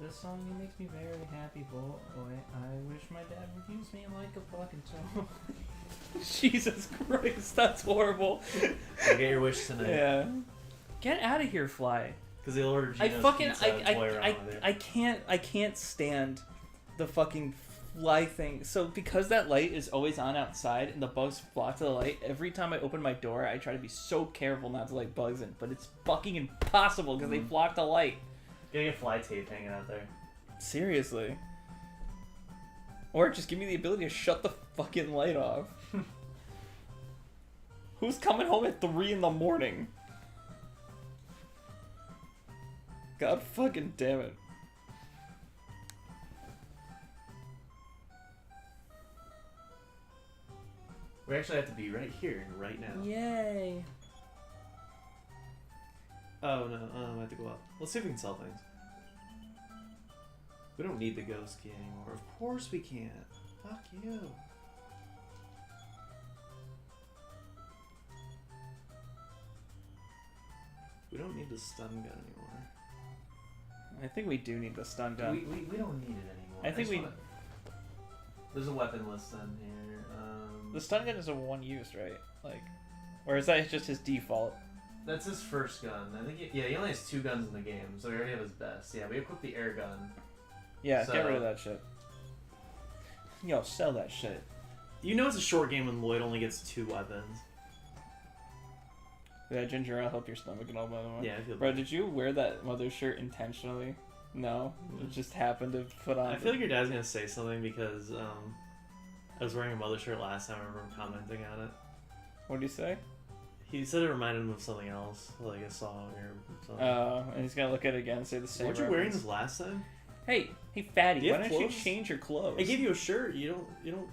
this song. It makes me very happy, boy. I wish my dad would use me like a fucking toy. Jesus Christ, that's horrible. Get your wish tonight. Yeah. Get out of here, Fly. Because they'll order Gino's pizza and toy around with it. I can't stand the fucking fly thing. So because that light is always on outside and the bugs flock to the light, every time I open my door, I try to be so careful not to let bugs in. But it's fucking impossible because they flock to light. Gotta get fly tape hanging out there. Seriously. Or just give me the ability to shut the fucking light off. Who's coming home at 3 in the morning? God fucking damn it. We actually have to be right here and right now. Yay. Oh no, I have to go up. Let's see if we can sell things. We don't need the ghost key anymore. Of course we can't. Fuck you. We don't need the stun gun anymore. I think we do need the stun gun. We don't need it anymore. I think There's a weapon list in here. The stun gun is a one use, right? Like, or is that just his default? That's his first gun. I think. He only has 2 guns in the game, so we already have his best. Yeah, we equipped the air gun. Yeah, get rid of that shit. Yo, sell that shit. You know it's a short game when Lloyd only gets 2 weapons. Did that ginger ale help your stomach and all, by the way? Yeah, I feel Bro, did you wear that mother shirt intentionally? No? It just happened to put on... I feel like your dad's gonna say something because, I was wearing a mother shirt last time. I remember him commenting on it. What did he say? He said it reminded him of something else, like a song or something. Oh, and he's gonna look at it again and say the same Weren't you wearing this last time? Hey, fatty, why don't you clothes? change your clothes? I gave you a shirt. You don't.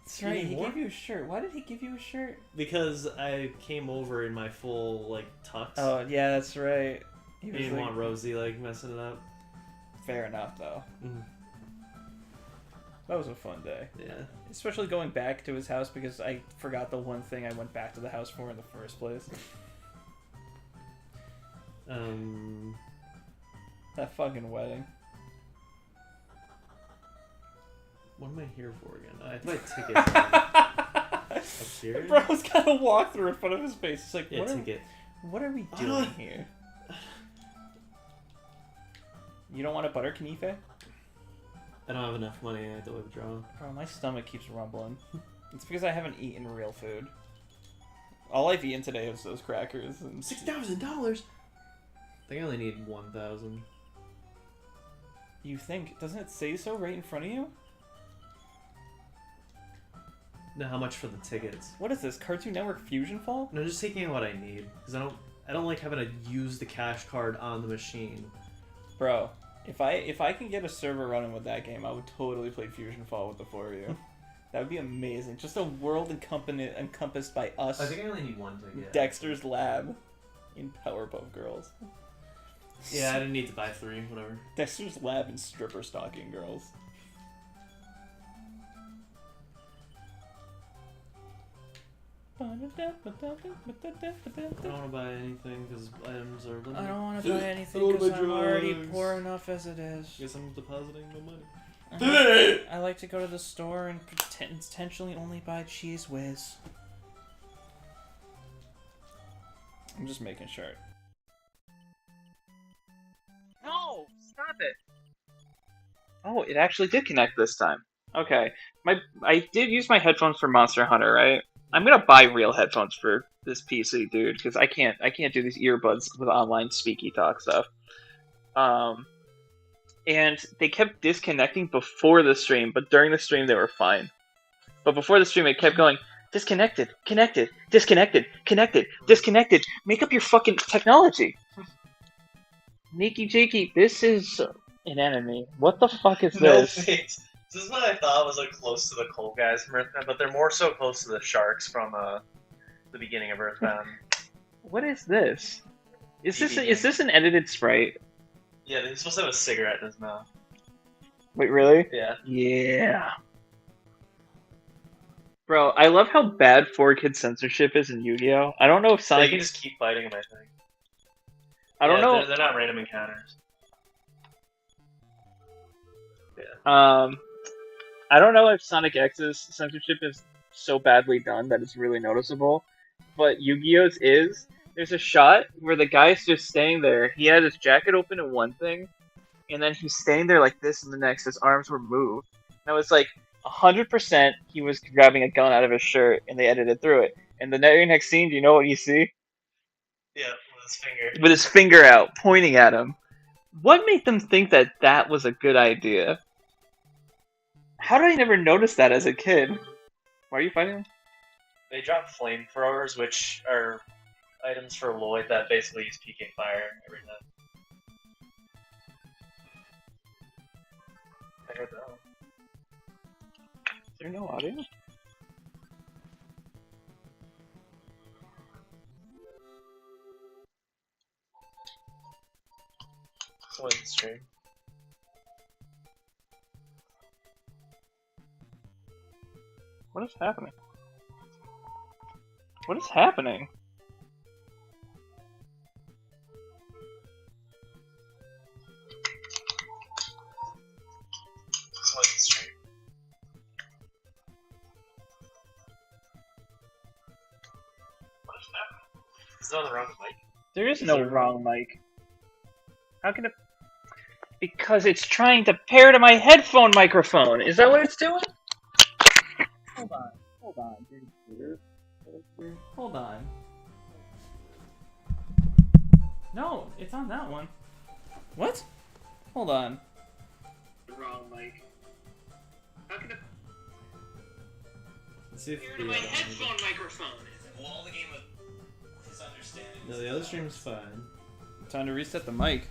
That's right, he gave you a shirt. Why did he give you a shirt? Because I came over in my full, like, tux. Oh, yeah, that's right. He didn't want Rosie, like, messing it up. Fair enough, though. Mm. That was a fun day. Yeah. Especially going back to his house because I forgot the one thing I went back to the house for in the first place. That fucking wedding. What am I here for again? I have to buy tickets. Upstairs? Bro's got a walkthrough in front of his face. It's like, Yeah, what are we doing here? You don't want a butter knife? I don't have enough money. I have to withdraw. Bro, my stomach keeps rumbling. It's because I haven't eaten real food. All I've eaten today is those crackers. And $6,000. I think I only need 1,000. You think? Doesn't it say so right in front of you? No, how much for the tickets? What is this? Cartoon Network Fusion Fall? No, just taking what I need because I don't like having to use the cash card on the machine. Bro, if I can get a server running with that game, I would totally play Fusion Fall with the 4 of you. That would be amazing. Just a world encompassed by us. I think I only need 1 ticket. Dexter's Lab in Powerpuff Girls. Yeah, I didn't need to buy 3, whatever. Dexter's Lab and Stripper Stalking Girls. I don't want to buy anything because items are limited. I don't want to buy anything because I'm already poor enough as it is. Guess I'm depositing my money. I like to go to the store and intentionally only buy Cheese Whiz. I'm just making sure. No! Stop it! Oh, it actually did connect this time. Okay. I did use my headphones for Monster Hunter, right? I'm gonna buy real headphones for this PC, dude, because I can't do these earbuds with online speaky talk stuff. And they kept disconnecting before the stream, but during the stream they were fine. But before the stream it kept going, disconnected, connected, disconnected, connected, disconnected. Make up your fucking technology. Nikki Jakey, this is an enemy. What the fuck is this? No face. This is what I thought was like close to the cold guys from Earthbound, but they're more so close to the sharks from the beginning of Earthbound. What is this? Is this an edited sprite? Yeah, he's supposed to have a cigarette in his mouth. Wait, really? Yeah. Yeah. Bro, I love how bad 4Kid censorship is in Yu-Gi-Oh! I don't know if Sonic... They can just keep fighting him, I think. I don't know... They're not random encounters. I don't know if Sonic X's censorship is so badly done that it's really noticeable, but Yu-Gi-Oh's is. There's a shot where the guy's just staying there. He had his jacket open in one thing, and then he's standing there like this in the next. His arms were moved. And I was like, 100% he was grabbing a gun out of his shirt, and they edited through it. And the very next scene, do you know what you see? Yeah, with his finger. With his finger out, pointing at him. What made them think that that was a good idea? How did I never notice that as a kid? Why are you fighting him? They drop flamethrowers, which are items for Lloyd that basically use PK fire every time. I heard that. Is there no audio? Someone in the stream. What is happening? What is happening? Someone in the stream. What is happening? Is it on the wrong mic? There is no wrong mic. How can it... Because it's trying to pair to my headphone microphone. Is that what it's doing? Hold on. Hold on. Hold on. No, it's on that one. What? Hold on. The wrong mic. How can it... Let's see if pair to my headphone microphone? Well, the game with his understanding. No, the other stream's fine. Time to reset the mic.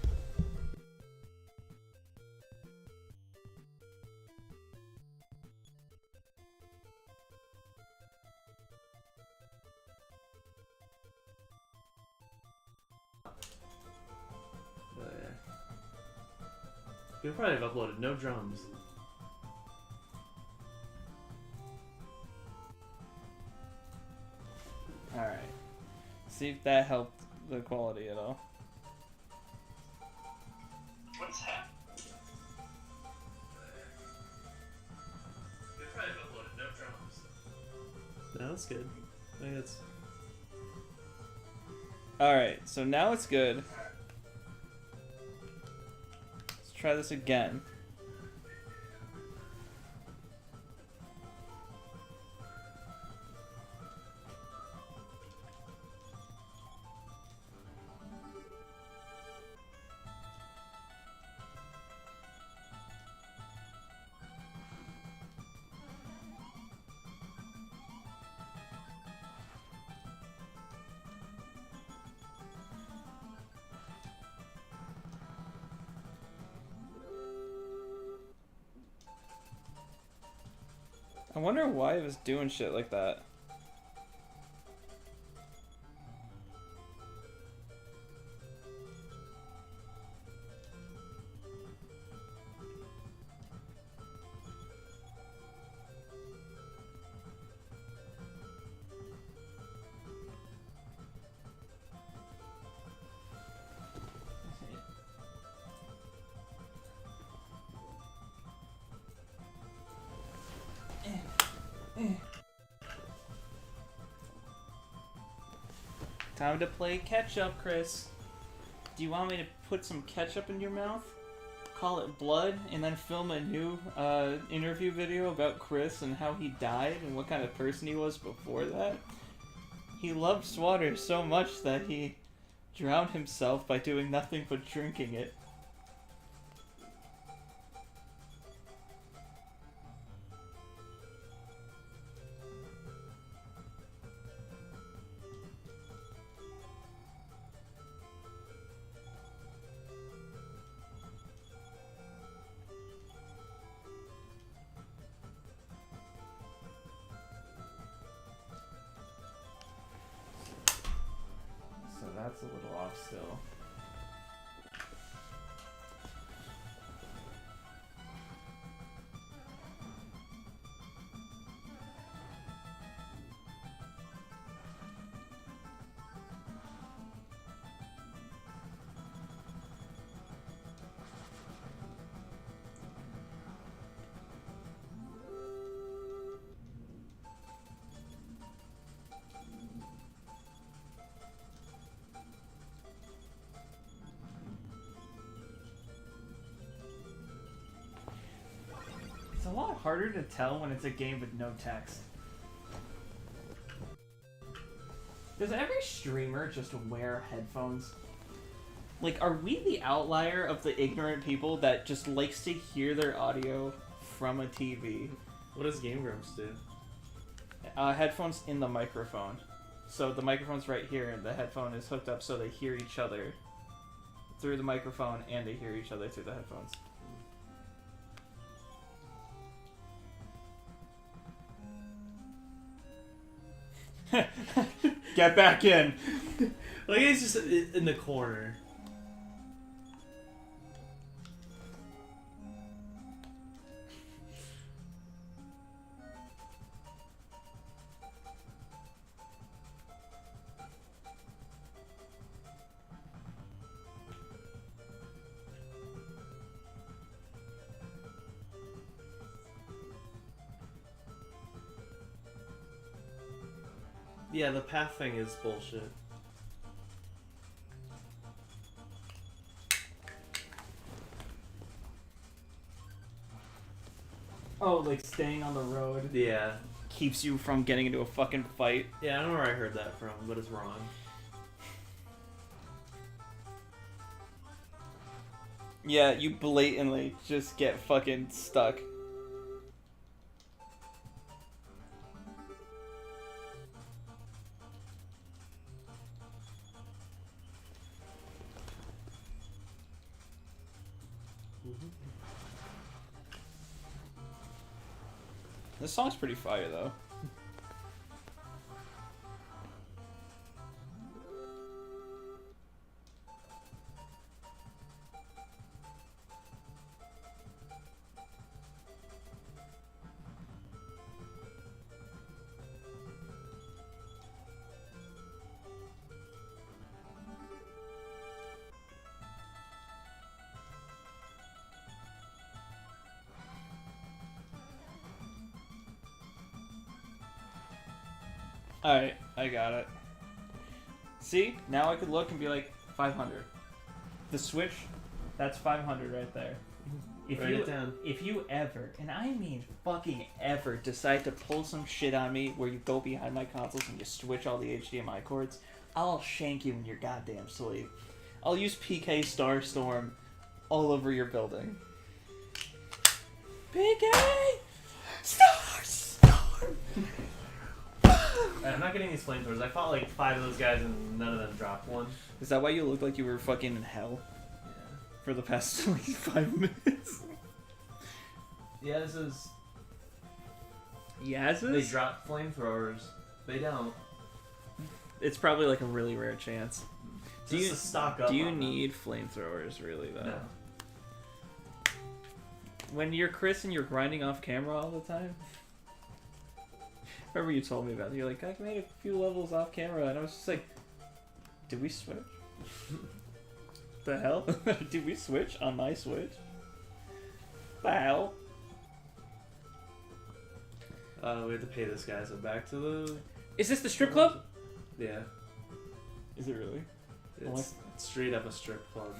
But yeah. You could probably have uploaded no drums. Alright. See if that helped the quality at all. What is happening? You could probably have uploaded no drums. No, that's good. I think that's... Alright, so now it's good. Let's try this again. I wonder why it was doing shit like that. Time to play catch-up, Chris. Do you want me to put some ketchup in your mouth? Call it blood, and then film a new interview video about Chris and how he died and what kind of person he was before that? He loved water so much that he drowned himself by doing nothing but drinking it. So that's a little off still. harder to tell when it's a game with no text. Does every streamer just wear headphones? Like, are we the outlier of the ignorant people that just likes to hear their audio from a TV? What does Game Grumps do? Headphones in the microphone. So the microphone's right here, and the headphone is hooked up so they hear each other through the microphone, and they hear each other through the headphones. Get back in! Like, he's just in the corner. Yeah, the path thing is bullshit. Oh, like staying on the road Yeah. keeps you from getting into a fucking fight. Yeah, I don't know where I heard that from, but it's wrong. Yeah, you blatantly just get fucking stuck. This song's pretty fire, though. Alright, I got it. See? Now I could look and be like, 500. The Switch, that's 500 right there. Write it down. If you ever, and I mean fucking ever, decide to pull some shit on me where you go behind my consoles and you switch all the HDMI cords, I'll shank you in your goddamn sleep. I'll use PK Starstorm all over your building. PK Starstorm! I'm not getting these flamethrowers. I fought like 5 of those guys and none of them dropped one. Is that why you look like you were fucking in hell Yeah. for the past like 5 minutes? Yeah, this is... Yaz's? They drop flamethrowers. They don't. It's probably like a really rare chance. Do Just you to stock up do you on need flamethrowers really though? them. No. When you're Chris and you're grinding off camera all the time? Remember you told me about it. You're like, I made a few levels off camera, and I was just like, did we switch? The hell? Did we switch on my Switch? The hell? We have to pay this guy, so back to the... Is this the strip club? Yeah. Is it really? It's straight up a strip club.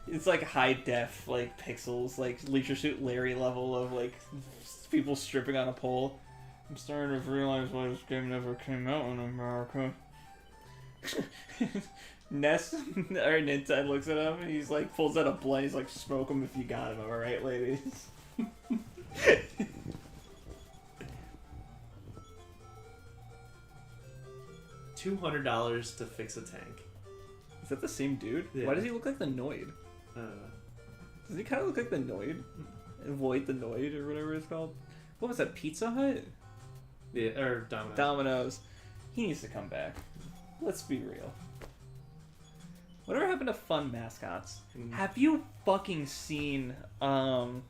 It's like high def, like pixels, like Leisure Suit Larry level of like people stripping on a pole. I'm starting to realize why this game never came out in America. Ness or Nintendo looks at him and he's like pulls out a blunt. He's like, smoke him if you got him. Am I right, ladies? $200 to fix a tank. Is that the same dude? Yeah. Why does he look like the Noid? I don't know. Does he kind of look like the Noid? Void the Noid or whatever it's called. What was that? Pizza Hut? Yeah, or Domino's. Domino's. He needs to come back. Let's be real. Whatever happened to fun mascots? Have you fucking seen, not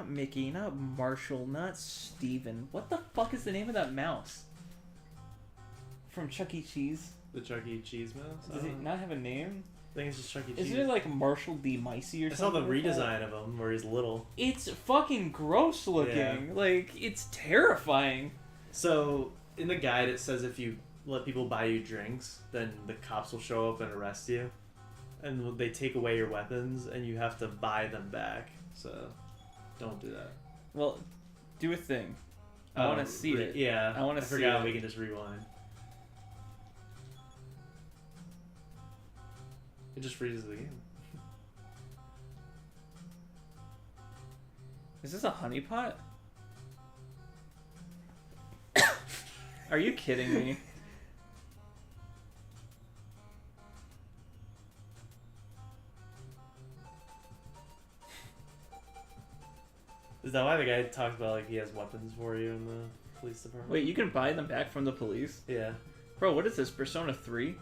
Mickey, not Marshall, not Steven. What the fuck is the name of that mouse? From Chuck E. Cheese? The Chuck E. Cheese mouse? Does it not have a name? I think it's just Chuck E. Cheese. Isn't it like Marshall D. Micey or I saw the something? like that? redesign of him where he's little. It's fucking gross looking. Yeah. Like, it's terrifying. So, in the guide it says if you let people buy you drinks, then the cops will show up and arrest you. And they take away your weapons and you have to buy them back. So, Don't do that. Well, do a thing. I want to see it. Yeah. I want to see forgot it. we can just rewind. It just freezes the game. Is this a honeypot? Are you kidding me? Is that why the guy talks about like he has weapons for you in the police department? Wait, you can buy them back from the police? Yeah. Bro, what is this? Persona 3?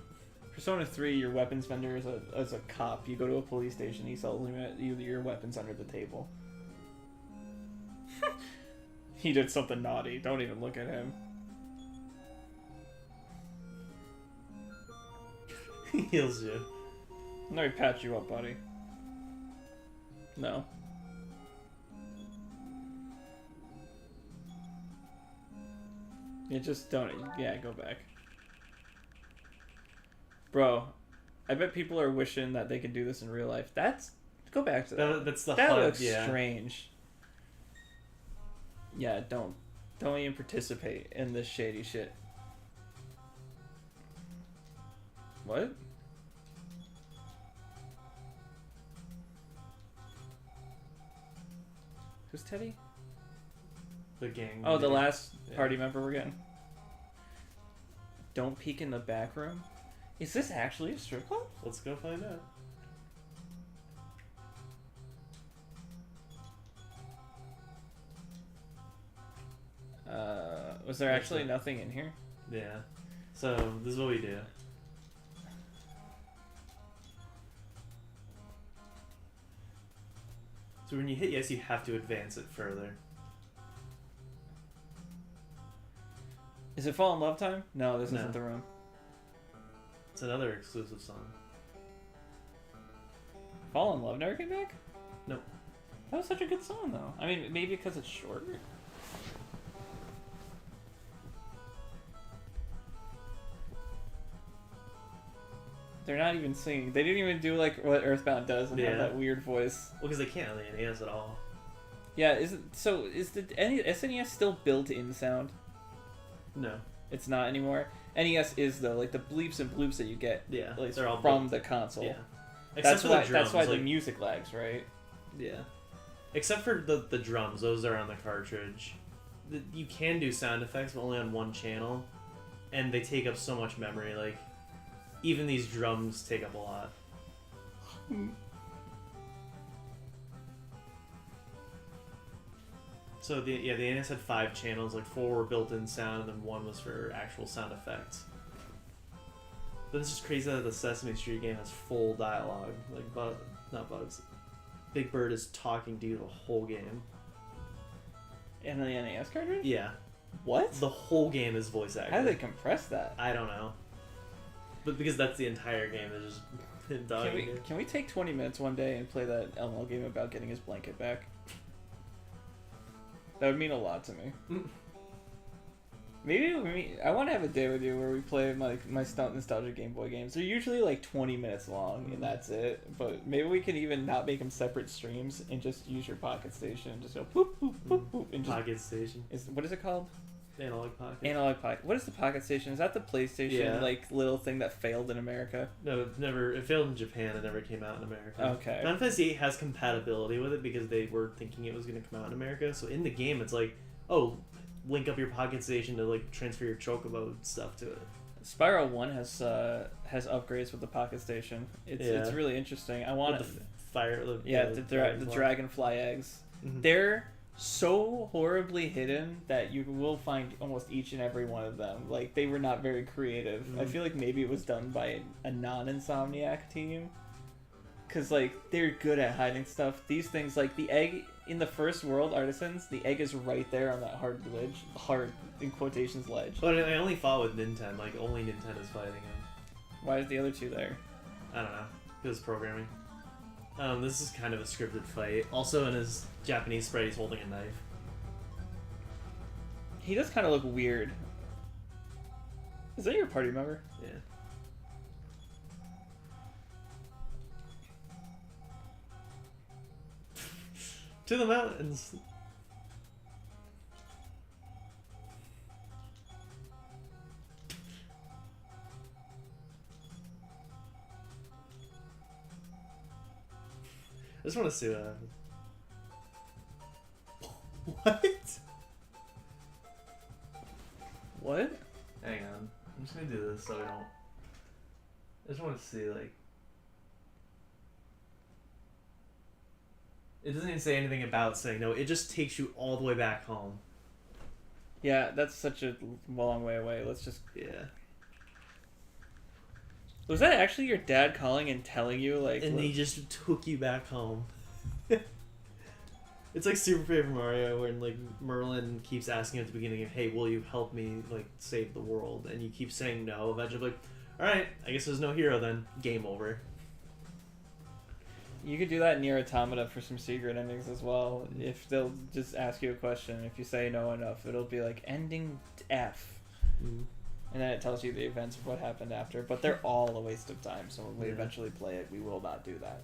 Persona 3, your weapons vendor is a cop. You go to a police station, he sells you your weapons under the table. He did something naughty. Don't even look at him. He heals you. Let me patch you up, buddy. No. You just don't. Yeah, go back. Bro, I bet people are wishing that they could do this in real life. Go back to that. That's the That HUD, looks yeah. strange. Yeah, don't even participate in this shady shit. What? Who's Teddy? The gang. Oh, the leader. last Yeah. party member we're getting. Don't peek in the back room. Is this actually a strip club? Let's go find out. Was there actually nothing in here? Yeah. So this is what we do. So when you hit yes, you have to advance it further. Is it Fall in Love time? No, this No. isn't the room. It's another exclusive song. Fall in Love never came back? Nope. That was such a good song, though. I mean, maybe because it's shorter. They're not even singing. They didn't even do like what Earthbound does and have Yeah. that weird voice. Well, because they can't on the NES at all. Yeah, is the SNES still built-in sound? No. It's not anymore. NES is though, like the bleeps and bloops that you get, Yeah. like, They're all from built- the console. Yeah. That's for why. the drums, that's why like, the music lags, right? Yeah. Except for the drums, those are on the cartridge. You can do sound effects, but only on one channel, and they take up so much memory. Like, even these drums take up a lot. So the NES had 5 channels, like 4 were built-in sound, and then 1 was for actual sound effects. But it's just crazy that the Sesame Street game has full dialogue. Like, not Bugs. Big Bird is talking to you the whole game. And the NES cartridge? Yeah. What? The whole game is voice acted. How do they compress that? I don't know. But because that's the entire game, is just him talking to you. Can we take 20 minutes one day and play that LML game about getting his blanket back? That would mean a lot to me. Maybe I want to have a day with you where we play my nostalgic Game Boy games. They're usually like 20 minutes long and that's it. But maybe we can even not make them separate streams and just use your Pocket Station and just go poop poop poop poop and just. Pocket Station. What is it called? Analog Pocket. Analog Pocket. What is the Pocket Station? Is that the PlayStation Yeah. like little thing that failed in America? No, it failed in Japan. It never came out in America. Okay. Final Fantasy VIII has compatibility with it because they were thinking it was going to come out in America. So in the game, it's like, oh, link up your Pocket Station to like transfer your Chocobo stuff to it. Spyro 1 has upgrades with the Pocket Station. It's really interesting. I want With the fire. the dragonfly eggs. Mhm. They're so horribly hidden that you will find almost each and every one of them. Like, they were not very creative. I feel like maybe it was done by a non-Insomniac team. Because, like, they're good at hiding stuff. These things, like, the egg in the first world, Artisans, the egg is right there on that hard, in quotations, ledge. But I only fought with Nintendo. Like, only Nintendo is fighting him. Why is the other two there? I don't know. Because programming. This is kind of a scripted fight. Also, in his Japanese sprite, he's holding a knife. He does kind of look weird. Is that your party member? Yeah. To the mountains. I just want to see what happens. What? What? Hang on. I'm just gonna do this so I don't. I just want to see, like. It doesn't even say anything about saying no, it just takes you all the way back home. Yeah, that's such a long way away. Let's just. Yeah. Was that actually your dad calling and telling you, like. And he just took you back home. It's like Super Paper Mario, when like Merlin keeps asking at the beginning, "Hey, will you help me like save the world?" And you keep saying no. Eventually, like, all right, I guess there's no hero then. Game over. You could do that in Nier Automata for some secret endings as well. If they'll just ask you a question, if you say no enough, it'll be like ending F, and then it tells you the events of what happened after. But they're all a waste of time. So when we eventually play it, we will not do that.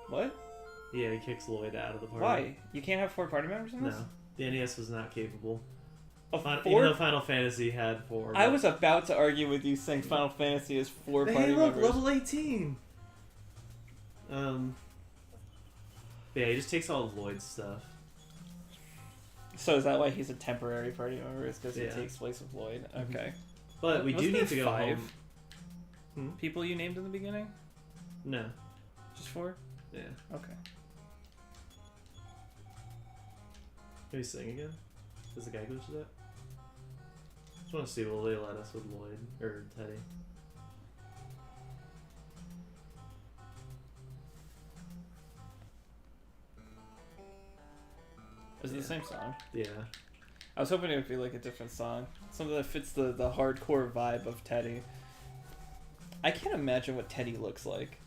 What? Yeah, he kicks Lloyd out of the party. Why? You can't have 4 party members in this? No, the NES was not capable. Of Even 4? though Final Fantasy had 4. I was about to argue with you saying Final Fantasy is 4 party Hey, look, members. level 18. But yeah, he just takes all of Lloyd's stuff. So is that why he's a temporary party member? Is because he Yeah. takes place with Lloyd? Okay. But we do Wasn't need there to go 5 home. people you named in the beginning? No. Just 4? Yeah. Okay. Can we sing again? Does the guy glitch that? Just want to see will they let us with Lloyd or Teddy. Is it the same song? Yeah. I was hoping it would be like a different song. Something that fits the hardcore vibe of Teddy. I can't imagine what Teddy looks like.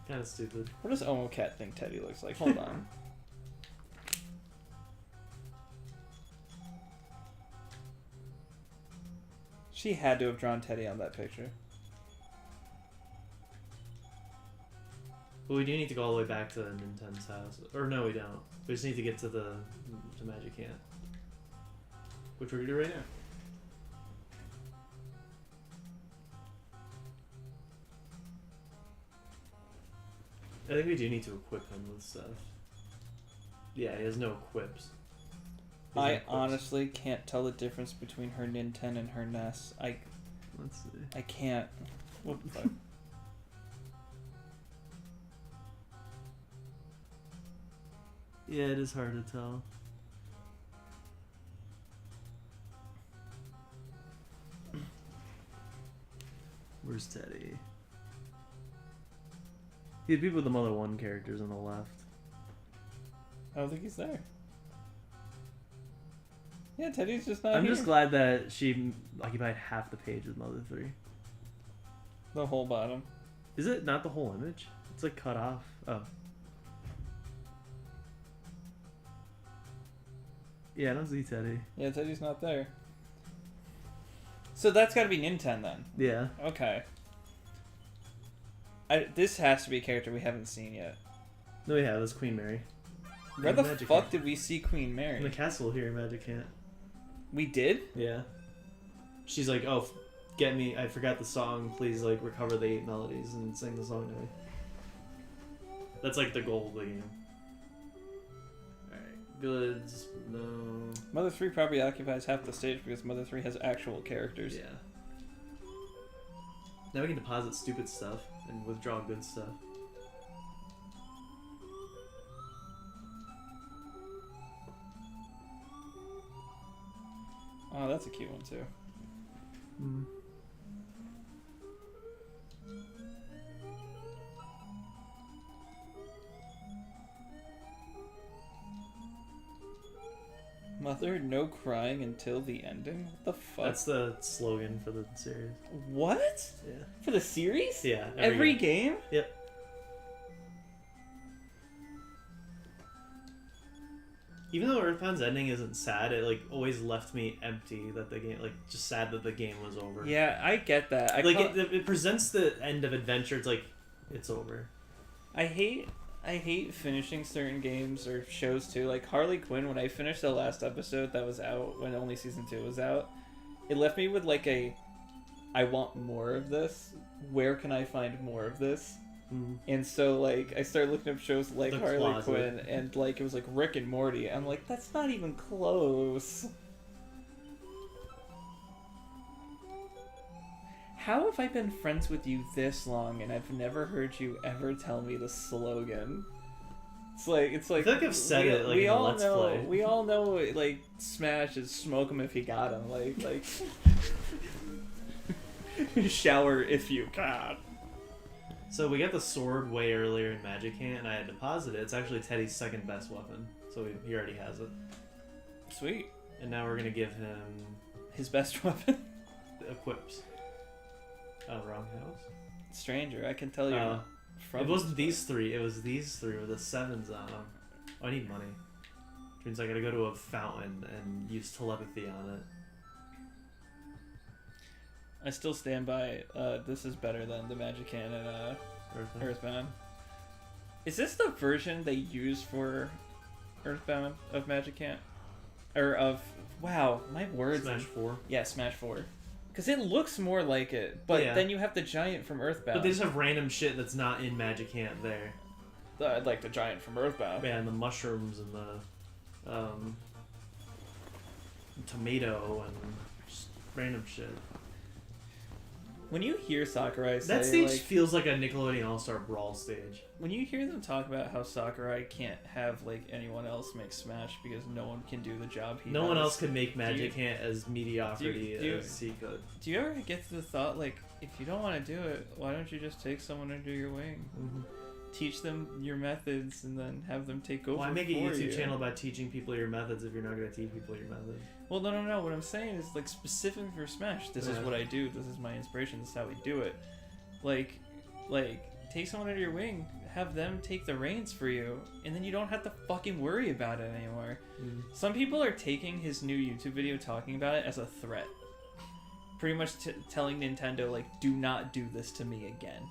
Kind of stupid. What does Omo Cat think Teddy looks like? Hold on. She had to have drawn Teddy on that picture. But we do need to go all the way back to Nintendo's house. Or no, we don't. We just need to get to Magic Ant. Which we're going to do right now. I think we do need to equip him with stuff. Yeah, he has no equips. He has no I equips. honestly can't tell the difference between her Nintendo and her NES. Let's see. I can't. What the fuck? Yeah, it is hard to tell. Where's Teddy? He had people with the Mother 1 characters on the left. I don't think he's there. Yeah, Teddy's just not I'm here. just glad that she occupied half the page with Mother 3. The whole bottom. Is it not the whole image? It's like cut off. Oh. Yeah, I don't see Teddy. Yeah, Teddy's not there. So that's got to be Nintendo then. Yeah. Okay. This has to be a character we haven't seen yet. No, we have. That's Queen Mary. Where the Magic fuck Ant. did we see Queen Mary? In the castle here in Magic Ant. We did? Yeah. She's like, oh, get me. I forgot the song. Please, like, recover the 8 melodies and sing the song to me. That's like the goal of the game. Alright. Goods. No. Mother 3 probably occupies half the stage because Mother 3 has actual characters. Yeah. Now we can deposit stupid stuff and withdraw good stuff. Oh, that's a cute one too. Mm. Mother, no crying until the ending? What the fuck? That's the slogan for the series. What? Yeah. For the series? Yeah. Every game? Yep. Even though Earthbound's ending isn't sad, it like always left me empty. That the game, like, just sad that the game was over. Yeah, I get that. It presents the end of adventure. It's like it's over. I hate finishing certain games or shows too. Like Harley Quinn, when I finished the last episode that was out when only season 2 was out, it left me with like I want more of this. Where can I find more of this? Mm. And so like I started looking up shows like The Harley Closet. Quinn, and like it was like Rick and Morty. I'm like, that's not even close. How have I been friends with you this long and I've never heard you ever tell me the slogan? It's like I feel like I've said it like in a Let's Play. We all know like Smash is smoke him if you got him. Like shower if you can. So we got the sword way earlier in Magic Hand, and I had deposited it. It's actually Teddy's second best weapon, so he already has it. Sweet. And now we're gonna give him His best weapon? equips. Oh, wrong house. Stranger, I can tell you. From It wasn't these three. It was these three with the 7s on them. Oh, I need money. Which means I gotta go to a fountain and use telepathy on it. I still stand by. This is better than the Magic Hand and Earthbound. Is this the version they use for Earthbound of Magic Hand? Or of wow, my words. Smash 4. Yeah, Smash 4. Because it looks more like it, but Yeah. then you have the giant from Earthbound. But they just have random shit that's not in Magic Hand there. I'd like the giant from Earthbound. Yeah, and the mushrooms and the tomato and just random shit. When you hear Sakurai say, That stage like, feels like a Nickelodeon All-Star Brawl stage. when you hear them talk about how Sakurai can't have like anyone else make Smash because no one can do the job he does. No one else could make Magic Hand as mediocrity do you- as he could. Do you ever get to the thought like, if you don't want to do it, why don't you just take someone under your wing, teach them your methods, and then have them take over? Why make a for YouTube you? channel about teaching people your methods if you're not going to teach people your methods? Well, no. What I'm saying is like specific for Smash. This is Yeah. what I do. This is my inspiration. This is how we do it. Like, take someone under your wing, have them take the reins for you, and then you don't have to fucking worry about it anymore. Some people are taking his new YouTube video talking about it as a threat. Pretty much telling Nintendo, like, do not do this to me again.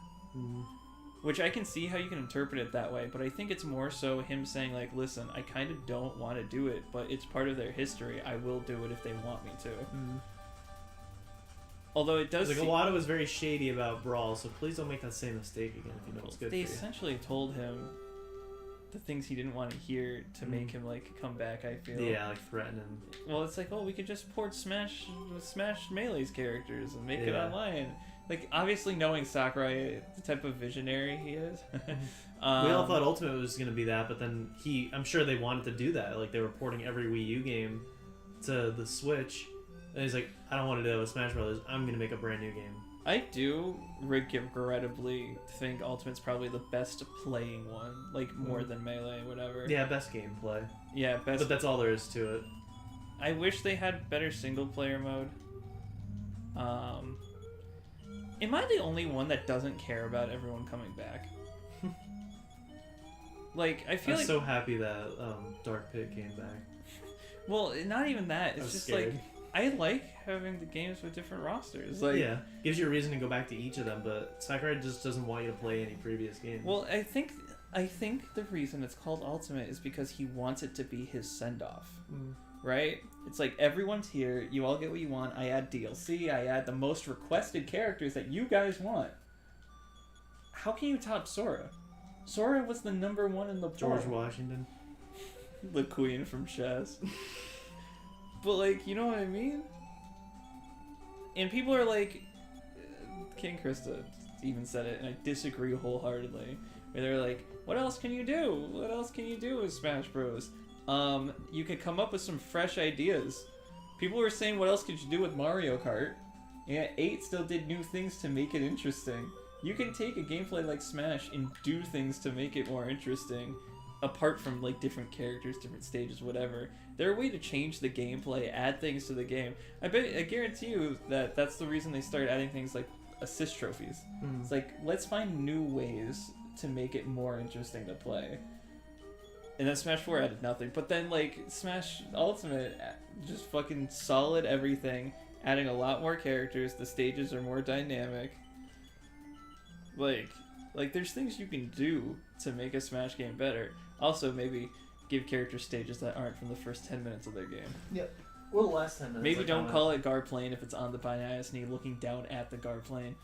Which I can see how you can interpret it that way, but I think it's more so him saying, like, listen, I kind of don't want to do it, but it's part of their history. I will do it if they want me to. Although it does Like, Iwata was very shady about Brawl, so please don't make that same mistake again if you know it's good They for you. essentially told him the things he didn't want to hear to make him, like, come back, I feel. Yeah, like threaten him. Well, it's like, oh, we could just port Smash Melee's characters and make it Yeah. online. Like, obviously knowing Sakurai, the type of visionary he is. We all thought Ultimate was going to be that, but then I'm sure they wanted to do that. Like, they were porting every Wii U game to the Switch. And he's like, I don't want to do that with Smash Brothers. I'm going to make a brand new game. I do regrettably think Ultimate's probably the best playing one. Like, more than Melee, whatever. Yeah, best gameplay. Yeah, best. But that's all there is to it. I wish they had better single player mode. Am I the only one that doesn't care about everyone coming back? Like, I feel I'm like... so happy that Dark Pit came back. Well, not even that. I was It's just scared. like, I like having the games with different rosters. Like, Yeah, gives you a reason to go back to each of them, but Sakurai just doesn't want you to play any previous games. well, I think the reason it's called Ultimate is because he wants it to be his send-off. Right? It's like, everyone's here, you all get what you want, I add DLC, I add the most requested characters that you guys want. How can you top Sora? Sora was the number one in the George poll. Washington. The queen from chess. But, like, you know what I mean? And people are like, King Krista even said it, and I disagree wholeheartedly, where they're like, what else can you do? What else can you do with Smash Bros? You could come up with some fresh ideas. People were saying, what else could you do with Mario Kart? Yeah, 8 still did new things to make it interesting. You can take a gameplay like Smash and do things to make it more interesting, apart from, like, different characters, different stages, whatever. They're a way to change the gameplay, add things to the game. I guarantee you that that's the reason they started adding things like assist trophies. It's like, let's find new ways to make it more interesting to play. And then Smash 4 added nothing. But then, like, Smash Ultimate just fucking solid everything, adding a lot more characters. The stages are more dynamic. Like there's things you can do to make a Smash game better. Also, maybe give characters stages that aren't from the first 10 minutes of their game. Yep. Well, the last 10 minutes. Maybe don't call it Gar Plane if it's on the Biasne looking down at the Gar Plane.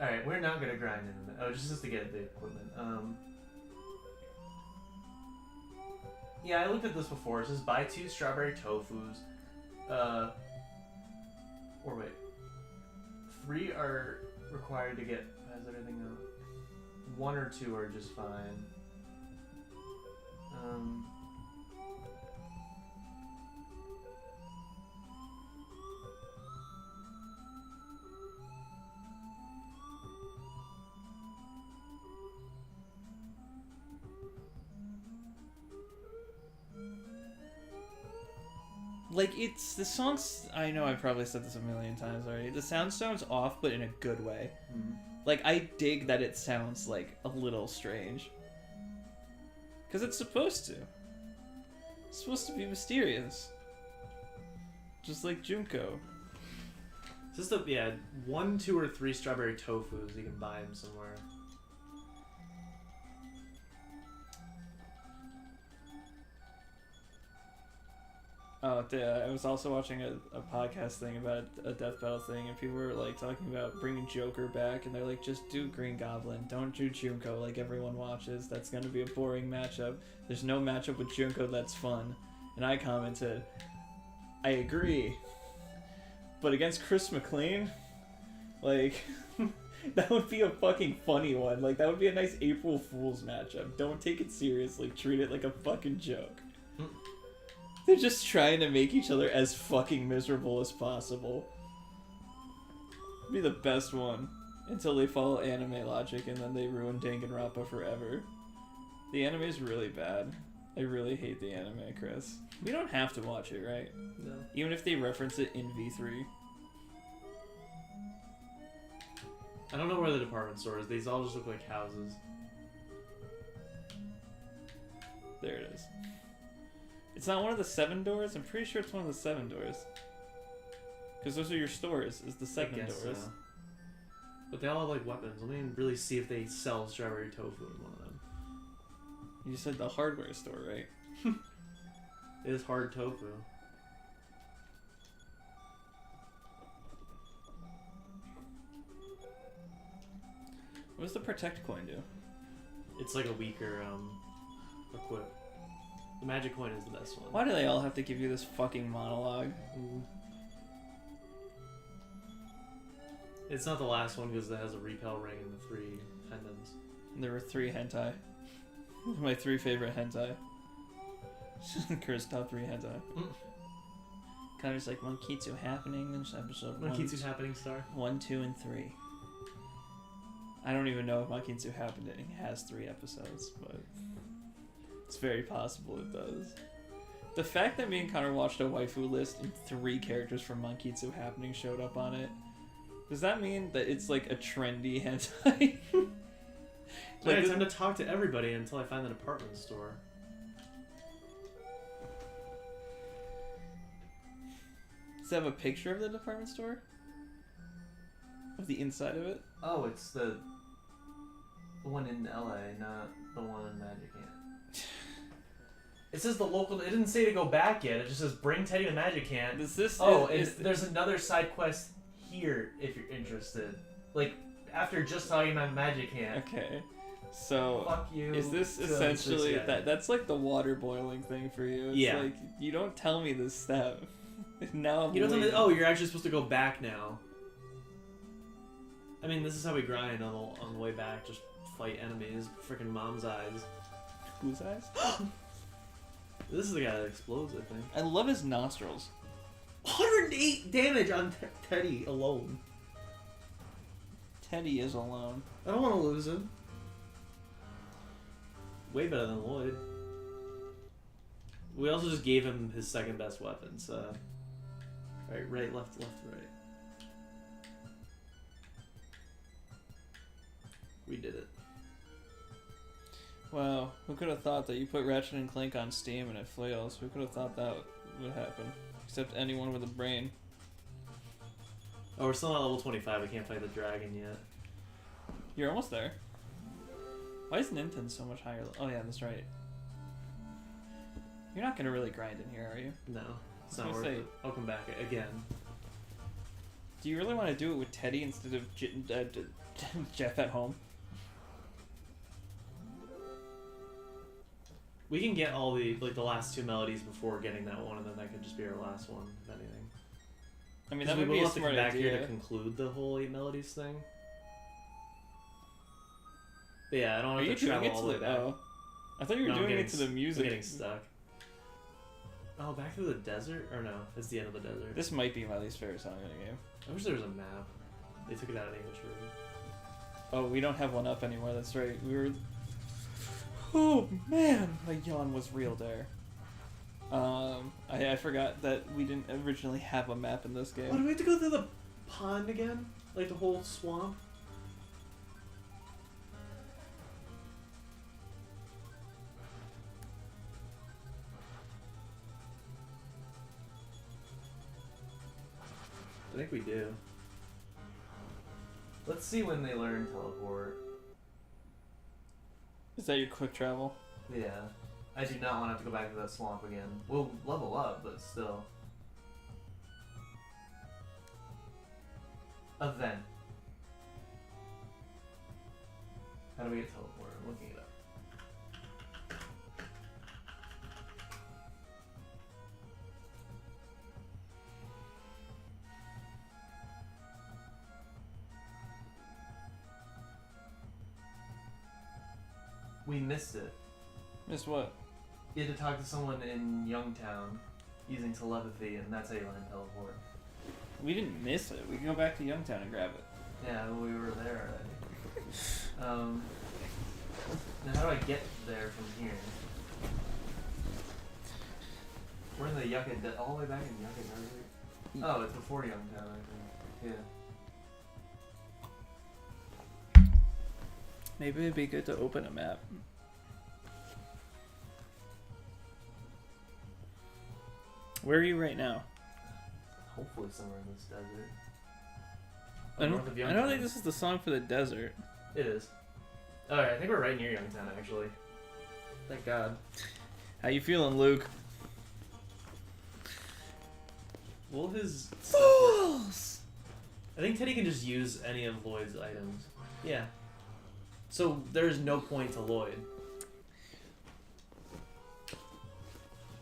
Alright, we're not gonna grind in a minute. Oh, just to get the equipment. Yeah, I looked at this before. It says buy 2 strawberry tofus. Or wait. 3 are required to get. Has everything out? 1 or 2 are just fine. Like, it's the songs. I know I probably said this a million times already. The sound sounds off, but in a good way. Like, I dig that it sounds like a little strange, because it's supposed to. It's supposed to be mysterious, just like Junko. It's just 1, 2, or 3 strawberry tofus. You can buy them somewhere. Oh, I was also watching a podcast thing about a Death Battle thing, and people were like talking about bringing Joker back, and they're like, just do Green Goblin, don't do Junko like everyone watches. That's gonna be a boring matchup. There's no matchup with Junko that's fun. And I commented, I agree, but against Chris McLean, like, that would be a fucking funny one. Like, that would be a nice April Fool's matchup. Don't take it seriously. Treat it like a fucking joke. They're just trying to make each other as fucking miserable as possible. Be the best one. Until they follow anime logic and then they ruin Danganronpa forever. The anime is really bad. I really hate the anime, Chris. We don't have to watch it, right? No. Even if they reference it in V3. I don't know where the department store is. These all just look like houses. There it is. It's not one of the 7 doors? I'm pretty sure it's one of the 7 doors. Because those are your stores, is the 7 doors. So. But they all have like weapons. Let me really see if they sell strawberry tofu in one of them. You said the hardware store, right? It is hard tofu. What does the protect coin do? It's like a weaker equip. The magic coin is the best one. Why do they all have to give you this fucking monologue? It's not the last one because it has a repel ring and the 3 pendants. There were 3 hentai. My 3 favorite hentai. Chris, top 3 hentai. Connor's like, Monkitsu happening in episode 1. Monkitsu's happening star. 1, 2, and 3. I don't even know if Monkitsu happening has 3 episodes, but it's very possible it does. The fact that me and Connor watched a waifu list and 3 characters from Monkitsu happening showed up on it, does that mean that it's like a trendy hentai? Like, it's time to talk to everybody until I find the department store. Does it have a picture of the department store? Of the inside of it? Oh, it's the one in LA, not the one in Magic Ant. It says the local. It didn't say to go back yet. It just says bring Teddy to Magic Ant. There's another side quest here if you're interested. Like after just talking about Magic Ant. Okay. So, fuck you. Is this essentially that's like the water boiling thing for you? It's like you don't tell me this step. Now I'm you don't tell me. waiting. Oh, you're actually supposed to go back now. I mean, this is how we grind on the way back. Just fight enemies. Freaking mom's eyes. Whose eyes? This is the guy that explodes, I think. I love his nostrils. 108 damage on Teddy alone. Teddy is alone. I don't want to lose him. Way better than Lloyd. We also just gave him his second best weapon, so... Right, left, right. We did it. Wow, who could have thought that you put Ratchet and Clank on Steam and it fails? Who could have thought that would happen? Except anyone with a brain. Oh, we're still not level 25. We can't fight the dragon yet. You're almost there. Why is Nintendo so much higher? Oh yeah, that's right. You're not gonna really grind in here, are you? No, it's I not was worth gonna say- it. I'll come back again. Do you really want to do it with Teddy instead of Jeff at home? We can get all the last 2 melodies before getting that one, and then that could just be our last one, if anything. I mean, 'Cause that would we be will a have to smart come back here to idea. conclude the whole 8 melodies thing. But yeah, I don't Are have you to doing travel it all to the way the? back. Oh, I thought you were No, I'm doing it getting to the s- music. I'm getting stuck. Oh, back through the desert? Or no, it's the end of the desert. This might be my least favorite song in the game. I wish there was a map. They took it out of the English version. Oh, we don't have one up anymore. That's right. We were. Oh man, my yawn was real there. I forgot that we didn't originally have a map in this game. Oh, do we have to go through the pond again? Like the whole swamp? I think we do. Let's see when they learn teleport. Is that your quick travel? Yeah. I do not want to have to go back to that swamp again. We'll level up, but still. Event. How do we get teleport? I'm looking it up. We missed it. Miss what? You had to talk to someone in Youngtown using telepathy, and that's how you learn teleport. We didn't miss it. We can go back to Youngtown and grab it. Yeah, we were there already. Now how do I get there from here? We're in the Yucca all the way back in Yucca Desert. Oh, it's before Youngtown, I think. Yeah. Maybe it'd be good to open a map. Where are you right now? Hopefully somewhere in this desert. I North of don't Youngtown. think this is the song for the desert. It is. Alright, I think we're right near Youngtown, actually. Thank God. How you feeling, Luke? Will his stuff work? Fools! I think Teddy can just use any of Lloyd's items. Yeah. So there's no point to Lloyd.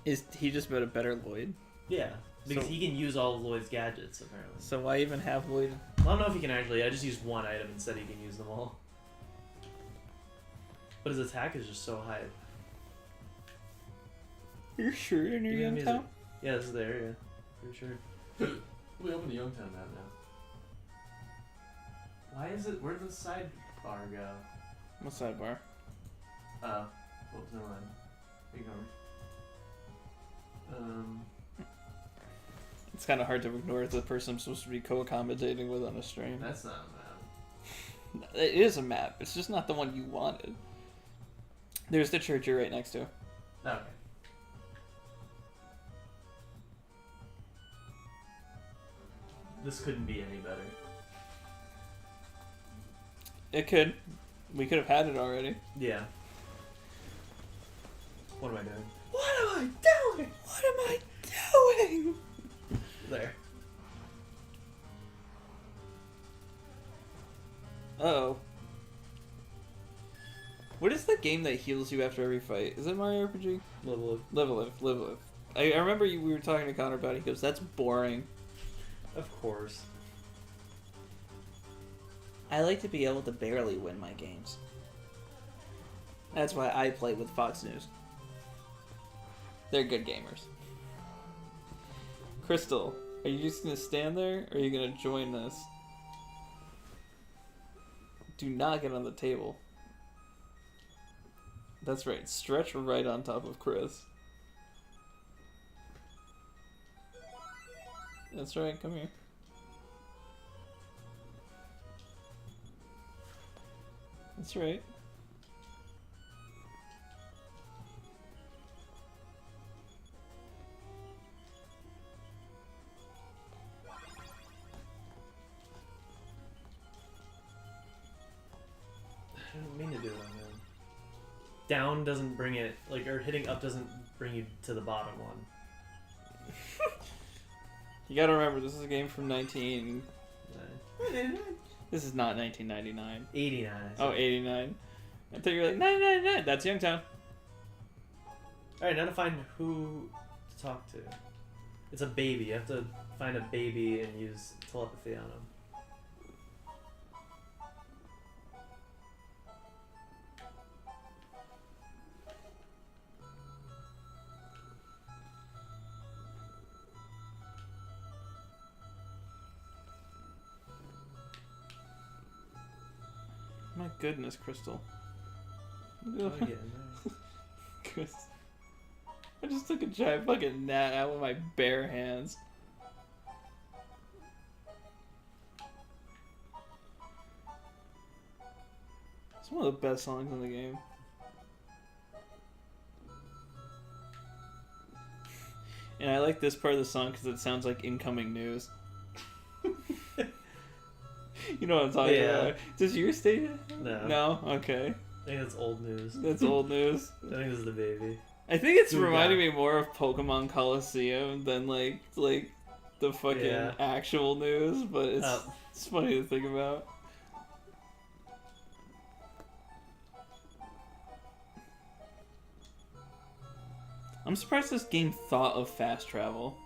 Is he just about a better Lloyd? Yeah. Because So- he can use all of Lloyd's gadgets, apparently. So why even have Lloyd? I don't know if he can actually. I just used one item and said he can use them all. But his attack is just so high. You're sure you're near Give me the music. Youngtown? Yeah, this is the area. Pretty sure. We opened the Youngtown map now. Why is it? Where'd the sidebar go? What sidebar? Whoops, never mind. Ignore. It's kind of hard to ignore the person I'm supposed to be co-accommodating with on a stream. That's not a map. It is a map. It's just not the one you wanted. There's the church you're right next to. Okay. This couldn't be any better. It could. We could have had it already. Yeah. What am I doing? What am I doing? What am I doing? There. Uh-oh. What is the game that heals you after every fight? Is it Mario RPG? Level Live. I remember we were talking to Connor about it. He goes, that's boring. of course. I like to be able to barely win my games. That's why I play with Fox News. They're good gamers. Crystal, are you just gonna stand there, or are you gonna join this? Do not get on the table. That's right, stretch right on top of Chris. That's right, come here. That's right. down doesn't bring it, like, or hitting up doesn't bring you to the bottom one. You gotta remember, this is a game from 19... This is not 1999. 89. Oh, 89. I thought you were like, 999. That's Youngtown. Alright, now to find who to talk to. It's a baby. You have to find a baby and use telepathy on him. My goodness, Crystal. Oh, get in there. Chris. I just took a giant fucking gnat out with my bare hands. It's one of the best songs in the game. And I like this part of the song because it sounds like incoming news. You know what I'm talking about? Does yours stay? No. No? Okay. I think that's old news. That's old news. I think this is the baby. I think it's Ooh, reminding yeah. me more of Pokemon Coliseum than like the fucking actual news, but it's funny to think about. I'm surprised this game thought of fast travel.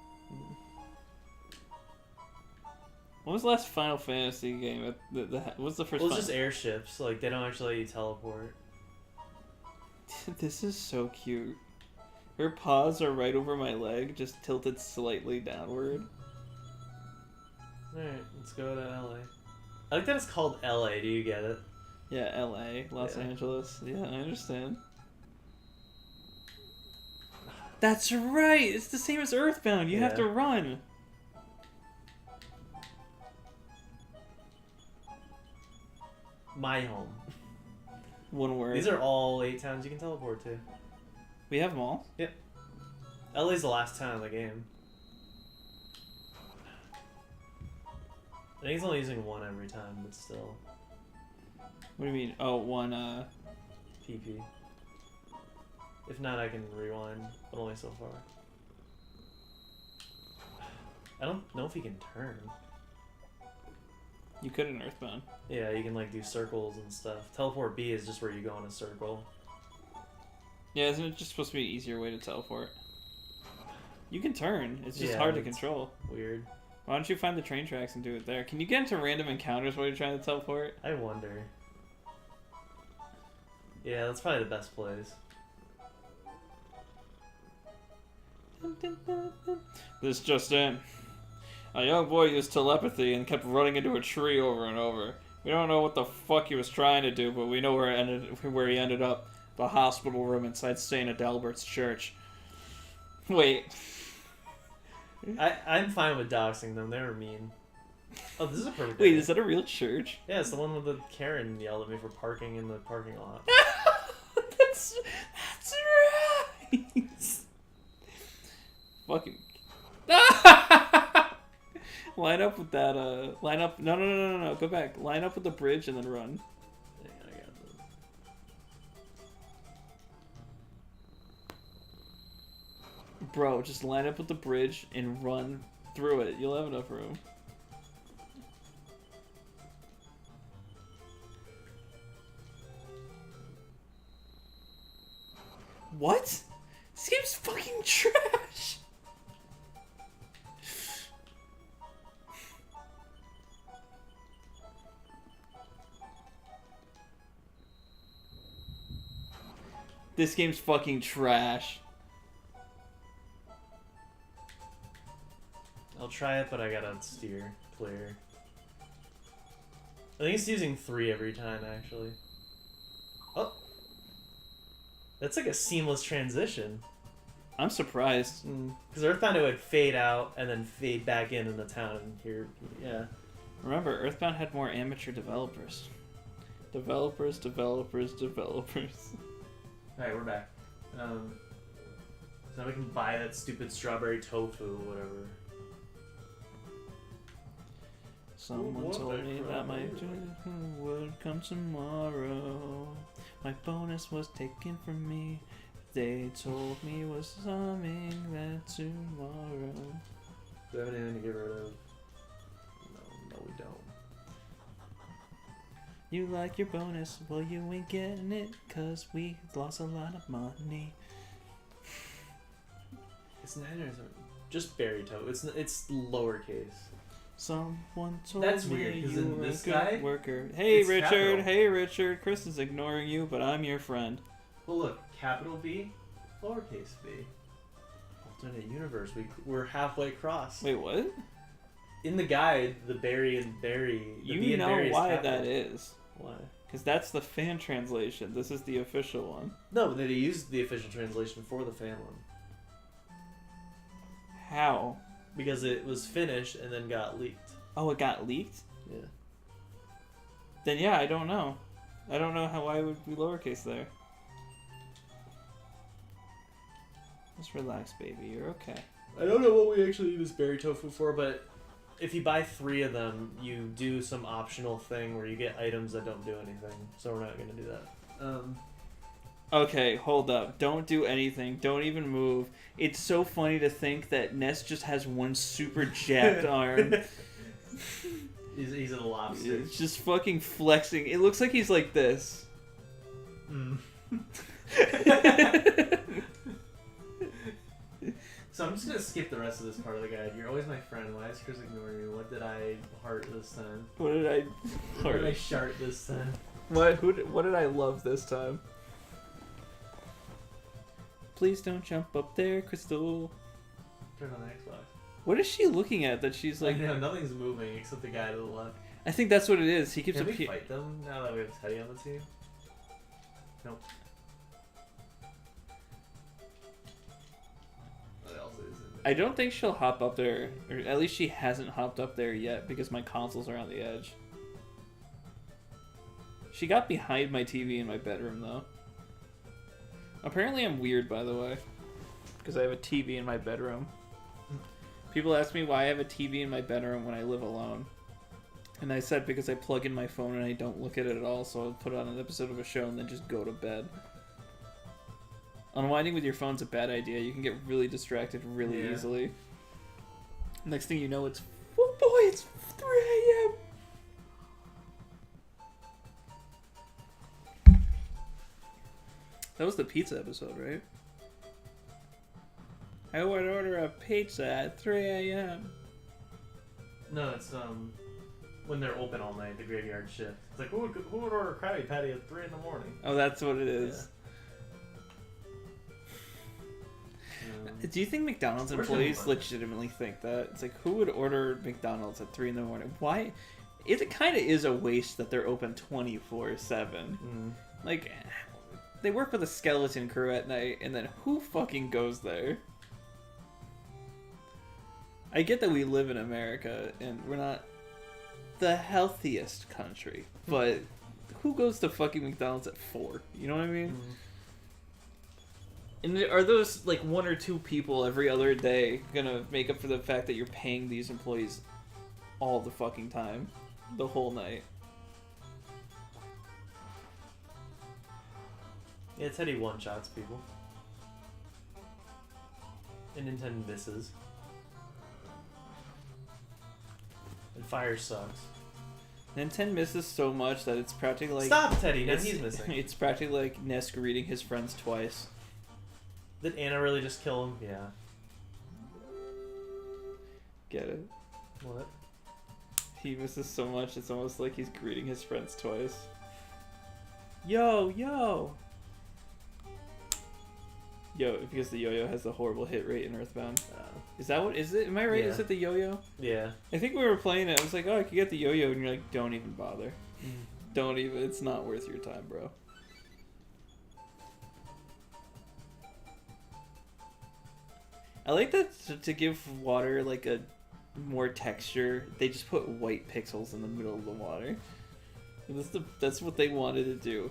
What was the last Final Fantasy game? What's the first? Well, it's just airships. Like, they don't actually let you teleport. This is so cute. Her paws are right over my leg, just tilted slightly downward. Alright, let's go to LA. I like that it's called LA. Do you get it? Yeah, LA, Los Yeah. Angeles. Yeah, I understand. That's right! It's the same as Earthbound. You have to run. My home. One word. These are all 8 towns you can teleport to. We have them all? Yep. LA's the last town in the game. I think he's only using one every time, but still. What do you mean? Oh, one, PP. If not, I can rewind, but only so far. I don't know if he can turn. You could in Earthbound. Yeah, you can like do circles and stuff. Teleport B is just where you go in a circle. Yeah, isn't it just supposed to be an easier way to teleport? You can turn. It's just Yeah, hard to it's control. Weird. Why don't you find the train tracks and do it there? Can you get into random encounters while you're trying to teleport? I wonder. Yeah, that's probably the best place. This just in. A young boy used telepathy and kept running into a tree over and over. We don't know what the fuck he was trying to do, but we know where he ended up. The hospital room inside St. Adalbert's church. Wait. I'm fine with doxing them. They were mean. Oh, this is a perfect. Wait, idea. is that a real church? Yeah, it's the one with the Karen yelled at me for parking in the parking lot. that's right. Fucking. Line up with that. Line up. No. Go back. Line up with the bridge and then run. Hang on, I got this. Bro, just line up with the bridge and run through it. You'll have enough room. What? This game's fucking trash. This game's fucking trash. I'll try it, but I gotta steer clear. I think it's using 3 every time, actually. Oh! That's like a seamless transition. I'm surprised. Because Earthbound, it would fade out and then fade back in the town. And here, yeah. Remember, Earthbound had more amateur developers. Developers. Alright, we're back. So now we can buy that stupid strawberry tofu, whatever. Someone told me that my turn would come tomorrow. My bonus was taken from me. They told me it was coming that tomorrow. Do we have anything to get rid of? No, we don't. You like your bonus, well you ain't getting it, cause we lost a lot of money. It's just berry toe. It's lowercase. Someone told That's me weird, 'cause you in were this a good guy, worker. Hey it's Richard, capital. hey Richard, Chris is ignoring you, but I'm your friend. Well, look, capital B, lowercase b. Alternate universe. We're halfway across. Wait, what? In the guide, the berry and berry. The You B and know berry is why capital. that is. Why? Because that's the fan translation. This is the official one. No, but they used the official translation for the fan one How? because it was finished and then got leaked. Oh, it got leaked? Yeah. Then yeah, I don't know. I don't know why it would be lowercase there. Just relax, baby. You're okay. I don't know what we actually need this berry tofu for, but if you buy 3 of them, you do some optional thing where you get items that don't do anything. So we're not gonna do that. Okay, hold up. Don't do anything. Don't even move. It's so funny to think that Ness just has one super jacked arm. He's a lobster. It's just fucking flexing. It looks like he's like this. Mm. So I'm just gonna skip the rest of this part of the guide. You're always my friend. Why is Chris ignoring me? What did I heart this time? What did I... What did I shart this time? What did I love this time? Please don't jump up there, Crystal. Turn on the Xbox. What is she looking at that she's like... I know, nothing's moving except the guy to the left. I think that's what it is. He keeps Can we appearing... fight them now that we have Teddy on the team? Nope. What else is in I don't think she'll hop up there, or at least she hasn't hopped up there yet because my consoles are on the edge. She got behind my TV in my bedroom though. Apparently I'm weird, by the way, because I have a TV in my bedroom. People ask me why I have a TV in my bedroom when I live alone. And I said because I plug in my phone and I don't look at it at all, so I'll put on an episode of a show and then just go to bed. Unwinding with your phone's a bad idea. You can get really distracted really easily. Next thing you know, it's... Oh boy, it's 3 a.m. That was the pizza episode, right? I would order a pizza at 3 a.m. No, it's when they're open all night, the graveyard shift. It's like who would order a Krabby Patty at 3 in the morning? Oh, that's what it is. Do you think McDonald's Where's employees everyone? legitimately think that? It's like, who would order McDonald's at 3 in the morning? Why? It kind of is a waste that they're open 24/7. Like, they work with a skeleton crew at night, and then who fucking goes there? I get that we live in America, and we're not the healthiest country, but who goes to fucking McDonald's at 4? You know what I mean? And are those like 1 or 2 people every other day gonna make up for the fact that you're paying these employees all the fucking time, the whole night? Yeah, Teddy one-shots people. And Nintendo misses. And fire sucks. Nintendo misses so much that it's practically like... Stop, Teddy! Now it's, he's missing. It's practically like Ness greeting his friends twice. Did Anna really just kill him? Yeah. Get it? What? He misses so much, it's almost like he's greeting his friends twice. Yo, yo! Yo, because the yo-yo has the horrible hit rate in Earthbound. Is that what is it? Am I right? Yeah. Is it the yo-yo? Yeah. I think we were playing it. I was like, oh, I could get the yo-yo, and you're like, don't even bother. Don't even. It's not worth your time, bro. I like that to give water like a more texture. They just put white pixels in the middle of the water. That's what they wanted to do.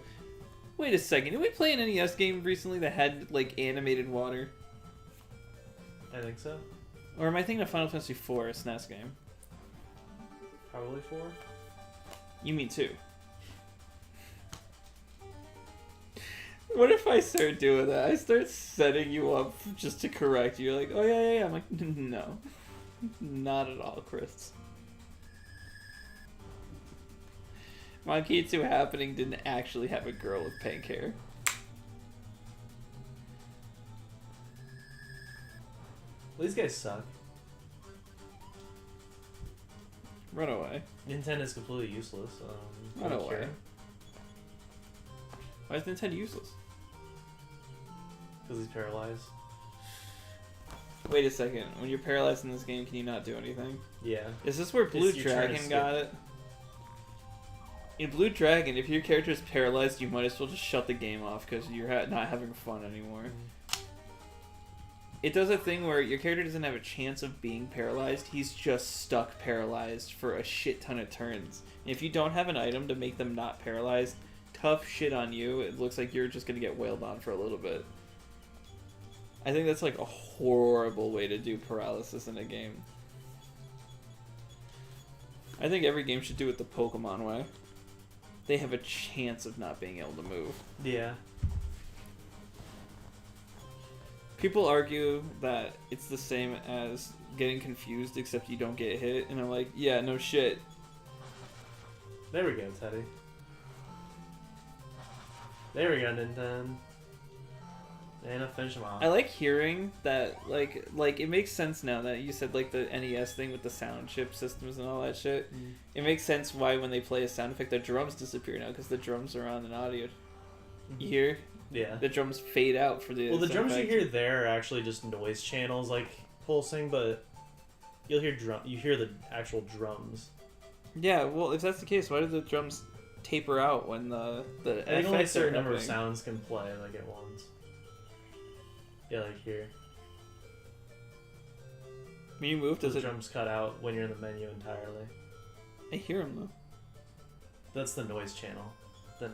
Wait a second. Did we play an NES game recently that had like animated water? I think so. Or am I thinking of Final Fantasy IV, a SNES game? Probably 4. You mean 2? What if I start doing that? I start setting you up just to correct you. You're like, oh yeah. I'm like, no. Not at all, Chris. Mankitsu Happening didn't actually have a girl with pink hair. Well, these guys suck. Run away. Nintendo is completely useless. Run away. Why is Nintendo useless? Because he's paralyzed. Wait a second. When you're paralyzed in this game, can you not do anything? Yeah. Is this where Blue You're trying to Dragon got it? In Blue Dragon, if your character is paralyzed, you might as well just shut the game off because you're not having fun anymore. It does a thing where your character doesn't have a chance of being paralyzed. He's just stuck paralyzed for a shit ton of turns. And if you don't have an item to make them not paralyzed, tough shit on you. It looks like you're just going to get wailed on for a little bit. I think that's like a horrible way to do paralysis in a game. I think every game should do it the Pokemon way. They have a chance of not being able to move. Yeah. People argue that it's the same as getting confused except you don't get hit, and I'm like, yeah, no shit. There we go, Teddy. There we go, Nintendo. And I finish them off. I like hearing that, like it makes sense now that you said like the NES thing with the sound chip systems and all that shit. It makes sense why when they play a sound effect, the drums disappear now because the drums are on an audio. You hear? Yeah. The drums fade out for the. Well, the sound drums effect. you hear there are actually just noise channels like pulsing, but you'll hear you hear the actual drums. Yeah, well, if that's the case, why do the drums taper out when the I think only a certain number of sounds can play like at once. Yeah, like here. When you move, does The it? drums cut out when you're in the menu entirely. I hear them though. That's the noise channel. Then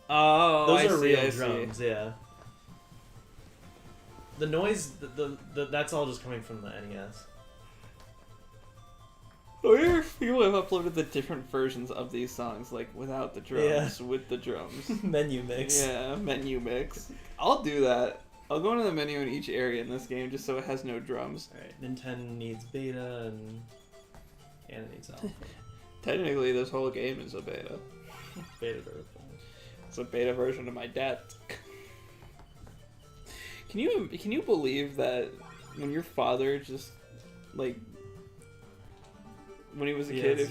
Oh, those I are see, real I see. drums, yeah. The noise, the that's all just coming from the NES. Oh, yeah, people have uploaded the different versions of these songs, like without the drums, with the drums. Menu mix. Yeah, menu mix. I'll do that. I'll go into the menu in each area in this game just so it has no drums. Alright, Nintendo needs beta and it needs alpha. Technically, this whole game is a beta. Beta version. It's a beta version of my dad. Can you believe that when your father just like when he was a kid, if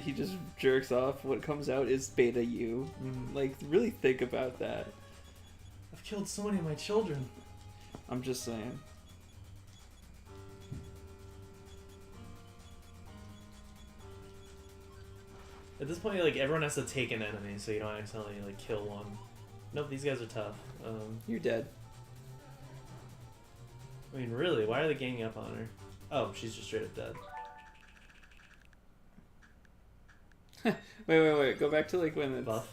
he just jerks off, what comes out is beta you. Like, really think about that. I've killed so many of my children. I'm just saying. At this point, like, everyone has to take an enemy so you don't accidentally like kill one. Nope, these guys are tough. You're dead. I mean, really, why are they ganging up on her? Oh, she's just straight up dead. Wait. Go back to like when it's... Buff.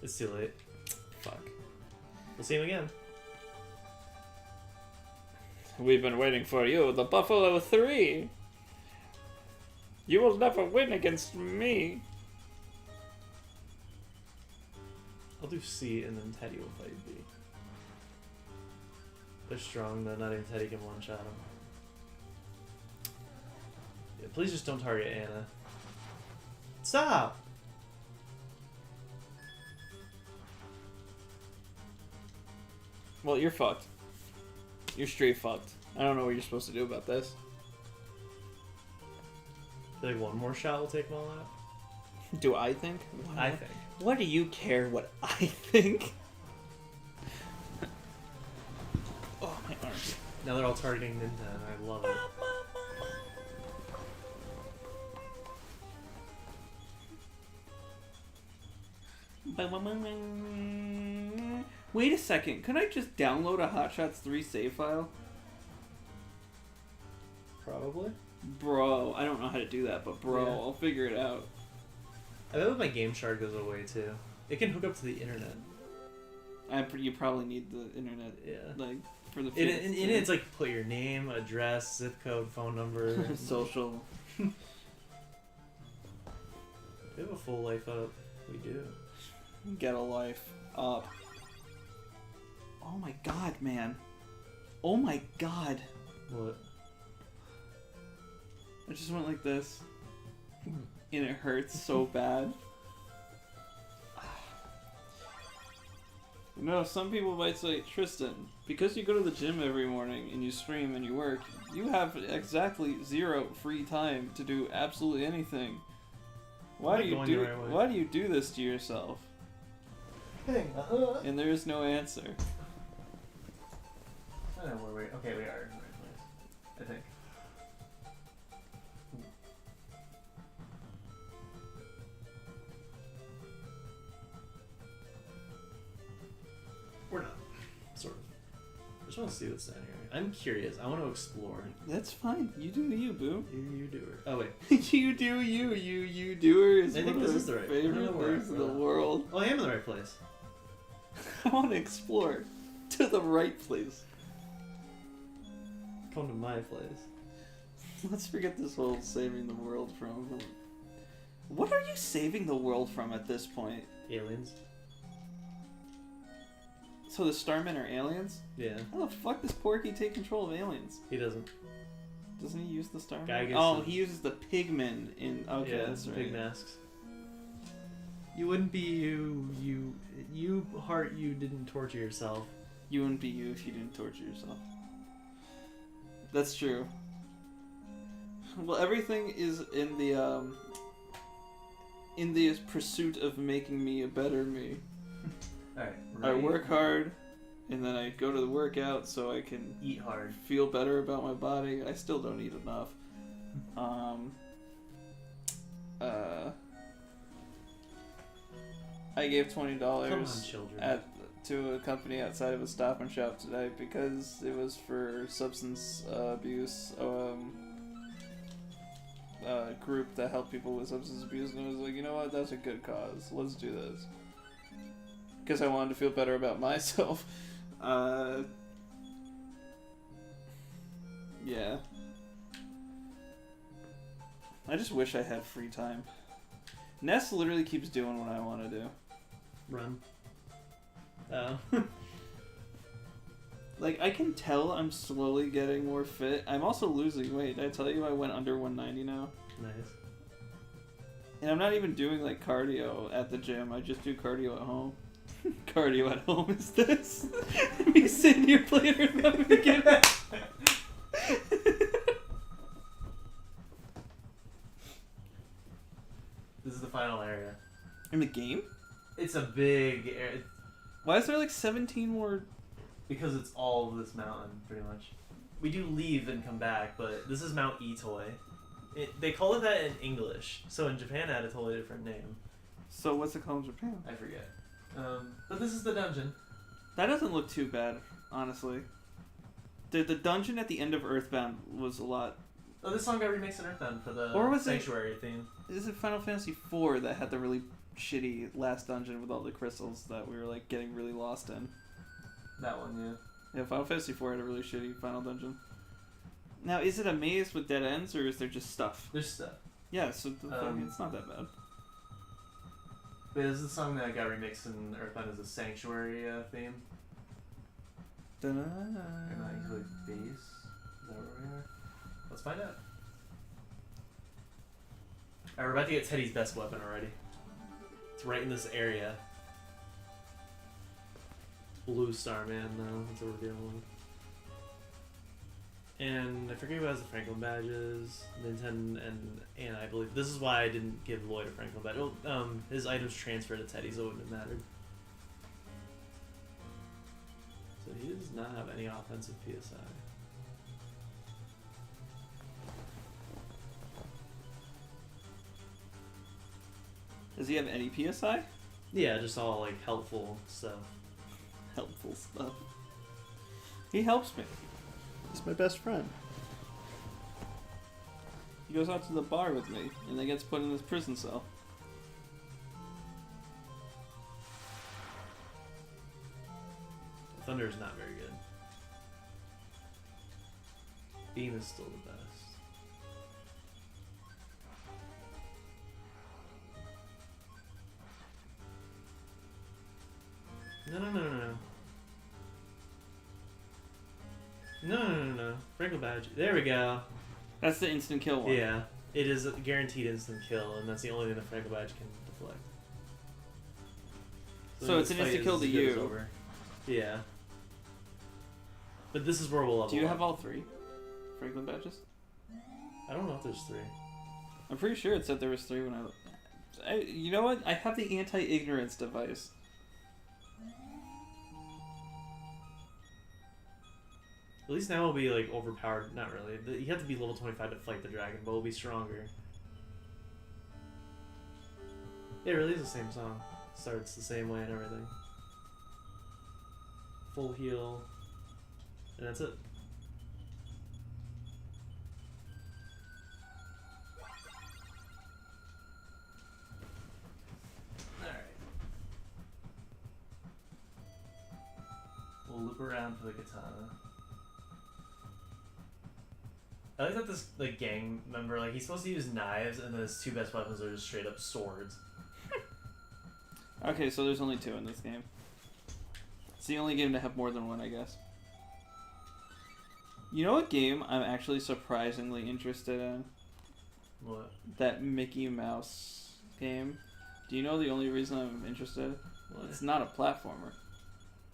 It's too late. Fuck. We'll see him again. We've been waiting for you, the Buffalo 3. You will never win against me. I'll do C and then Teddy will fight B. They're strong though, not even Teddy can one-shot them. Yeah, please just don't target Anna. Stop! Well, you're fucked. You're straight fucked. I don't know what you're supposed to do about this. I feel like one more shot will take them all out. Do I think? I think. What do you care what I think? Oh, my arm. Now they're all targeting Nintendo. I love it. Wait a second. Could I just download a Hot Shots 3 save file? Probably. Bro, I don't know how to do that, but bro, Yeah. I'll figure it out. I bet my Game Shark goes away too. It can hook up to the internet. You probably need the internet, Yeah. like, for the... In it's like put your name, address, zip code, phone number. social. We have a full life up. We do. Get a life up. Oh my god, man. Oh my god. What? I just went like this. And it hurts so bad. You know, some people might say, Tristan, because you go to the gym every morning and you stream and you work, you have exactly 0 free time to do absolutely anything. Why do you do this to yourself? And there is no answer. I don't know where we. Okay, we are in the right place. I think. We're not. Sort of. I just want to see what's down here. I'm curious. I want to explore. That's fine. You do you, boo. You do it. Oh, wait. You do you doer is I think one this of is the the right- I don't favorite know where- things in the world. Oh, I am in the right place. I want to explore to the right place. Come to my place. Let's forget this whole saving the world from. What are you saving the world from at this point? Aliens. So the Starmen are aliens? Yeah. How the fuck does Porky take control of aliens? He doesn't. Doesn't he use the Starmen? Guy gets Oh, the- he uses the pigmen in. Okay, Yeah, that's right. big masks. You wouldn't be you. You heart. You didn't torture yourself. You wouldn't be you if you didn't torture yourself. That's true. Well, everything is in the pursuit of making me a better me. Alright. I work hard, and then I go to the workout so I can Eat hard. feel better about my body. I still don't eat enough. I gave $20 Come on, children. to a company outside of a Stop and Shop today because it was for substance abuse group that helped people with substance abuse, and I was like, you know what, that's a good cause. Let's do this. Because I wanted to feel better about myself. Yeah. I just wish I had free time. Ness literally keeps doing what I want to do. Run. Oh. Like, I can tell I'm slowly getting more fit. I'm also losing weight. Did I tell you I went under 190 now? Nice. And I'm not even doing, like, cardio at the gym. I just do cardio at home. Cardio at home is this. Me sitting here playing Earthbound Beginnings. This is the final area. In the game? It's a big area. Why is there, like, 17 more... Because it's all of this mountain, pretty much. We do leave and come back, but this is Mount Itoy. They call it that in English, so in Japan it had a totally different name. So what's it called in Japan? I forget. But this is the dungeon. That doesn't look too bad, honestly. The dungeon at the end of Earthbound was a lot... Oh, this song got remixed in Earthbound for the Or was it- Sanctuary theme. Is it Final Fantasy IV that had the really shitty last dungeon with all the crystals that we were, like, getting really lost in? That one, yeah. Yeah, Final Fantasy IV had a really shitty final dungeon. Now, is it a maze with dead ends, or is there just stuff? There's stuff. Yeah, so it's not that bad. But this is the song that got remixed in Earthbound as a Sanctuary theme. Or not usually bass. Is that where we are? Let's find out. Alright, we're about to get Teddy's best weapon already. It's right in this area. Blue Star Man, though. That's what we're dealing with. And I forget who has the Franklin badges. Nintendo and I believe. This is why I didn't give Lloyd a Franklin badge. Oh, his items transferred to Teddy, so it wouldn't have mattered. So he does not have any offensive PSI. Does he have any PSI? Yeah, just all like helpful stuff. Helpful stuff. He helps me. He's my best friend. He goes out to the bar with me, and then gets put in this prison cell. Thunder is not very good. Beam is still the best. No. Franklin Badge. There we go. That's the instant kill one. Yeah. It is a guaranteed instant kill, and that's the only thing the Franklin Badge can deflect. So it's an this instant fight kill is to as good as you. over. Yeah. But this is where we'll level Do you up. have all 3 Franklin Badges? I don't know if there's 3. I'm pretty sure it said there was 3 when I... You know what? I have the anti-ignorance device. At least now we'll be like overpowered. Not really. You have to be level 25 to fight the dragon, but we'll be stronger. It really is the same song. Starts the same way and everything. Full heal. And that's it. Alright. We'll loop around for the katana. I like that this gang member, he's supposed to use knives, and then his 2 best weapons are just straight up swords. Okay, so there's only 2 in this game. It's the only game to have more than 1, I guess. You know what game I'm actually surprisingly interested in? What? That Mickey Mouse game. Do you know the only reason I'm interested? What? It's not a platformer.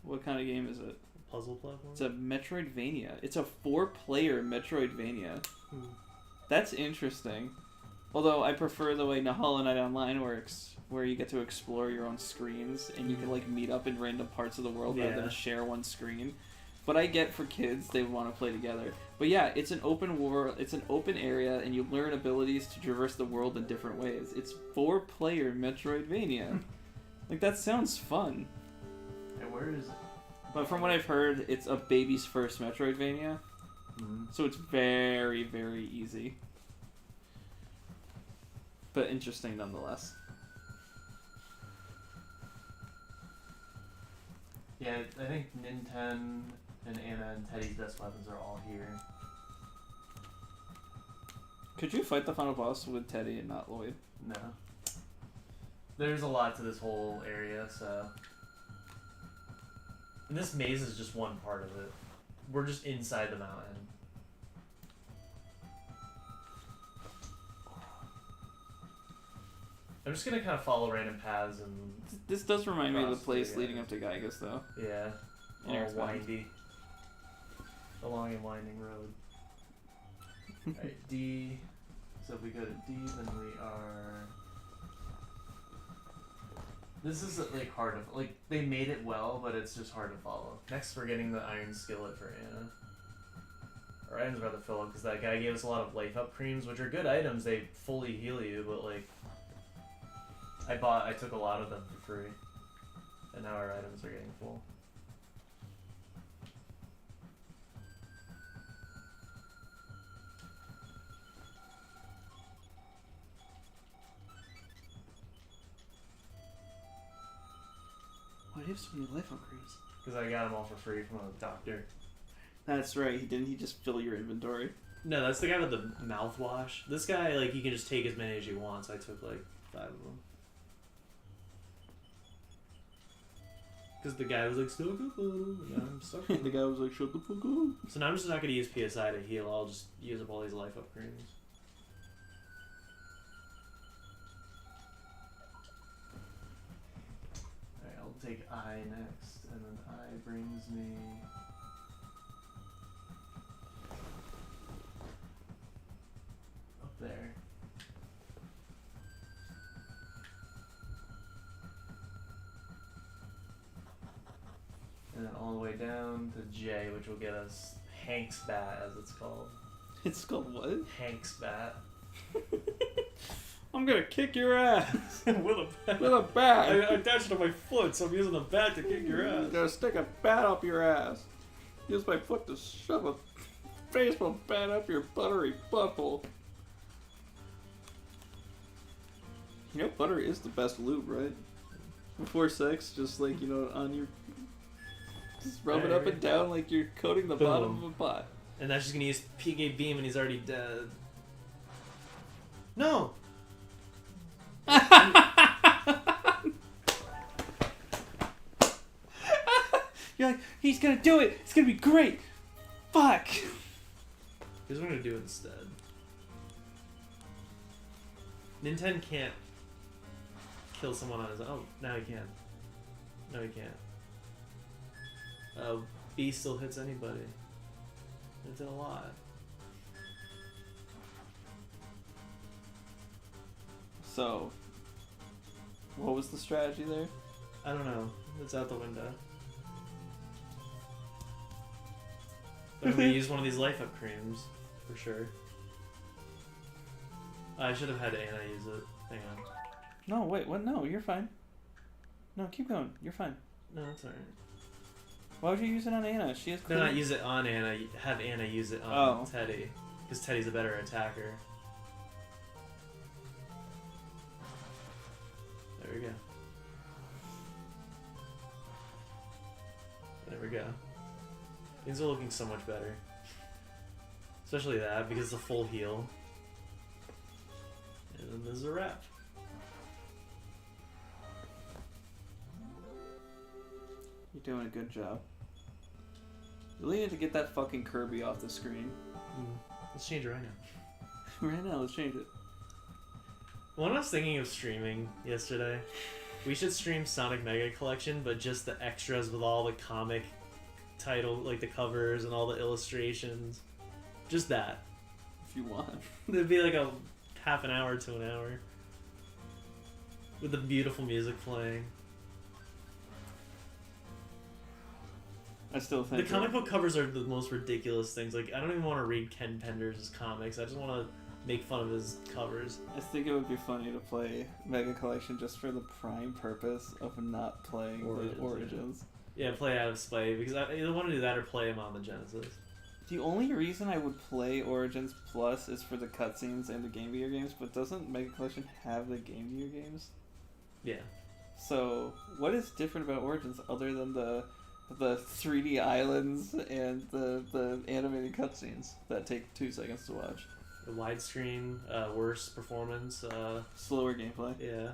What kind of game is it? Puzzle platform? It's a Metroidvania. It's a 4-player Metroidvania. That's interesting. Although I prefer the way Hollow Knight Online works, where you get to explore your own screens and you can meet up in random parts of the world rather than share one screen. But I get for kids, they want to play together. But yeah, it's an open world, it's an open area, and you learn abilities to traverse the world in different ways. It's 4-player Metroidvania. That sounds fun. Hey, where is it? But from what I've heard, it's a baby's first Metroidvania. So it's very, very easy. But interesting nonetheless. Yeah, I think Ninten and Anna and Teddy's best weapons are all here. Could you fight the final boss with Teddy and not Lloyd? No. There's a lot to this whole area, so... And this maze is just one part of it. We're just inside the mountain. I'm just gonna kind of follow random paths and... This does remind me of the Cross place the, leading up to Gygas, though. Yeah. In All Earthbound. windy. A long and winding road. Alright, D. So if we go to D, then we are... This is hard to... they made it well, but it's just hard to follow. Next, we're getting the iron skillet for Anna. Our items are about to fill up because that guy gave us a lot of life up creams, which are good items. They fully heal you, but I took a lot of them for free, and now our items are getting full. Why do you have so many life upgrades? Because I got them all for free from a doctor. That's right, didn't he just fill your inventory? No, that's the guy with the mouthwash. This guy, you can just take as many as you want, so I took 5 of them. Because the guy was like, "Stuck up, yeah, I'm stuck." The guy was like, shut the fuck up. So now I'm just not going to use PSI to heal, I'll just use up all these life up creams. Alright, I'll take I next, and then I brings me... up there. And then all the way down to J, which will get us Hank's Bat, as it's called. It's called what? Hank's Bat. I'm gonna kick your ass With a bat. with a bat. I attached it to my foot, so I'm using the bat to kick your I'm ass. gonna stick a bat up your ass. Use my foot to shove a baseball bat up your buttery butthole. You know, butter is the best lube, right? Before sex, just on your... Just rub it up and down like you're coating the bottom of a pot. And that's just gonna use PK Beam, and he's already dead. No! You're like, he's gonna do it! It's gonna be great! Fuck! Here's what I'm gonna do instead. Nintendo can't kill someone on his own. Oh, now he can. No, he can't. B still hits anybody. It did a lot. So, what was the strategy there? I don't know. It's out the window. But I'm gonna use one of these life up creams for sure. I should have had Anna use it. Hang on. No, wait, what? No, you're fine. No, keep going. You're fine. No, it's alright. Why would you use it on Anna? She has. No, not use it on Anna. Have Anna use it on Oh. Teddy, because Teddy's a better attacker. There we go. There we go. Things are looking so much better. Especially that, because it's a full heal. And then there's a wrap. You're doing a good job. You really need to get that fucking Kirby off the screen. Let's change it right now. Right now, let's change it. When I was thinking of streaming yesterday, we should stream Sonic Mega Collection, but just the extras with all the comic title, like the covers and all the illustrations. Just that. If you want. It'd be like a half an hour to an hour. With the beautiful music playing. I still think The comic book covers are the most ridiculous things. Like, I don't even want to read Ken Pender's comics. I just want to make fun of his covers. I think it would be funny to play Mega Collection just for the prime purpose of not playing the Origins. Yeah, play out of spite, because I either want to do that or play him on the Genesis. The only reason I would play Origins Plus is for the cutscenes and the Game Gear games, but doesn't Mega Collection have the Game Gear games? Yeah. So, what is different about Origins other than the 3D islands and the animated cutscenes that take 2 seconds to watch? The widescreen, worse performance, Slower gameplay. yeah.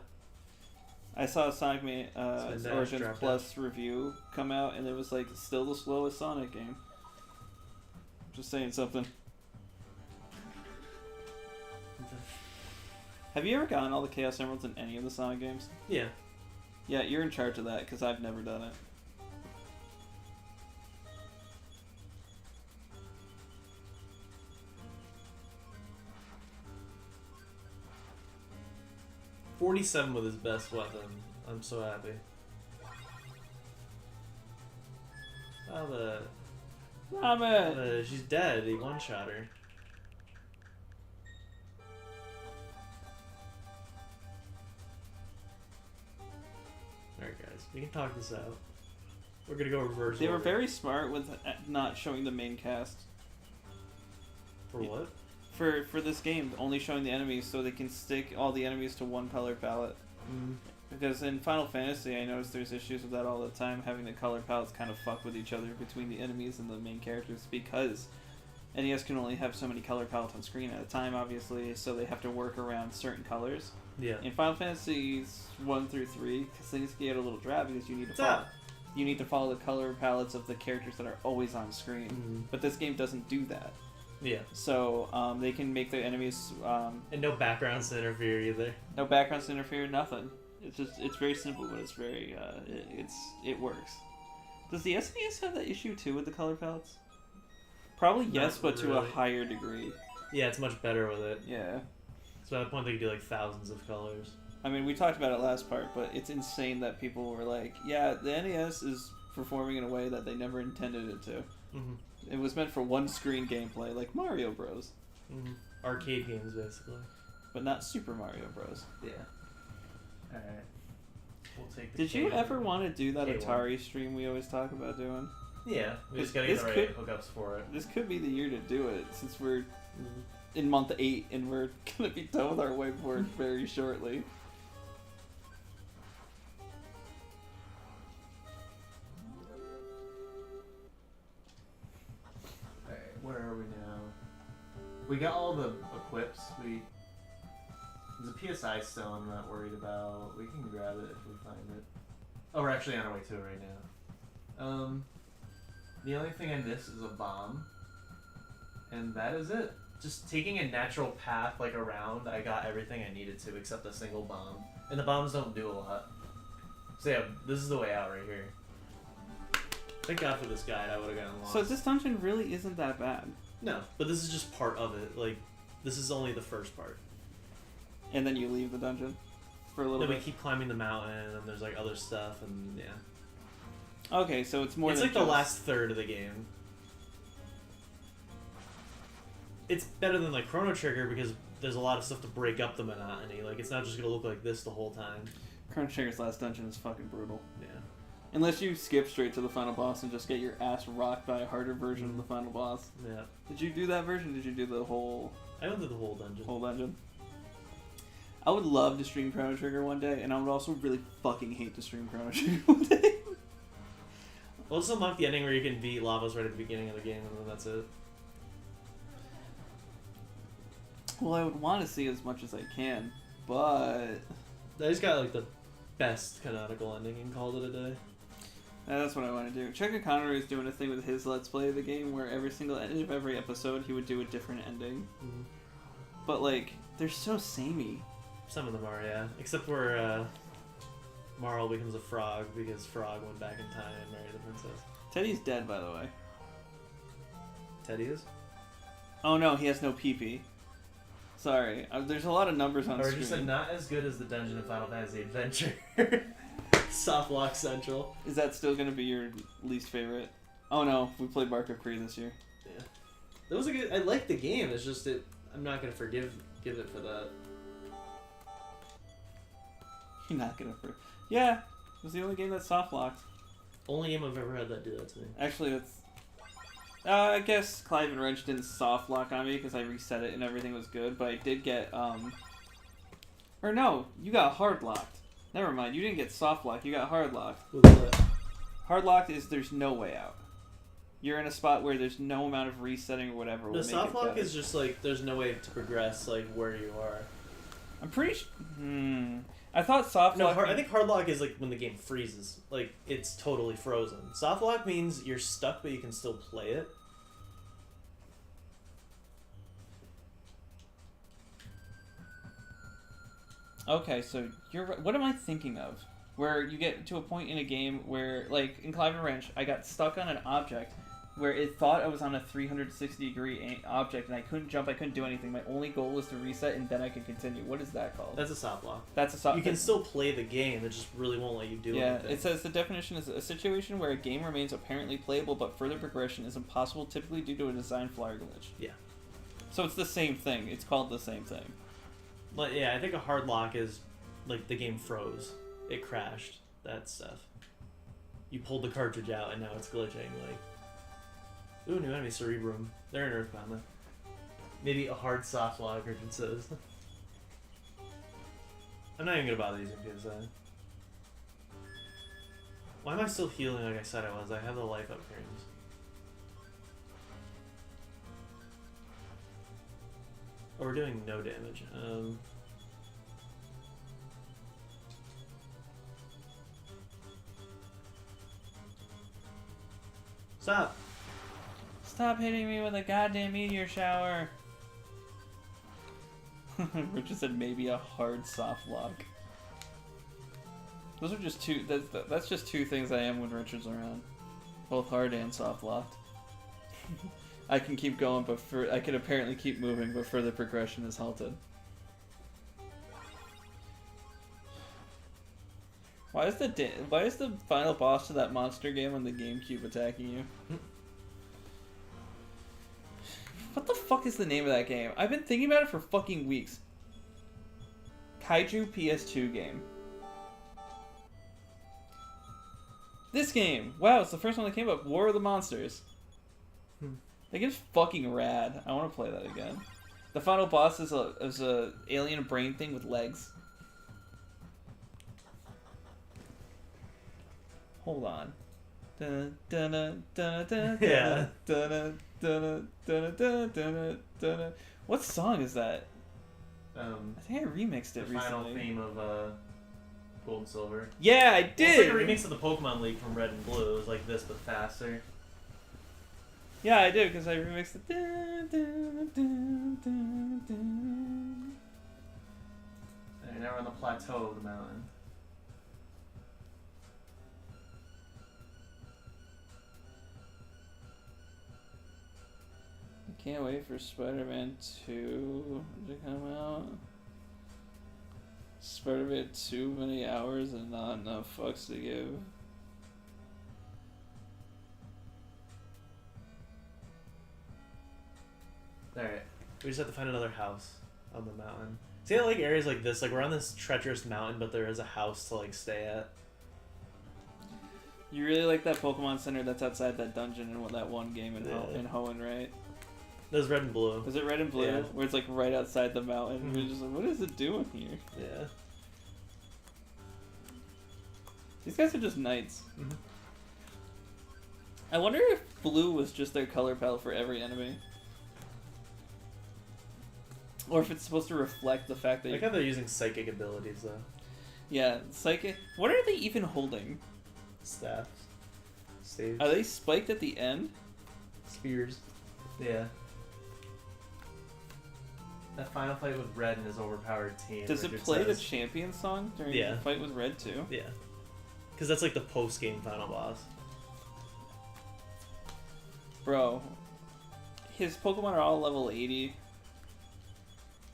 I saw a Sonic Spin dash, Origins drop Plus review come out, and it was like still the slowest Sonic game. Just saying something. Have you ever gotten all the Chaos Emeralds in any of the Sonic games? Yeah. Yeah, you're in charge of that because I've never done it. .47 with his best weapon. I'm so happy. Oh, Damn it! she's dead. He one-shot her. Alright guys, we can talk this out. We're gonna go reverse They were order. very smart with not showing the main cast. For what? For this game, only showing the enemies so they can stick all the enemies to one color palette. Because in Final Fantasy, I noticed there's issues with that all the time, having the color palettes kind of fuck with each other between the enemies and the main characters, because NES can only have so many color palettes on screen at a time, obviously, so they have to work around certain colors. Yeah. In Final Fantasies 1 through 3, things get a little drab because you need to What's follow. up? You need to follow the color palettes of the characters that are always on screen. But this game doesn't do that. Yeah. So they can make their enemies And no backgrounds to interfere either. no backgrounds to interfere, nothing. It's very simple, but it's very it works. Does the SNES have that issue too with the color palettes? Probably yes, Not but to a really. higher degree. Yeah, it's much better with it. Yeah. So at that point they could do like thousands of colors. I mean, we talked about it last part, but it's insane that people were like, yeah, the NES is performing in a way that they never intended it to. Mm-hmm. It was meant for one screen gameplay, like Mario Bros. Mm-hmm. Arcade games, basically. But not Super Mario Bros. Yeah. Alright. We'll take the Did you K1. ever want to do that K1. Atari stream we always talk about doing? Yeah, we just gotta This get the right could- hookups for it. This could be the year to do it, since we're Mm-hmm. in month 8 and we're gonna be done with our whiteboard very shortly. Alright, where are we now? We got all the equips. There's a PSI still I'm not worried about. We can grab it if we find it. Oh, we're actually on our way to it right now. The only thing I missed is a bomb. And that is it. Just taking a natural path like around, I got everything I needed to except a single bomb. And the bombs don't do a lot. So yeah, this is the way out right here. Thank God for this guide, I would have gotten lost. So this dungeon really isn't that bad. No, but this is just part of it. Like, this is only the first part. And then you leave the dungeon for a little Then we bit. keep climbing the mountain, and there's like other stuff, and yeah. Okay, so it's more It's than like the just... last third of the game. It's better than like Chrono Trigger because there's a lot of stuff to break up the monotony. Like, it's not just gonna look like this the whole time. Chrono Trigger's last dungeon is fucking brutal. Yeah. Unless you skip straight to the final boss and just get your ass rocked by a harder version of the final boss. Yeah. Did you do that version? Did you do the whole I went through the whole dungeon. dungeon? I would love to stream Chrono Trigger one day, and I would also really fucking hate to stream Chrono Trigger one day. We'll just unlock the ending where you can beat Lavas right at the beginning of the game, and then that's it. Well, I would want to see as much as I can, but I just got like the best canonical ending and called it a day. that's what I want to do. Chuck Connery is doing a thing with his Let's Play of the game where every single end of every episode he would do a different ending. Mm-hmm. But like, they're so samey. Some of them are, yeah. Except where Marl becomes a frog because Frog went back in time and married the princess. Teddy's dead, by the way. Teddy is? Oh no, he has no pee-pee. Sorry, there's a lot of numbers on Or screen. just said not as good as the dungeon in Final Fantasy Adventure. Soft Lock Central. Is that still gonna be your least favorite? Oh no, we played Bark of Kree this year. Yeah. That was a good... I liked the game, it's just that I'm not going to give it for that. You're not gonna Yeah, it was the only game that soft locked. Only game I've ever had that do that to me. Actually, that's... I guess Clive and Wrench didn't soft lock on me because I reset it and everything was good, but I did get, Or no, you got hard locked. Never mind, you didn't get soft locked, you got hard locked. What's that? Hard locked is there's no way out. You're in a spot where there's no amount of resetting or whatever will The make soft it lock better. is just like, there's no way to progress like where you are. I'm pretty I thought soft No, lock... I think hard lock is like when the game freezes. Like, it's totally frozen. Soft lock means you're stuck, but you can still play it. Okay, so you're right. What am I thinking of? Where you get to a point in a game where, like, in Clive and Wrench, I got stuck on an object where it thought I was on a 360-degree object and I couldn't jump, I couldn't do anything. My only goal was to reset and then I could continue. What is that called? That's a soft lock. That's a soft... You can still play the game, it just really won't let you do anything. It says the definition is a situation where a game remains apparently playable but further progression is impossible, typically due to a design flaw or glitch. Yeah. So it's the same thing. It's called the same thing. But yeah, I think a hard lock is like the game froze. It crashed. That stuff. You pulled the cartridge out and now it's glitching. Like, ooh, new enemy, Cerebrum. They're in Earthbound then. Maybe a hard soft lock, Richard says. I'm not even gonna bother using PSI. Why am I still healing like I said I was? I have the life upgrades. Oh, we're doing no damage. Stop! Stop hitting me with a goddamn meteor shower! Richard said maybe a hard soft lock. Those are just two. That's just two things I am when Richard's around, both hard and soft locked. I can keep going, but I can apparently keep moving, but further progression is halted. Why is the final boss to that monster game on the GameCube attacking you? What the fuck is the name of that game? I've been thinking about it for fucking weeks. Kaiju PS2 game. This game! Wow, it's the first one that came up. War of the Monsters. That game's fucking rad. I want to play that again. The final boss is a alien brain thing with legs. Hold on. Yeah. What song is that? I I think I remixed it the final recently. theme of Gold and Silver. Yeah, I Well, did! it's like a remix of the Pokemon League from Red and Blue. It was like this, but faster. Yeah, I did because I remixed it. Dun, dun, dun, dun, dun. Alright, now we're on the plateau of the mountain. I can't wait for Spider-Man 2 to come out. Spider-Man too many hours and not enough fucks to give. Alright, we just have to find another house on the mountain. See, I like areas like this. Like, we're on this treacherous mountain, but there is a house to, like, stay at. You really like that Pokemon Center that's outside that dungeon in that one game in, Yeah. in Hoenn, right? There's red and blue. Was it red and blue? Yeah. Where it's like right outside the mountain. Mhm. We're just like, what is it doing here? Yeah. These guys are just knights. Mhm. I wonder if blue was just their color palette for every enemy. Or if it's supposed to reflect the fact I that... like how they're using psychic abilities, though. Yeah, psychic... What are they even holding? Staffs. Staves. Are they spiked at the end? Spears. Yeah. That final fight with Red and his overpowered team. Does it Richard play the says. champion song during Yeah. the fight with Red too? Yeah. Because that's, like, the post-game final boss. Bro, his Pokemon are all level 80.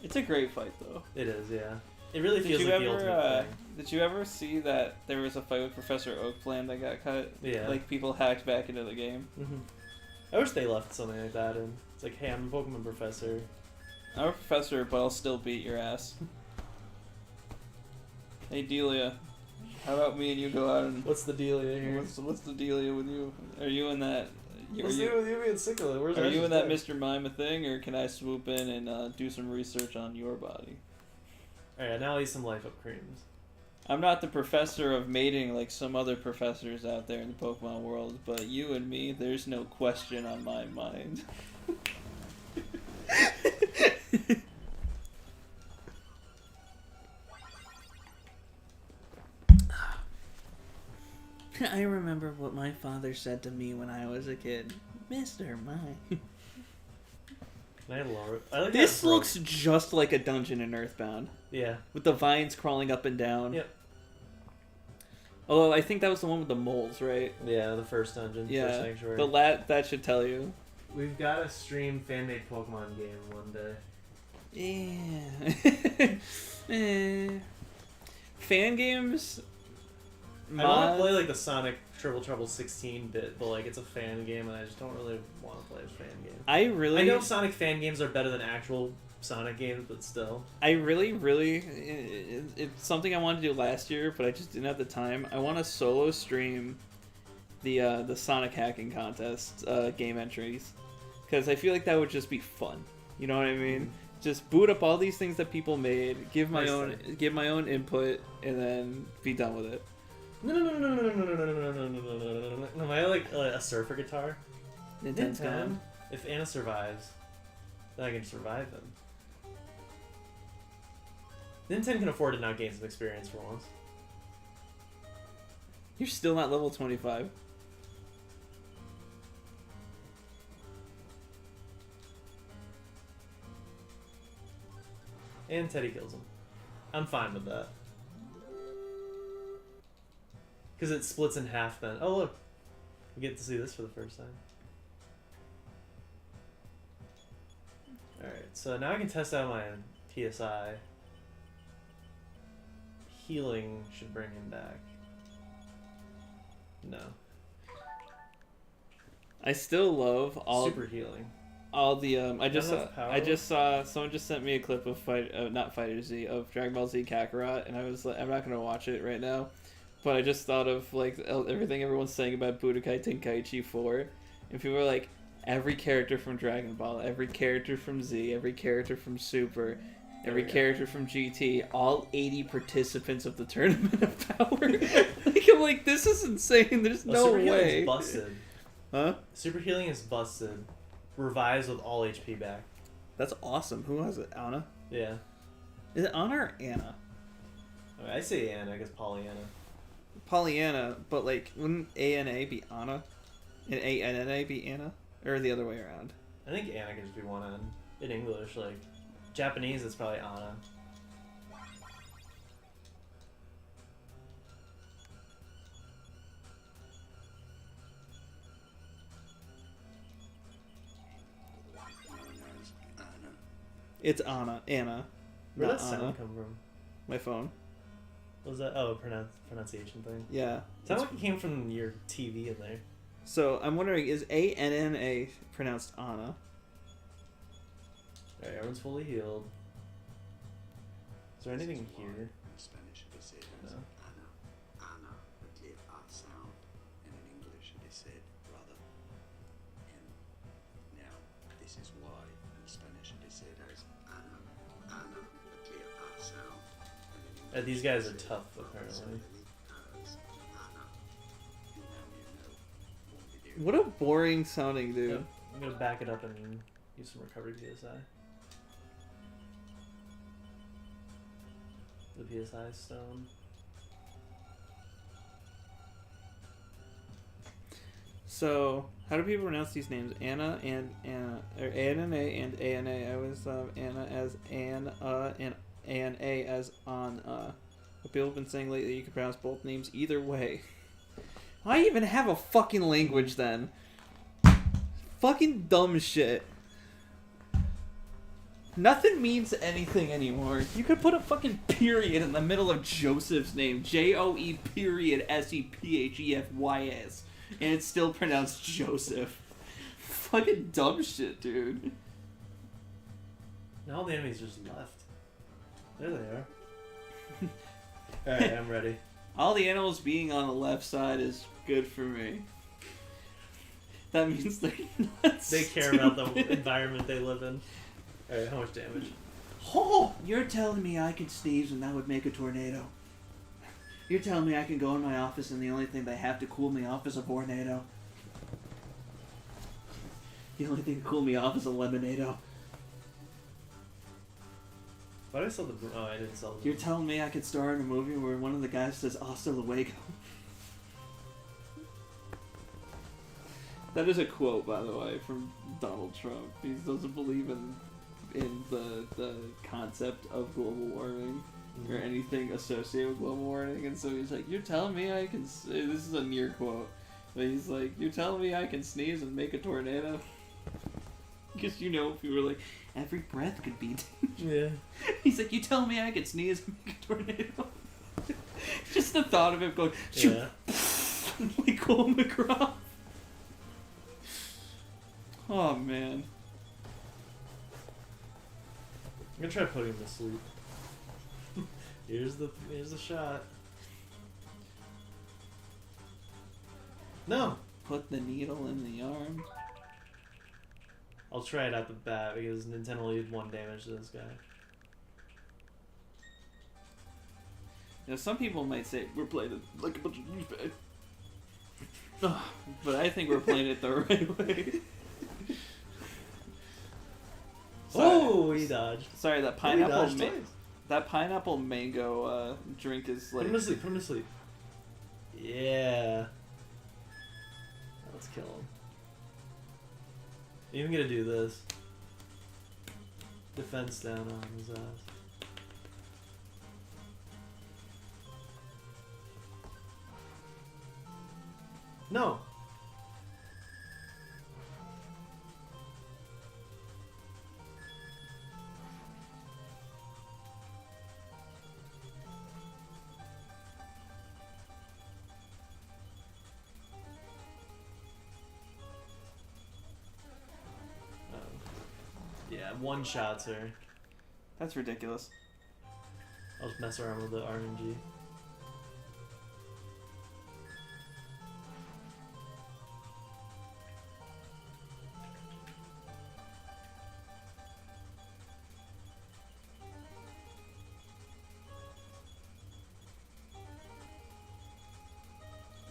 It's a great fight though. It is, yeah. It really Did feels you like the ever ultimate thing. did you ever see that there was a fight with Professor Oakland that got cut? Yeah. Like people hacked back into the game. Mm-hmm. I wish they left something like that in. It's like, hey, I'm a Pokemon professor. I'm a professor, but I'll still beat your ass. Hey Delia, how about me and you go out and What's the deal here? what's the dealia with you? Are you in that? What's the deal with you being sickle? Where's Are you in that Ash's Mr. Mime thing, or can I swoop in and do some research on your body? Alright, now I'll eat some life up creams. I'm not the professor of mating like some other professors out there in the Pokemon world, but you and me, there's no question on my mind. I remember what my father said to me when I was a kid. Mr. Mime. Can I lower it? I like This that broke. looks just like a dungeon in Earthbound. Yeah. With the vines crawling up and down. Yep. Although I think that was the one with the moles, right? Yeah, the first dungeon. First Yeah. sanctuary. That should tell you. We've got to stream fan-made Pokemon game one day. Yeah. Fan games. I want to play like the Sonic Triple Trouble 16-bit, but like it's a fan game, and I just don't really want to play a fan game. I know Sonic fan games are better than actual Sonic games, but still. I really, it's something I wanted to do last year, but I just didn't have the time. I want to solo stream the Sonic hacking contest game entries, because I feel like that would just be fun. You know what I mean? Just boot up all these things that people made, give my own input, and then be done with it. No. Am I like a surfer guitar? Nintendo's gone. If Anna survives, then I can survive them. Nintendo can afford to not gain some experience for once. You're still not level 25. And Teddy kills him. I'm fine with that. Because it splits in half then. Oh, look. We get to see this for the first time. Alright, so now I can test out my PSI. Healing should bring him back. No. I still love all Super healing. all the I just enough saw, power? I just saw someone just sent me a clip of not Fighter Z, of Dragon Ball Z Kakarot, and I was like, I'm not gonna watch it right now, but I just thought of like everything everyone's saying about Budokai Tenkaichi 4, and people are like, every character from Dragon Ball, every character from Z, every character from Super, every character from GT, all 80 participants of the Tournament of Power. Like, I'm like, this is insane. There's no Super healing way. is busted. Huh? Super healing is busted. Revives with all HP back. That's awesome. Who has it? Anna? Yeah. Is it Anna or Anna? I say Anna, I guess Pollyanna. Pollyanna, but like, wouldn't A-N-A be Anna? And A-N-N-A be Anna? Or the other way around? I think Anna can just be one N in English. Like Japanese, it's probably Anna. It's Anna. Anna. Where Not does sound Anna. come from? My phone. What was that? Oh, pronunciation thing. Yeah. Sounds like it came from your TV in there. So I'm wondering, is A-N-N-A pronounced Anna? Alright, everyone's fully healed. Is there anything here? In Spanish it is said as No. Anna, Anna, a clear R sound, and in English it is said rather N. Now, this is why in Spanish it is said as Anna, Anna, a clear R sound, and in These English guys it are is said tough, rather apparently. slowly as Anna. And now you know what we do. What a boring sounding dude. Yep. I'm gonna back it up and use some recovery PSI. The PSI stone. So, how do people pronounce these names? Anna and Anna, or A-N-N-A and A-N-A. I always thought of Anna as Anna and A-N-A as Anna. But people have been saying lately you can pronounce both names either way. Why even have a fucking language then? Fucking dumb shit. Nothing means anything anymore. You could put a fucking period in the middle of Joseph's name. J-O-E period S-E-P-H-E-F-Y-S. And it's still pronounced Joseph. Fucking dumb shit, dude. Now all the enemies just left. There they are. Alright, I'm ready. All the animals being on the left side is good for me. That means they're not They care about the stupid. environment they live in. Alright, how much damage? Oh, you're telling me I could sneeze and that would make a tornado. You're telling me I can go in my office and the only thing they have to cool me off is a tornado. The only thing to cool me off is a lemonado. Why did I sell the... Oh, I didn't sell the... You're telling me I could star in a movie where one of the guys says "Hasta luego." That is a quote, by the way, from Donald Trump. He doesn't believe in the concept of global warming or anything associated with global warming, and so he's like, "You're telling me I can..." This is a near quote, but he's like, "You're telling me I can sneeze and make a tornado?" Because you know, people were like, every breath could be dangerous. Yeah. He's like, "You tell me I could sneeze and make a tornado?" Just the thought of him going, "Shoo," Yeah. like Cole McGraw. Oh man. I'm gonna try putting him to sleep. Here's the shot. No! Put the needle in the arm. I'll try it at the bat because Nintendo only did 1 damage to this guy. You know, some people might say we're playing it like a bunch of douchebags. But I think we're playing it the right way. Oh, he dodged. Sorry, that Oh, he pineapple dodged twice. that pineapple mango drink is Put like him to sleep, put him to sleep. Yeah. Let's kill him. You even gonna do this. Defense down on his ass. No! Yeah, 1 shots her. that's ridiculous. I'll just mess around with the RNG.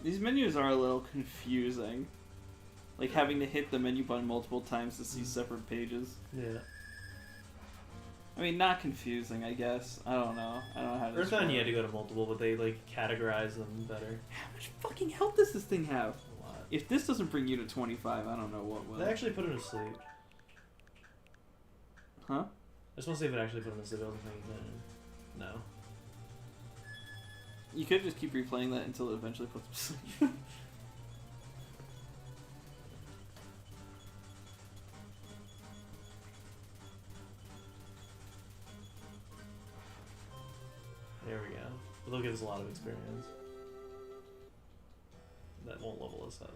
These menus are a little confusing. Like having to hit the menu button multiple times to see separate pages. Yeah. I mean, not confusing, I guess. I don't know. I don't know how to Earthbound, describe you had to it. go to multiple, but they like categorize them better. How much fucking health does this thing have? A lot. If this doesn't bring you to 25, I don't know what will. They actually put him to sleep. Huh? I just want to see if it actually put him to sleep. I wasn't thinking that. No. You could just keep replaying that until it eventually puts him to sleep. There we go. But they'll give us a lot of experience. That won't level us up.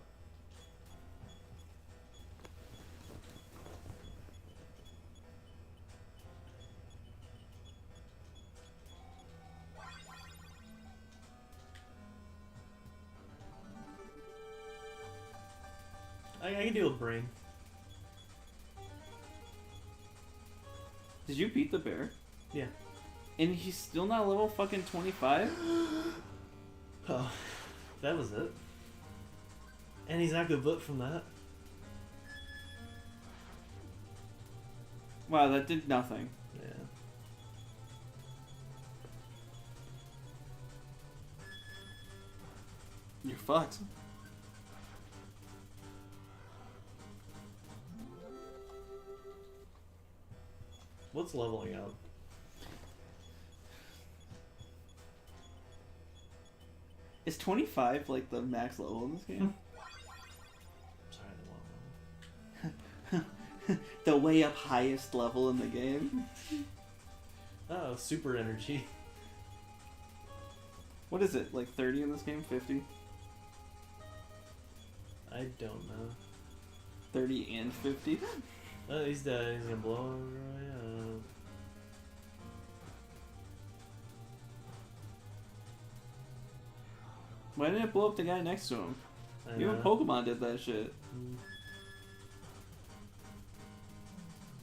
I can deal with brain. Did you beat the bear? Yeah. And he's still not level fucking 25? Oh, that was it. And he's not good book from that. Wow, that did nothing. Yeah. You're fucked. What's leveling up? Is 25 like the max level in this game? Sorry, the one level. The way up highest level in the game? Oh, super energy. What is it, like 30 in this game? 50? I don't know. 30 and 50? Oh, he's dead. He's gonna blow everybody up. Why didn't it blow up the guy next to him? I Even know. Pokemon did that shit. Mm.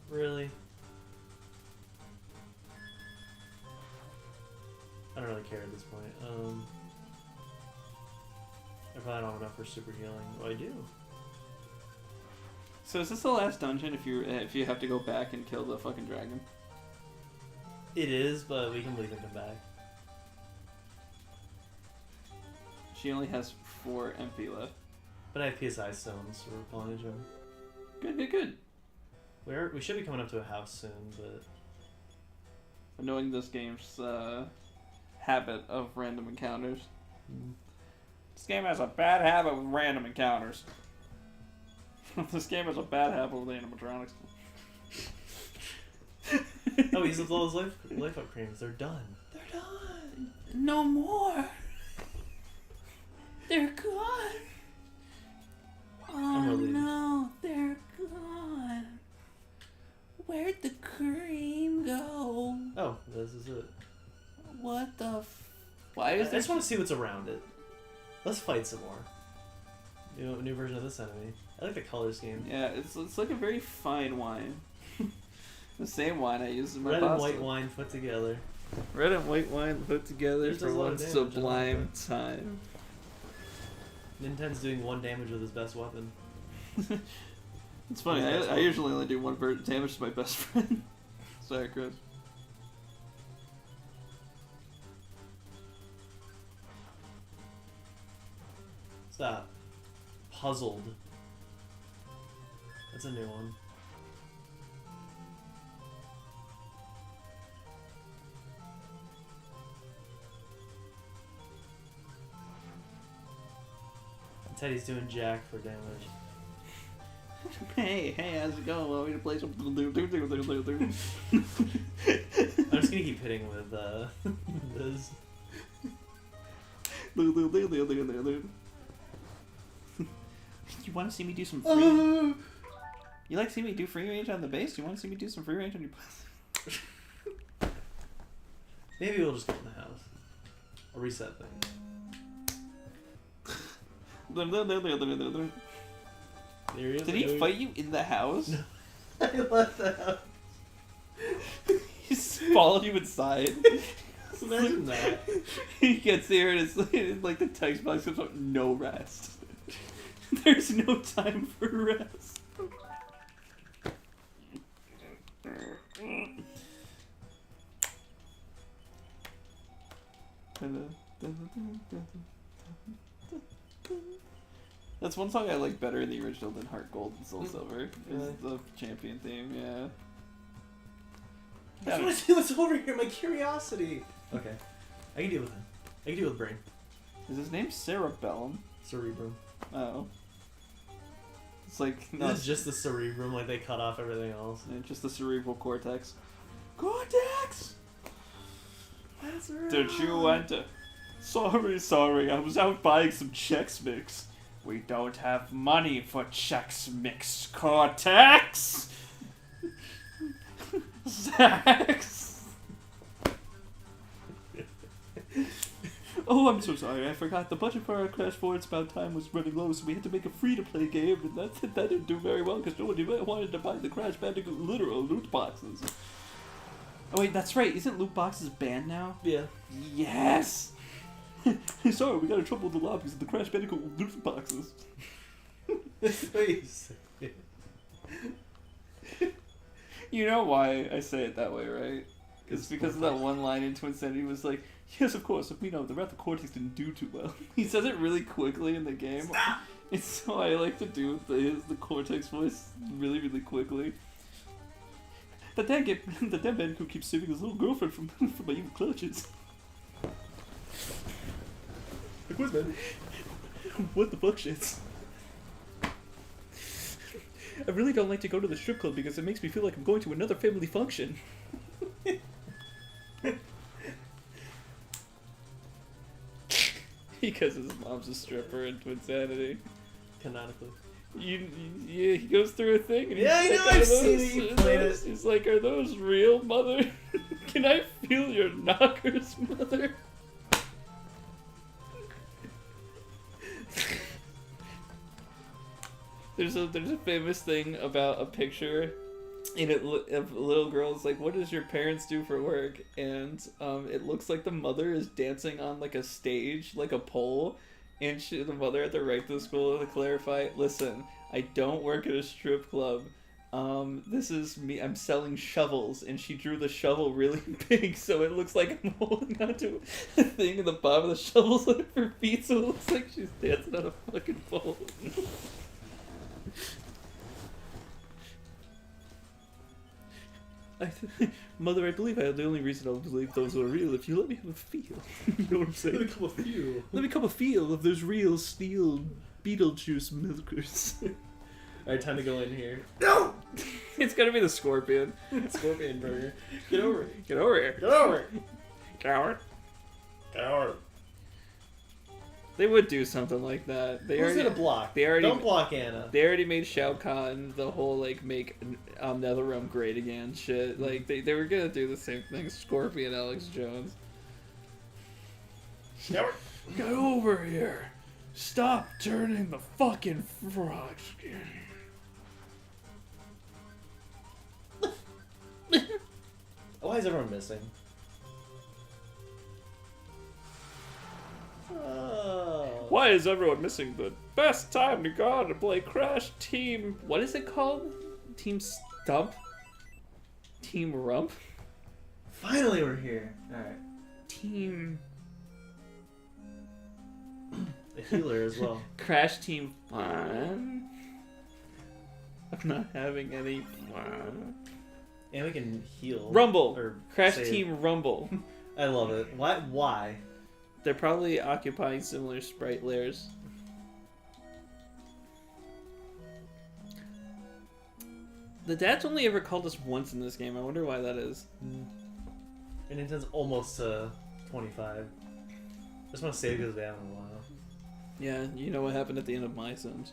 Really? I don't really care at this point. I probably don't have enough for super healing. Well, I do. So is this the last dungeon if you have to go back and kill the fucking dragon? It is, but we can leave and come back. She only has 4 MP left. But I have PSI stones, so we're pulling each other. Good, good, good. We should be coming up to a house soon, but Knowing this game's habit of random encounters. This game has a bad habit with random encounters. This game has a bad habit with animatronics. oh, he's with all those life up creams. They're done. They're done. No more. They're gone. I'm Oh relieved. no, they're gone. Where'd the cream go? Oh, this is it. What the Why I is there just want to see what's around it. Let's fight some more. New version of this enemy. I like the color scheme. Yeah, it's like a very fine wine. The same wine I use in my Red pasta. and white wine put together. Red and white wine put together There's for a lot one of damage, sublime time. Nintendo's doing 1 damage with his best weapon. It's funny, I usually only do 1 damage to my best friend. Sorry, Chris. Stop. Puzzled. That's a new one. Teddy's doing jack for damage. Hey, how's it going? Want me to play some? I'm just gonna keep hitting with this. You want to see me do some free? You like to see me do free range on the base? You want to see me do some free range on your? Maybe we'll just get in the house. Or reset things. There he is. Did he fight you in the house? I left the house. He just followed you inside. Imagine that. He gets there and it's like the text box comes up, no rest. There's no time for rest. That's one song I like better in the original than Heart Gold and Soul Silver. Is Really? the champion theme, yeah. I just want to see what's over here. My curiosity. Okay, I can deal with him. I can deal with Brain. Is his name Cerebellum? Cerebrum. Oh. It's like, This not is just the cerebrum. Like they cut off everything else. just the cerebral cortex. Cortex! That's right. Don't you want to? Sorry, I was out buying some Chex Mix. We don't have money for Chex Mix, Cortex! Zax! Oh, I'm so sorry, I forgot. The budget for our Crash 4 It's About Time was running low, so we had to make a free-to-play game, and that didn't do very well because no one wanted to buy the Crash Bandicoot literal loot boxes. Oh wait, that's right, isn't loot boxes banned now? Yeah. Yes! Sorry, we got in trouble with the lobbies of the Crash Bandicoot loot boxes. Please. You know why I say it that way, right? It's because of that one line in Twin Sanity was like, yes, of course, we know the Wrath of Cortex didn't do too well. He says it really quickly in the game. Stop! And so I like to do the Cortex voice really, really quickly. The damn Bandicoot keeps saving his little girlfriend from my evil clutches. The quiz man. What the fuck shits? I really don't like to go to the strip club because it makes me feel like I'm going to another family function. Because his mom's a stripper in Twin Sanity. Canonically. Yeah, he goes through a thing and he's Yeah, I like, know, "Are I've seen those- it, you are played those-" it. He's like, are those real, mother? Can I feel your knockers, mother? There's a famous thing about a picture and of a little girl is like, what does your parents do for work? And it looks like the mother is dancing on like a stage, like a pole, and the mother had to write to the school to clarify, listen, I don't work at a strip club. This is me, I'm selling shovels, and she drew the shovel really big so it looks like I'm holding onto a thing and the bottom of the shovel's on her feet so it looks like she's dancing on a fucking pole. Mother, I believe the only reason I'll believe those are real if you let me have a feel. You know what I'm saying? Let me come a few. Let me come a feel of those real steel Beetlejuice milkers. Alright, time to go in here. No! It's gonna be the Scorpion. Scorpion burger. Get over it. Get over here. Get over it. Coward. Get over it. They would do something like that. Who's gonna block? They already. Don't block Anna. They already made Shao Kahn the whole like make NetherRealm great again shit. Like they were gonna do the same thing. Scorpion, Alex Jones. Get over here. Stop turning the fucking frog skin. Why is everyone missing? Oh. Why is everyone missing the best time to go out and play Crash Team? What is it called? Team Stump? Team Rump? Finally, we're here. Alright. Team A healer as well. Crash Team Fun? I'm not having any fun. And we can heal. Rumble! Or Crash save. Team Rumble. I love it. Why? They're probably occupying similar sprite layers. The dad's only ever called us once in this game. I wonder why that is. And Nintendo's almost to 25. Just want to save because we haven't in a while. Yeah, you know what happened at the end of My Sims.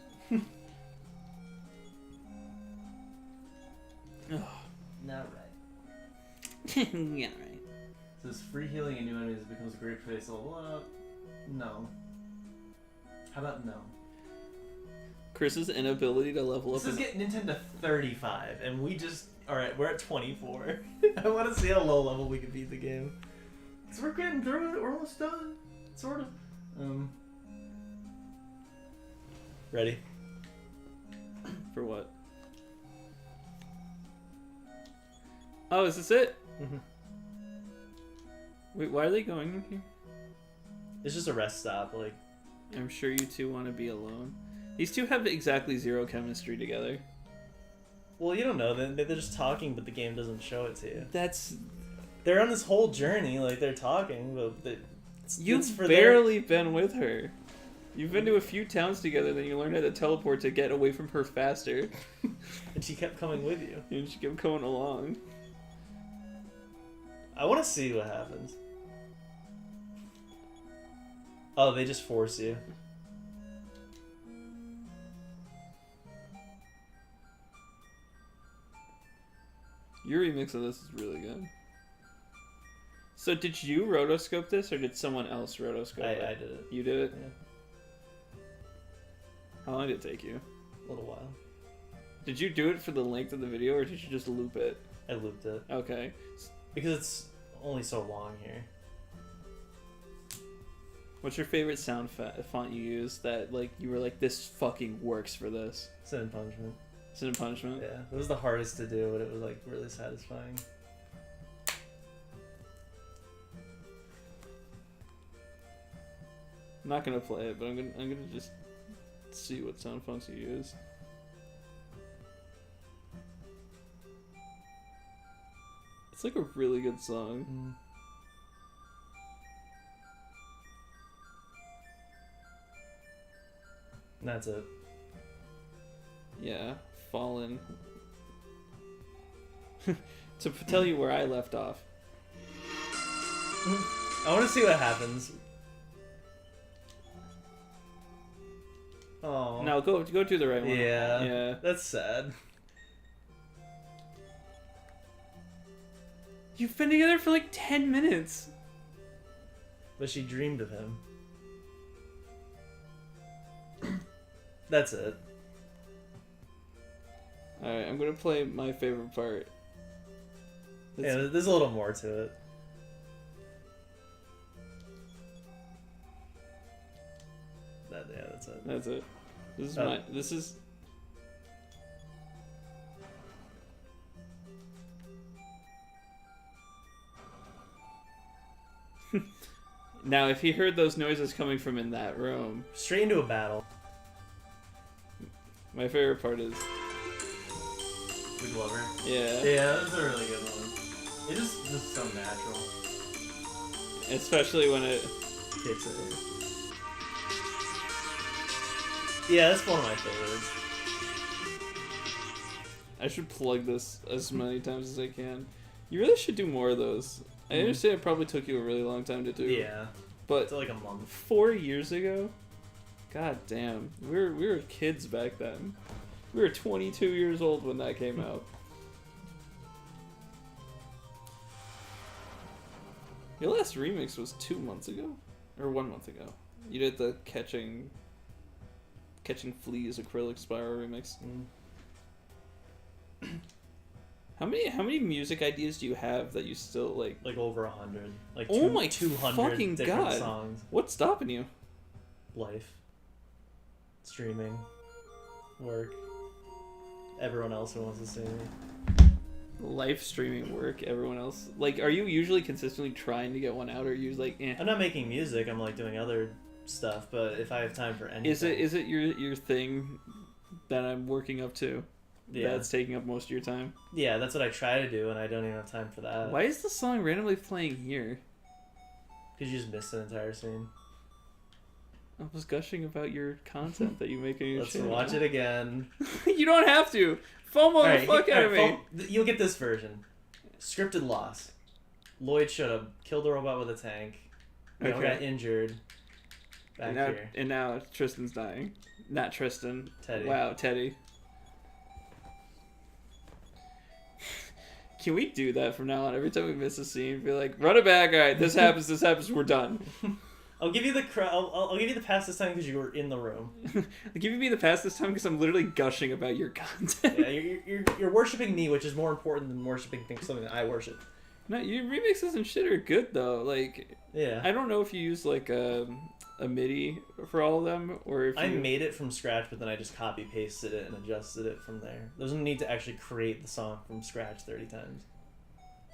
Not right. Yeah, right. Says free healing and new enemies becomes a great place to level up. No. How about no? Chris's inability to level This up. is getting Nintendo to 35, and we just we're at 24. I want to see how low level we can beat the game. Cause we're getting through it. We're almost done, sort of. Ready? For what? Oh, is this it? Mhm. Wait, why are they going in here? It's just a rest stop. Like, I'm sure you two want to be alone. These two have exactly zero chemistry together. Well, you don't know. They're just talking, but the game doesn't show it to you. They're on this whole journey, like they're talking, but you've barely been with her. You've been to a few towns together, then you learned how to teleport to get away from her faster. And she kept coming with you. And she kept going along. I want to see what happens. Oh, they just force you. Your remix of this is really good. So did you rotoscope this, or did someone else rotoscope it? I did it. You did it? Yeah. How long did it take you? A little while. Did you do it for the length of the video, or did you just loop it? I looped it. Okay. Because it's only so long here. What's your favorite sound font you use that, like, you were like, this fucking works for this? Sin and Punishment. Sin and Punishment? Yeah, it was the hardest to do, but it was like really satisfying. I'm not gonna play it, but I'm gonna just see what sound fonts you use. It's like a really good song. And that's it. Yeah, Fallen. To tell you where I left off. I want to see what happens. Oh. No, go to the right one. Yeah. Yeah. That's sad. You've been together for like 10 minutes. But she dreamed of him. That's it. Alright, I'm gonna play my favorite part. Yeah, there's a little more to it. That's it. That's it. This is this is... Now, if he heard those noises coming from in that room... Straight into a battle. My favorite part is... The Glover. Yeah. Yeah, that's a really good one. It is just so natural. Especially when it... Hits it. Yeah, that's one of my favorites. I should plug this as many times as I can. You really should do more of those. I understand it probably took you a really long time to do. Yeah. But it's like a month. 4 years ago? God damn. We were kids back then. We were 22 years old when that came out. Your last remix was 2 months ago? Or 1 month ago. You did the Catching Fleas acrylic spiral remix. How many music ideas do you have that you still like? Like over 100. Like oh my 200 fucking different god! songs. What's stopping you? Life. Streaming. Work. Everyone else who wants to see me. Live streaming work. Everyone else. Like, are you usually consistently trying to get one out, or are you like? Eh? I'm not making music. I'm like doing other stuff. But if I have time for anything, Is it your thing that I'm working up to? Yeah. That's taking up most of your time. Yeah, that's what I try to do, and I don't even have time for that. Why is the song randomly playing here? Because you just missed an entire scene. I was gushing about your content that you make on your Let's channel. watch it again. You don't have to. FOMO the fuck out of me. You'll get this version. Scripted loss. Lloyd should have killed a robot with a tank. We all got injured. Back here. And now Tristan's dying. Not Tristan. Teddy. Wow, Teddy. Can we do that from now on? Every time we miss a scene, be like, run it back. All right, this happens. We're done. I'll give you the I'll give you the pass this time because you were in the room. Give me the pass this time because I'm literally gushing about your content. Yeah, you're worshiping me, which is more important than worshiping something that I worship. No, your remixes and shit are good though. Like, yeah, I don't know if you use like a MIDI for all of them or if I made it from scratch, but then I just copy pasted it and adjusted it from there. There's no need to actually create the song from scratch 30 times.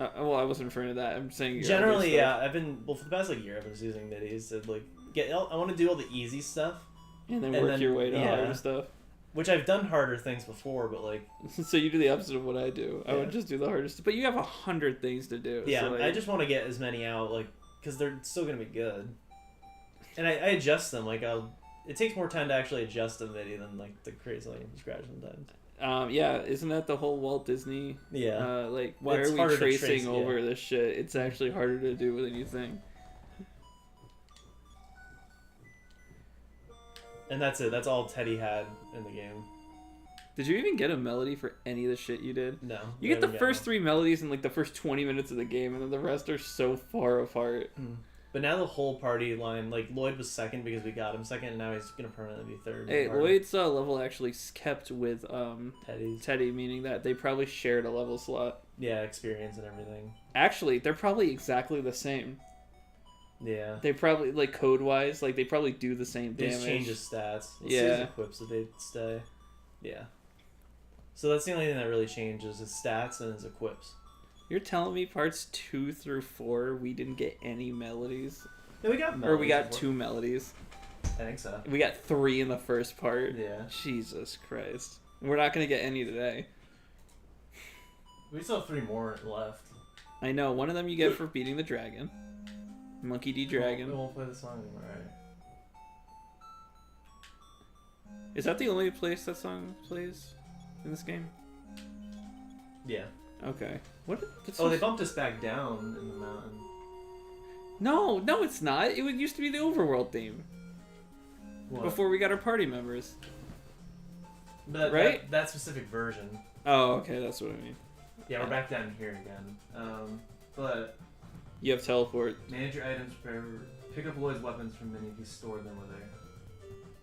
Well, I wasn't referring to that. I'm saying generally, yeah. I've been for the past year. I've been using MIDIs to like get. I want to do all the easy stuff, And then And work then- your way to yeah. harder stuff. Which I've done harder things before, but like, So you do the opposite of what I do. I Yeah. would just do the hardest. But you have 100 things to do. yeah, so, like, I just want to get as many out, like, because they're still gonna be good. And I adjust them, like, it takes more time to actually adjust a MIDI than like to create something from scratch sometimes. yeah, isn't that the whole Walt Disney? Yeah. Like, why It's are we harder to tracing trace, over yeah. this shit? It's actually harder to do than you think. And that's it. That's all Teddy had in the game. Did you even get a melody for any of the shit you did? No. You get the never first one. 3 melodies in like the first 20 minutes of the game, and then the rest are so far apart. But now the whole party line, like Lloyd was second because we got him second, and now he's gonna permanently be third. Hey, Party. Lloyd's level actually kept with Teddy's. Teddy, meaning that they probably shared a level slot. Yeah, experience and everything. Actually, they're probably exactly the same. Yeah. They probably, like, code-wise, like, they probably do the same They damage. just change his stats. Let's see Yeah. his equips if they stay. Yeah. So that's the only thing that really changes, his stats and his equips. You're telling me parts 2 through 4, we didn't get any melodies? Yeah, we got Or we got before. 2 melodies. I think so. We got 3 in the first part. Yeah. Jesus Christ. We're not going to get any today. We still have 3 more left. I know, one of them you get for beating the dragon. Monkey D. Dragon. We won't play the song anymore, right? Is that the only place that song plays in this game? Yeah. Okay. What? That's Oh, so- they bumped us back down in the mountain. No, it's not. It used to be the overworld theme What? before we got our party members. But right? that specific version. Oh, okay, that's what I mean. Yeah, we're back down here again. But You have teleport. manage your items, prepare, pick up Lloyd's weapons from mini if he stored them with there.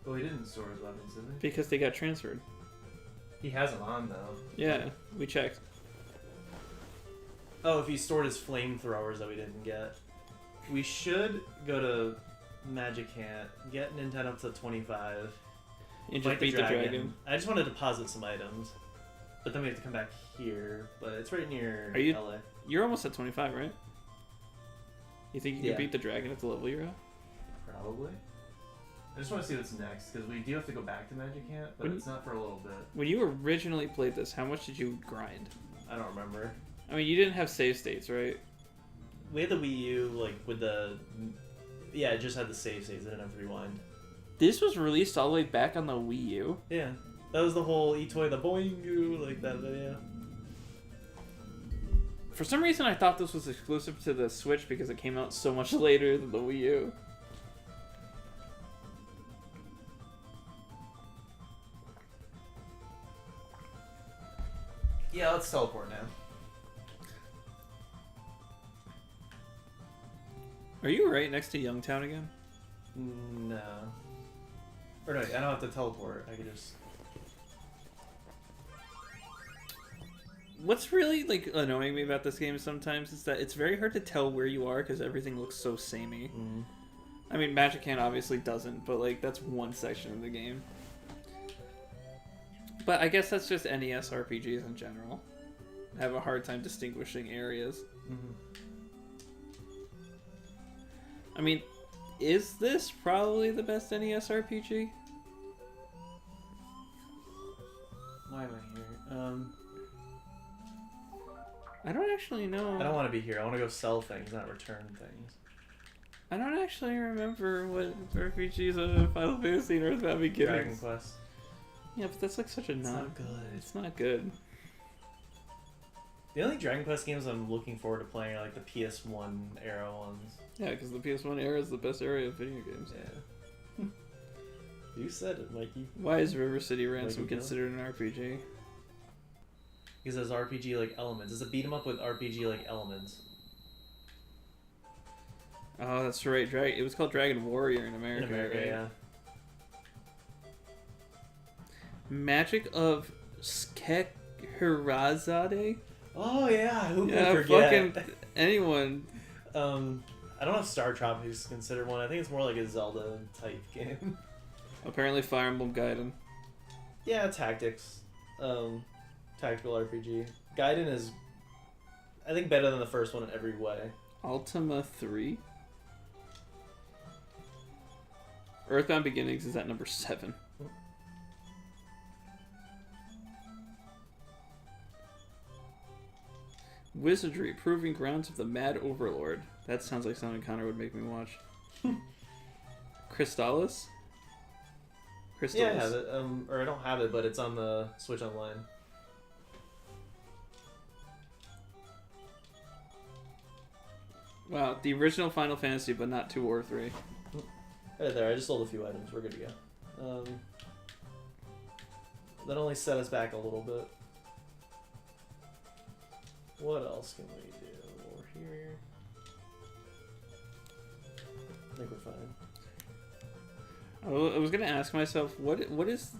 Oh, he didn't store his weapons, did he? Because they got transferred. He has them on though. Yeah, we checked. Oh, if he stored his flamethrowers that we didn't get. We should go to Magic Hand, get Nintendo up to 25. And fight just beat the dragon. I just want to deposit some items. But then we have to come back here. But it's right near Are you- LA. You're almost at 25, right? You think you can Yeah. beat the dragon at the level you're at? Probably. I just want to see what's next, because we do have to go back to Magic Hand, but When- it's not for a little bit. When you originally played this, how much did you grind? I don't remember. I mean, you didn't have save states, right? We had the Wii U, like, with the... Yeah, it just had the save states, it didn't have rewind. This was released all the way back on the Wii U. Yeah. That was the whole E-Toy, the boingu, like that video. For some reason, I thought this was exclusive to the Switch because it came out so much later than the Wii U. Yeah, let's teleport now. Are you right next to Youngtown again? No. Or no, I don't have to teleport. I can just... What's really like annoying me about this game sometimes is that it's very hard to tell where you are because everything looks so samey. I mean, Magic Hand obviously doesn't, but like that's one section of the game. But I guess that's just NES RPGs in general. I have a hard time distinguishing areas. I mean, is this probably the best NES RPG? Why am I here? I don't actually know. I don't want to be here. I want to go sell things, not return things. I don't actually remember what RPGs of Final Fantasy and Earthbound Beginnings. Dragon Quest. Yeah, but that's like such a It's non. not good. It's not good. The only Dragon Quest games I'm looking forward to playing are like the PS1 era ones. Yeah, because the PS1 era is the best era of video games. Yeah. You said it, Mikey. Why is River City Ransom Mikey Gill? considered an RPG? Because it has RPG like elements. It's a beat 'em up with RPG like elements. Oh, that's right. It was called Dragon Warrior in America. In America, right? yeah. Magic of Skekhirazade? Oh yeah, who could Yeah, forget? fucking anyone. I don't know if Star Tropics is considered one. I think it's more like a Zelda type game. Apparently Fire Emblem Gaiden. Yeah, tactics. Tactical RPG. Gaiden is, I think, better than the first one in every way. Ultima 3? Earthbound Beginnings is at number 7. Wizardry, Proving Grounds of the Mad Overlord. That sounds like something Connor would make me watch. Crystallis? Yeah, I have it. Or I don't have it, but it's on the Switch Online. Wow, the original Final Fantasy, but not 2 or 3. Right there, I just sold a few items. We're good to go. That only set us back a little bit. What else can we do? We're here. I think we're fine. I was gonna ask myself what is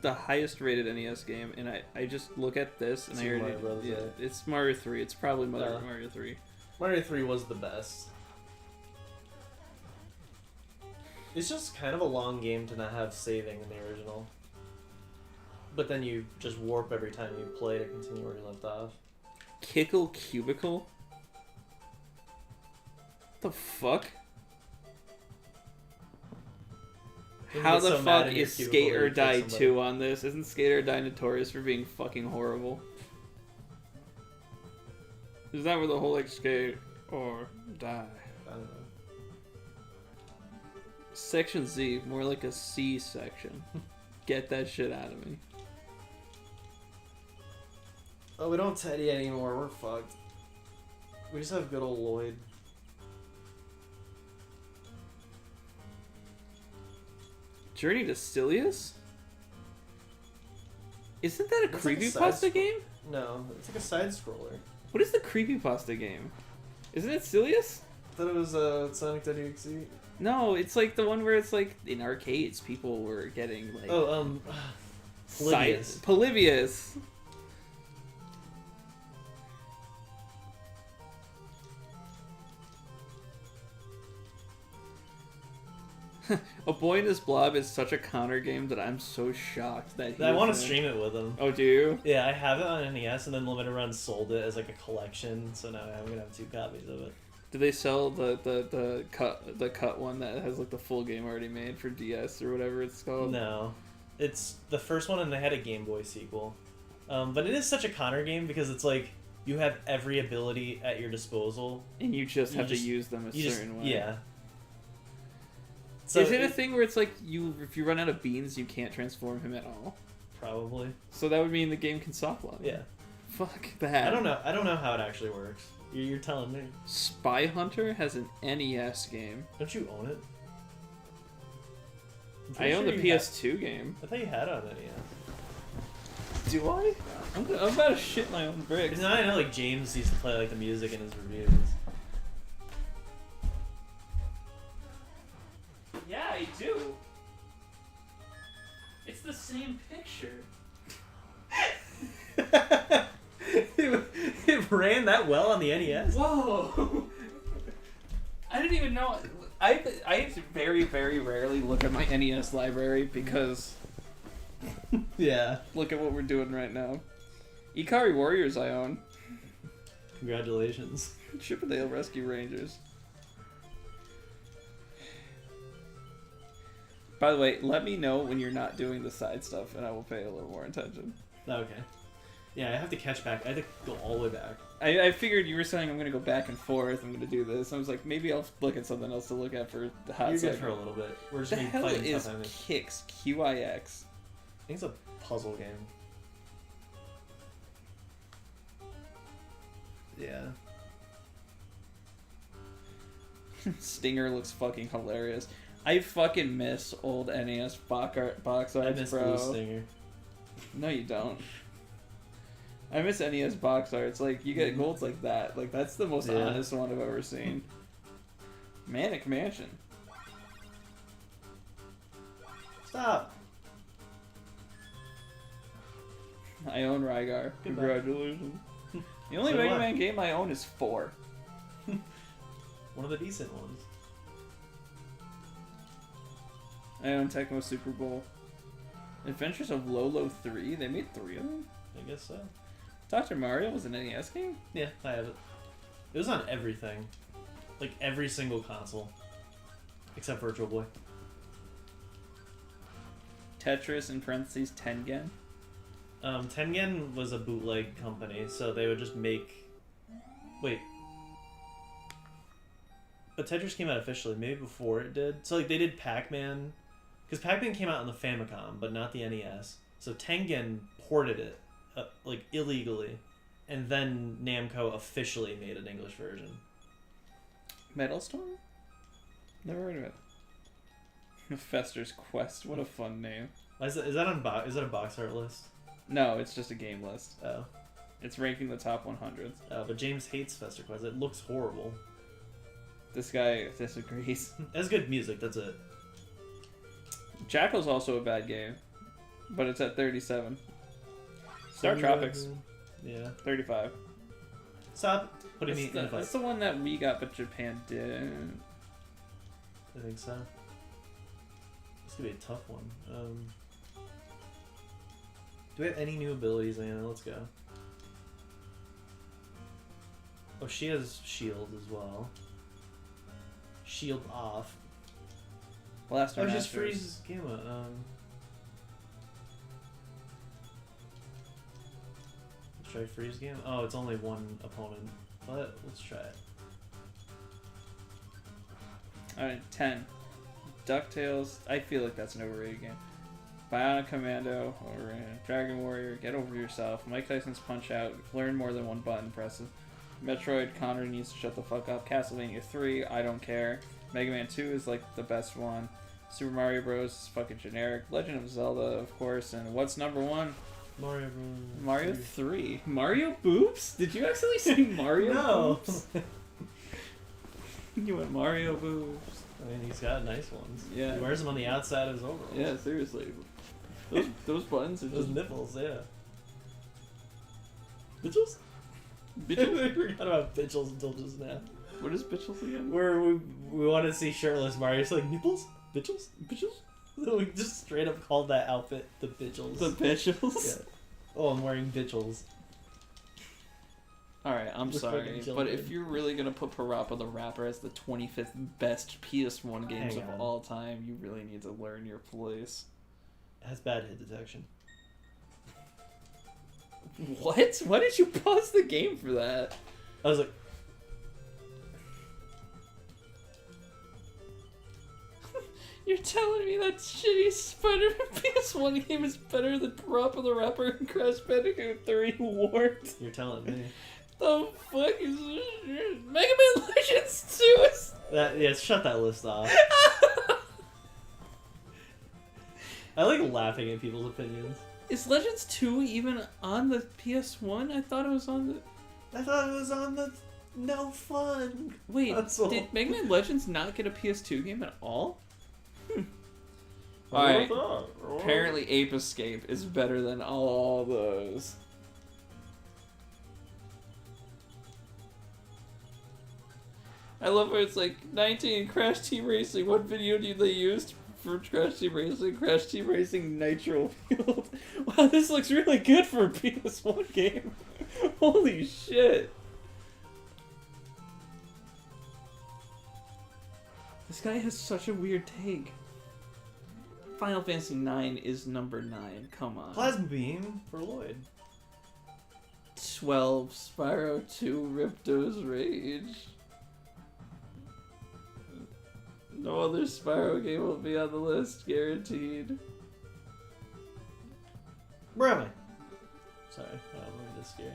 the highest rated NES game, and I just look at this and Super I Mario already Brothers, yeah, right? it's Mario 3. It's probably Mario 3. Mario 3 was the best. It's just kind of a long game to not have saving in the original. But then you just warp every time you play to continue where you left off. Kickle Cubicle? The fuck? When you How get the so mad fuck in your is cubicle Skate that or you kick Die somebody. 2 on this? Isn't Skate or Die notorious for being fucking horrible? Is that where the whole like skate or die? I don't know. Section Z, more like a C section. Get that shit out of me. Oh, we don't have Teddy anymore. We're fucked. We just have good old Lloyd. Journey to Silius? Isn't that a That's like a creepypasta side game? No, it's like a side scroller. What is the creepypasta game? Isn't it Silius? I thought it was Sonic WXE. No, it's like the one where it's like in arcades people were getting like Polybius. Polybius. A Boy in His Blob is such a counter game that I'm so shocked that I want to stream it with him. Oh, do you? Yeah, I have it on NES, and then Limited Run sold it as like a collection, so now I'm gonna have 2 copies of it. Do they sell the cut one that has like the full game already made for DS or whatever it's called? No, it's the first one, and they had a Game Boy sequel. But it is such a Connor game because it's like you have every ability at your disposal, And you just You have just- to use them a certain way. Yeah. So is it a thing where it's like if you run out of beans, you can't transform him at all? Probably. So that would mean the game can soft lock. Yeah. Fuck that. I don't know. I don't know how it actually works. You're telling me. Spy Hunter has an NES game. Don't you own it? I'm I pretty own sure the you had- PS2 game. I thought you had it on NES. Do I? I'm about to shit my own bricks. Because I know like James used to play like the music in his reviews. Yeah, I do. It's the same picture. It ran that well on the NES. Whoa! I didn't even know. I very, very rarely look at my NES library because Yeah. look at what we're doing right now. Ikari Warriors I own. Congratulations. Chippendale Rescue Rangers. By the way, let me know when you're not doing the side stuff and I will pay a little more attention. Okay. Yeah, I have to catch back. I have to go all the way back. I figured you were saying I'm going to go back and forth, I'm going to do this. I was like, maybe I'll look at something else to look at for the hot You're good second. for a little bit. We're just The gonna be hell fighting is tough enemies. Kix? QIX. I think it's a puzzle game. Yeah. Stinger looks fucking hilarious. I fucking miss old NES box arts, I miss bro. Blue Stinger. No, you don't. I miss NES box arts. Like, you get golds like that. Like, that's the most Yeah. honest one I've ever seen. Manic Mansion. Stop. I own Rygar. Goodbye. Congratulations. The only So do Mega I. Man game I own is 4. One of the decent ones. I own Tecmo Super Bowl. Adventures of Lolo 3? They made 3 of them? I guess so. Dr. Mario was an NES game? Yeah, I have it. It was on everything. Like every single console. except Virtual Boy. Tetris in parentheses Tengen. Tengen was a bootleg company, so they would just make. Wait. But Tetris came out officially, maybe before it did. So like they did Pac-Man, because Pac-Man came out on the Famicom, but not the NES. So Tengen ported it, like illegally, and then Namco officially made an English version. Metal Storm? Never heard of it. Fester's Quest. What a fun name. Is that on is that a box art list? No, it's just a game list. Oh. It's ranking the top 100s. But James hates Fester Quest. It looks horrible. This guy disagrees. It has good music, that's it. Jackal's also a bad game, but it's at 37. Star Tropics, Yeah. 35. Stop putting me in the That's fight. the one that we got, but Japan didn't. I think so. This could be a tough one. Do we have any new abilities, Anna? Let's go. Oh, she has shield as well. Shield off. Blaster Oh, Masters. just freeze Gamma. Let's try freeze Gamma. Oh, it's only one opponent, but let's try it. Alright, 10. DuckTales. I feel like that's an overrated game. Bionic Commando, overrated. Dragon Warrior, Get Over Yourself. Mike Tyson's Punch Out, learn more than one button presses. Metroid, Connor needs to shut the fuck up. Castlevania 3, I don't care. Mega Man 2 is like the best one. Super Mario Bros. Is fucking generic. Legend of Zelda, of course. And what's number one? Mario Bros. Mario 3. Mario Boobs? Did you actually say Mario No. Boobs? You went Mario Boobs. I mean, he's got nice ones. Yeah. He wears them on the outside of his overalls. Yeah, seriously. Those buttons are Those just nipples, yeah. Bitchels? bitches. I forgot about bitchels until just now. What is bitches again? Where we want to see shirtless Mario. It's like, nipples? Bitchels? Bitchels? So we just straight up called that outfit the bitchels. The bitches. Yeah. Oh, I'm wearing bitchels. Alright, I'm We're sorry, fucking but children. if you're really gonna put Parappa the Rapper as the 25th best PS1 games Hang of on. all time, you really need to learn your place. It has bad hit detection. What? Why did you pause the game for that? I was like, You're telling me that shitty Spider-Man PS1 game is better than Parappa the Rapper and Crash Bandicoot 3 Warped? you're telling me. The fuck is this? Mega Man Legends 2 is... That, yeah, shut that list off. I like laughing at people's opinions. Is Legends 2 even on the PS1? I thought it was on the... I thought it was on the no fun. Wait, console. did Mega Man Legends not get a PS2 game at all? Alright, apparently Ape Escape is better than all those. I love where it's like 19 Crash Team Racing. What video do they use for Crash Team Racing? Crash Team Racing Nitro Field. Wow, this looks really good for a PS1 game. Holy shit. This guy has such a weird take. Final Fantasy 9 is number 9. Come on. Plasma Beam for Lloyd. 12. Spyro 2. Ripto's Rage. No other Spyro game will be on the list, guaranteed. Where am I? Sorry, I don't want to scare you.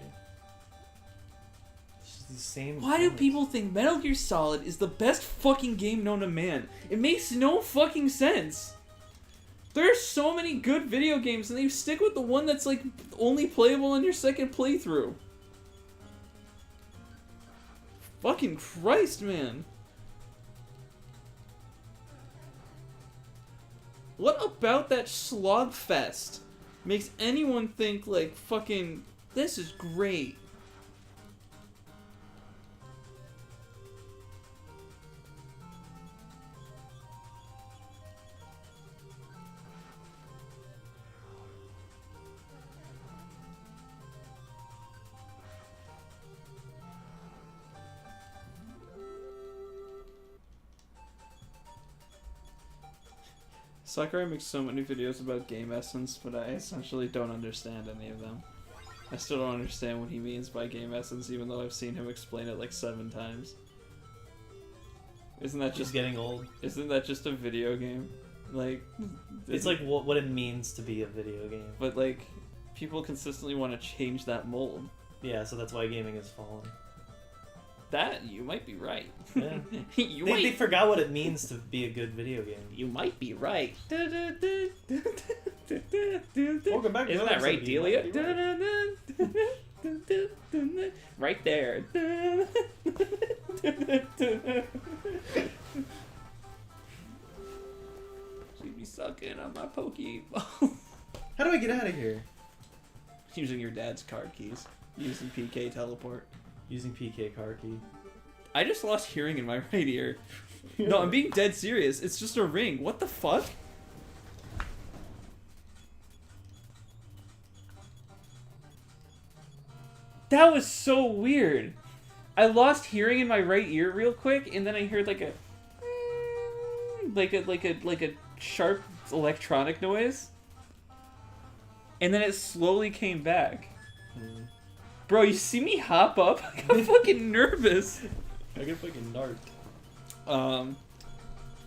It's just these same. Why do comments. people think Metal Gear Solid is the best fucking game known to man? It makes no fucking sense. There are so many good video games, and they stick with the one that's like only playable on your second playthrough. Fucking Christ, man. What about that slogfest makes anyone think like fucking this is great? Sakurai makes so many videos about game essence, but I essentially don't understand any of them. I still don't understand what he means by game essence, even though I've seen him explain it like 7 times. Isn't that Just just getting old. Isn't that just a video game? Like, It's like what it means to be a video game. but like, people consistently want to change that mold. Yeah, so that's why gaming has fallen. That you might be right. Yeah. They forgot what it means to be a good video game. You might be right. Welcome back to Isn't another that right, episode of You Might Delia? Right there. She'd be sucking on my Pokeball. How do I get out of here? Using your dad's card keys. Using PK teleport. Using PK car key. I just lost hearing in my right ear. No, I'm being dead serious. It's just a ring. What the fuck? That was so weird. I lost hearing in my right ear real quick, and then I heard like a sharp electronic noise, and then it slowly came back. Bro, you see me hop up? I got fucking nervous. I get fucking narked.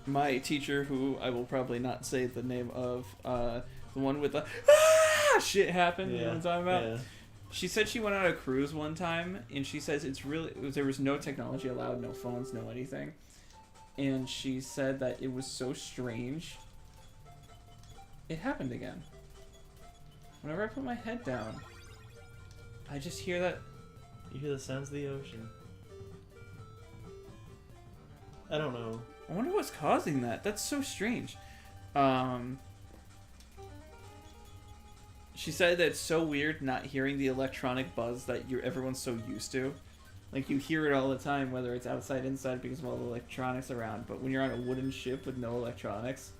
My teacher, who I will probably not say the name of, the one with the shit happened. You know what I'm talking about? Yeah. She said she went on a cruise one time, and she says there was no technology allowed, no phones, no anything. And she said that it was so strange. It happened again. Whenever I put my head down, I just hear that. You hear the sounds of the ocean. I don't know. I wonder what's causing that. That's so strange. She said that it's so weird not hearing the electronic buzz that everyone's so used to. Like, you hear it all the time, whether it's outside, inside, because of all the electronics around. But when you're on a wooden ship with no electronics,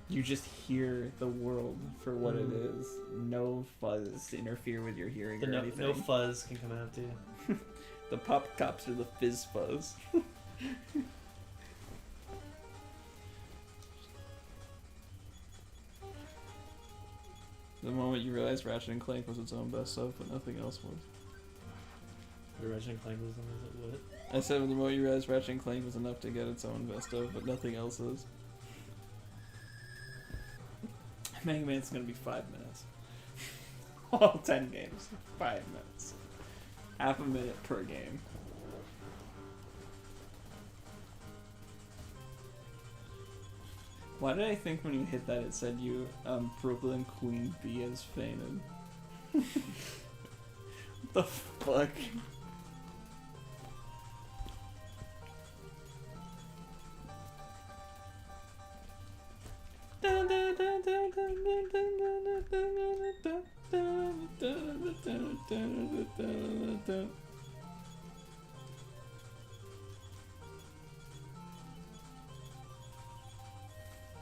you just hear the world for what it is. No fuzz to interfere with your hearing or anything. No fuzz can come out to you. The pop tops or the fizz fuzz. The moment you realized Ratchet and Clank was its own best of, but nothing else was. The Ratchet and Clank was what? I said the moment you realized Ratchet and Clank was enough to get its own best of, but nothing else is. Mega Man's gonna be 5 minutes. All 10 games. 5 minutes. Half a minute per game. Why did I think when you hit that it said you, Brooklyn Queen Bee has fainted? What the fuck?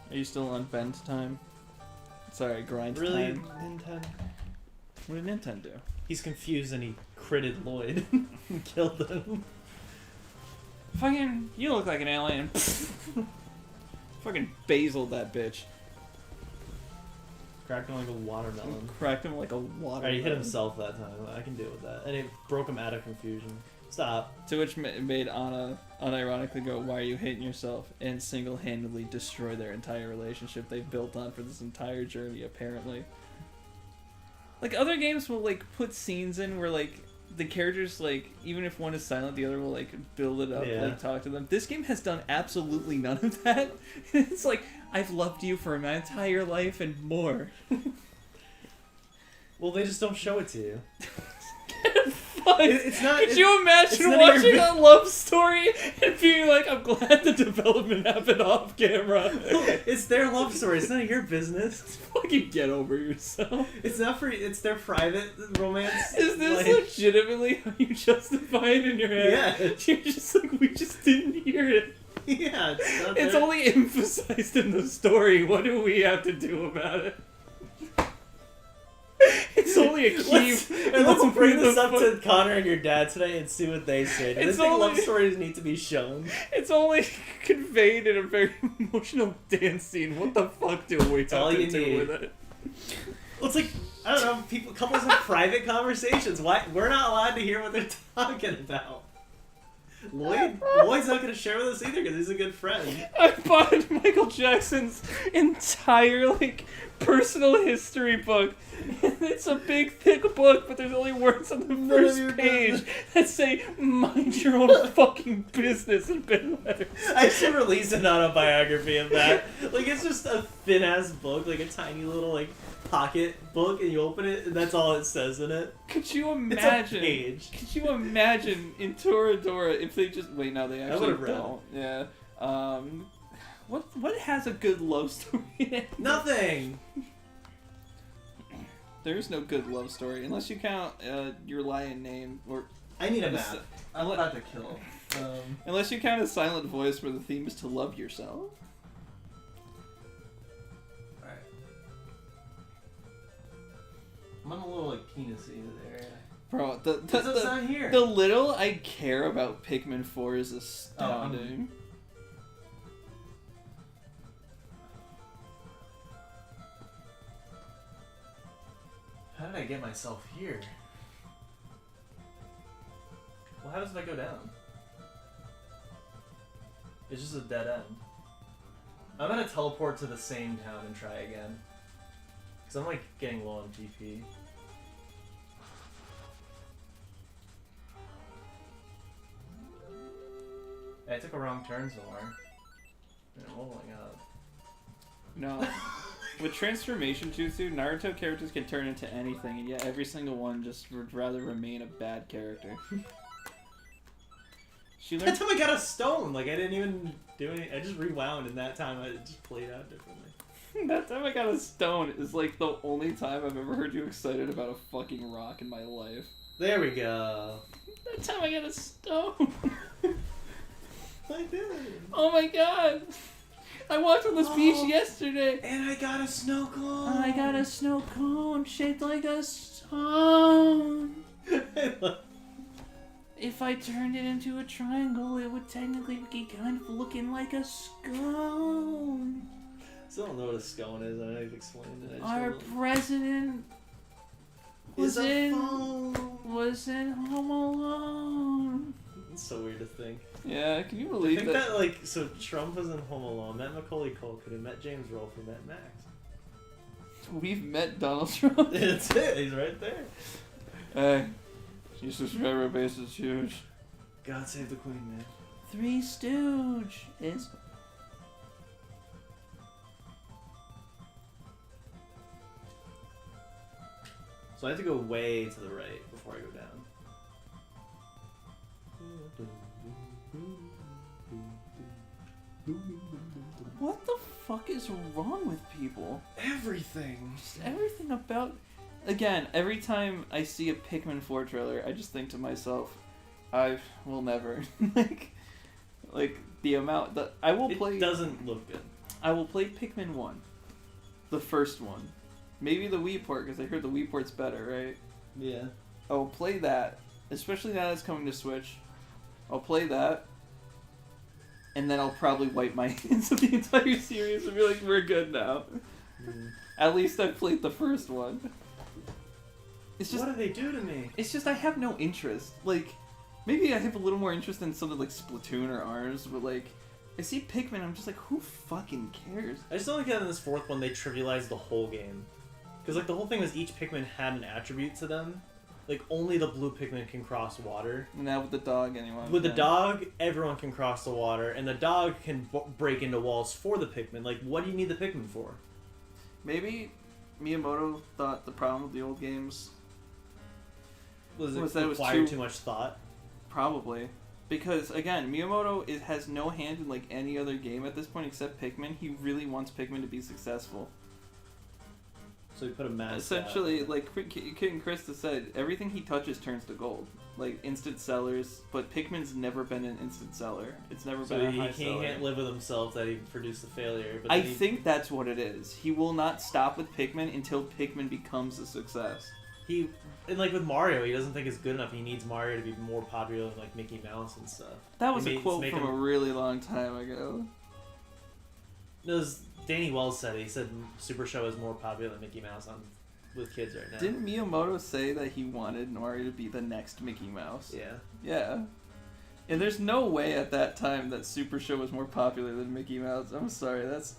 Are you still on bend time? Sorry, grind Really, time. Nintendo? What did Nintendo do? He's confused and he critted Lloyd and killed him. Fucking, you look like an alien. Fucking basiled that bitch. Cracked him like a watermelon. Cracked him like a water. Alright, he hit himself that time. I can deal with that. And it broke him out of confusion. Stop. To which made Anna unironically go, "Why are you hating yourself?" and single-handedly destroy their entire relationship they've built on for this entire journey, apparently. Like, other games will, like, put scenes in where, like, the characters, like, even if one is silent, the other will, like, build it up, like, talk to them. This game has done absolutely none of that. It's like, I've loved you for my entire life and more. Well, they just don't show it to you. It's not. Could you imagine watching a love story and being like, I'm glad the development happened off camera? It's their love story. It's none of your business. Fucking get over yourself. It's not for. It's their private romance. Is this legitimately how you justify it in your head? Yeah. You're just like, we just didn't hear it. Yeah. It's only emphasized in the story. What do we have to do about it? It's only a key. Let's bring this up to Connor and your dad today and see what they say. Do they It's think only- love stories need to be shown? It's only conveyed in a very emotional dance scene. What the fuck do we all tap you into need. with it? Well, it's like, I don't know, couples have private conversations. Why we're not allowed to hear what they're talking about? Lloyd's not going to share with us either because he's a good friend. I bought Michael Jackson's entire personal history book. It's a big thick book, but there's only words on the first page that say "Mind your own fucking business" in big letters. I should release an autobiography of that. It's just a thin ass book, a tiny little pocket book, and you open it, and that's all it says in it. Could you It's a imagine? page. Could you imagine in Toradora if they just wait? No, they actually would've read don't. Yeah. What has a good love story in it? Nothing. There is no good love story unless you count your lion name or I need a map. I'm about to kill. unless you count a silent voice where the theme is to love yourself. Alright. I'm on a little penis-y area. Bro, It's not here. the little I care about Pikmin 4 is astounding. How did I get myself here? Well, how does it go down? It's just a dead end. I'm gonna teleport to the same town and try again. Because I'm getting low on GP. I took a wrong turn somewhere. I'm leveling up. No. With transformation jutsu, Naruto characters can turn into anything, and yet every single one just would rather remain a bad character. She That learned. time I got a stone. I didn't even do anything. I just rewound, and that time it just played out differently. That time I got a stone is the only time I've ever heard you excited about a fucking rock in my life. There we go. That time I got a stone. I did. Oh my god. I walked on this beach yesterday. And I got a snow cone. I got a snow cone shaped like a stone. If I turned it into a triangle, it would technically be kind of looking like a scone. Still don't know what a scone is. I know you've explained it. Our president was in Home Alone. It's so weird to think. Yeah, can you I believe think that? that so Trump was in Home Alone, met Macaulay Culkin, and met James Rolfe, met Max. We've met Donald Trump. That's it. He's right there. Hey, Jesus' railroad base is huge. God save the Queen, man. Three Stooge is. So I have to go way to the right before I go down. What the fuck is wrong with people? Everything. Just everything about. Again, every time I see a Pikmin 4 trailer, I just think to myself, I will never. like the amount that I will play. It doesn't look good. I will play Pikmin 1, the first one, maybe the Wii port because I heard the Wii port's better, right? Yeah. I will play that, especially now that it's coming to Switch. I'll play that, and then I'll probably wipe my hands of the entire series and be like, we're good now. At least I played the first one. It's just, What do they do to me? it's just I have no interest. Maybe I have a little more interest in something like Splatoon or ARMS, but I see Pikmin, I'm just like, who fucking cares? I just don't like that in this fourth one they trivialized the whole game. Because the whole thing was each Pikmin had an attribute to them. Only the blue Pikmin can cross water. Now with the dog, anyone. With the dog, everyone can cross the water, and the dog can break into walls for the Pikmin. What do you need the Pikmin for? Maybe Miyamoto thought the problem with the old games Was it Was that it was required too- too much thought? Probably. Because, again, Miyamoto has no hand in, any other game at this point except Pikmin. He really wants Pikmin to be successful. So he put a mask. Essentially, Kid and Krista said, everything he touches turns to gold. Instant sellers, but Pikmin's never been an instant seller. It's never So been a he high seller. can't live with himself that he produced a failure. But I then think that's what it is. He will not stop with Pikmin until Pikmin becomes a success. And like with Mario, he doesn't think it's good enough. He needs Mario to be more popular than like Mickey Mouse and stuff. That was He a quote from him... a really long time ago. It was Danny Wells said it. He said Super Show is more popular than Mickey Mouse with kids right now. Didn't Miyamoto say that he wanted Mario to be the next Mickey Mouse? Yeah. Yeah. And there's no way at that time that Super Show was more popular than Mickey Mouse. I'm sorry, that's...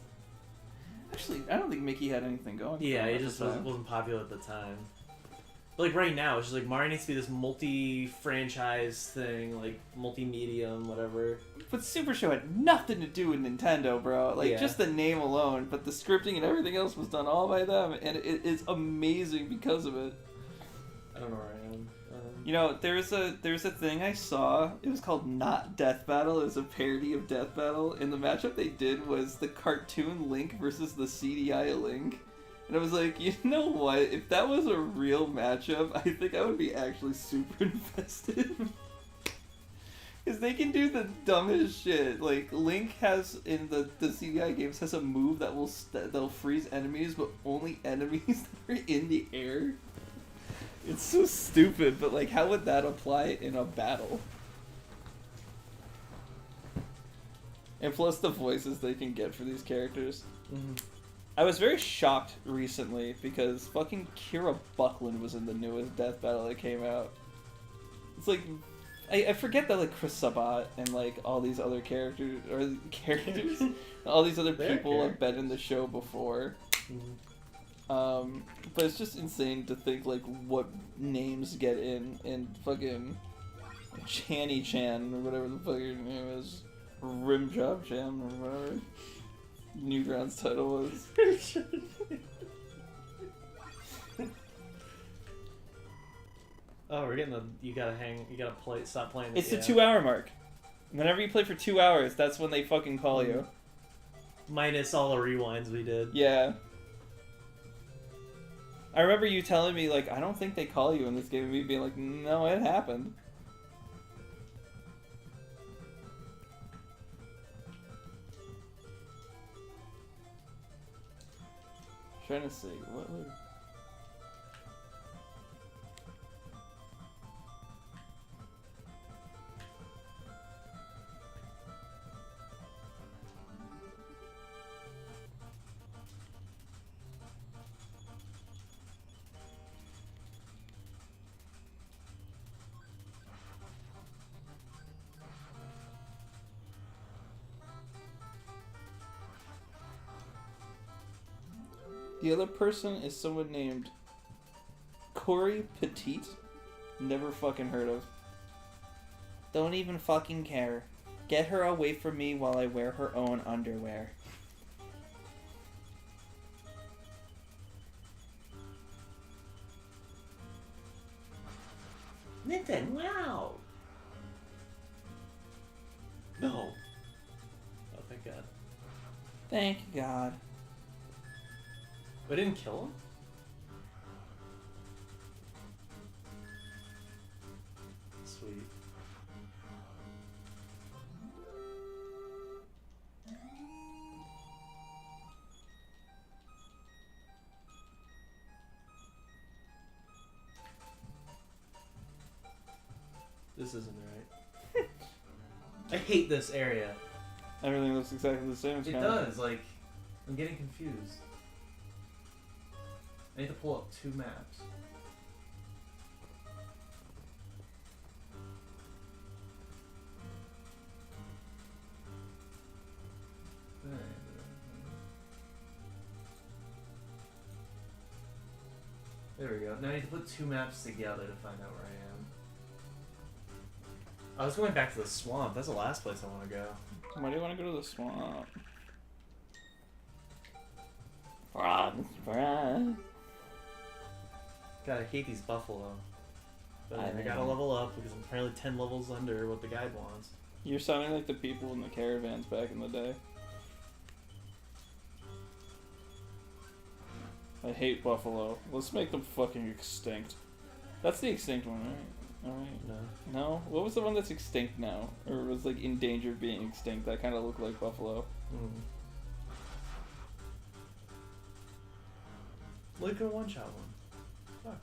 Actually, I don't think Mickey had anything going for him. Yeah, he just wasn't popular at the time. But like right now, it's just like Mario needs to be this multi-franchise thing, like multi-medium, whatever. But Super Show had nothing to do with Nintendo, bro. Like, Yeah. just the name alone, but the scripting and everything else was done all by them, and it is amazing because of it. I don't know where I am. You know, there's a thing I saw. It was called Not Death Battle. It was a parody of Death Battle, and the matchup they did was the cartoon Link versus the CDI Link. And I was like, you know what? If that was a real matchup, I think I would be actually super invested. Because they can do the dumbest shit. Like, Link has, in the CDI games, has a move that'll freeze enemies, but only enemies that are in the air. It's so stupid, but like, how would that apply in a battle? And plus the voices they can get for these characters. Mm-hmm. I was very shocked recently because fucking Kira Buckland was in the newest Death Battle that came out. It's like, I forget that like Chris Sabat and like all these other characters, all these other people have been in the show before. Mm-hmm. But it's just insane to think like what names get in, and fucking Channy Chan or whatever the fuck her name is, Rimjob Chan or whatever Newgrounds title was. Oh, we're getting you gotta stop playing this. It's the 2 hour mark. Whenever you play for 2 hours, that's when they fucking call you. Minus all the rewinds we did. Yeah. I remember you telling me, like, I don't think they call you in this game, and me being like, no, it happened. Trying to see, what would... The other person is someone named Corey Petit. Never fucking heard of. Don't even fucking care. Get her away from me while I wear her own underwear. Nathan, wow! No. Oh, thank God. Thank God. We didn't kill him? Sweet. This isn't right. I hate this area. Everything looks exactly the same. It does, like, I'm getting confused. I need to pull up 2 maps. There we go. Now I need to put 2 maps together to find out where I am. I was going back to the swamp. That's the last place I want to go. Why do you want to go to the swamp? Frogs, frogs. God, I hate these buffalo. But I I gotta level up because I'm apparently 10 levels under what the guide wants. You're sounding like the people in the caravans back in the day. I hate buffalo. Let's make them fucking extinct. That's the extinct one, right? Alright. No. No? What was the one that's extinct now? Or was like in danger of being extinct? That kind of looked like buffalo. Mm. Look at one shot one. Fuck.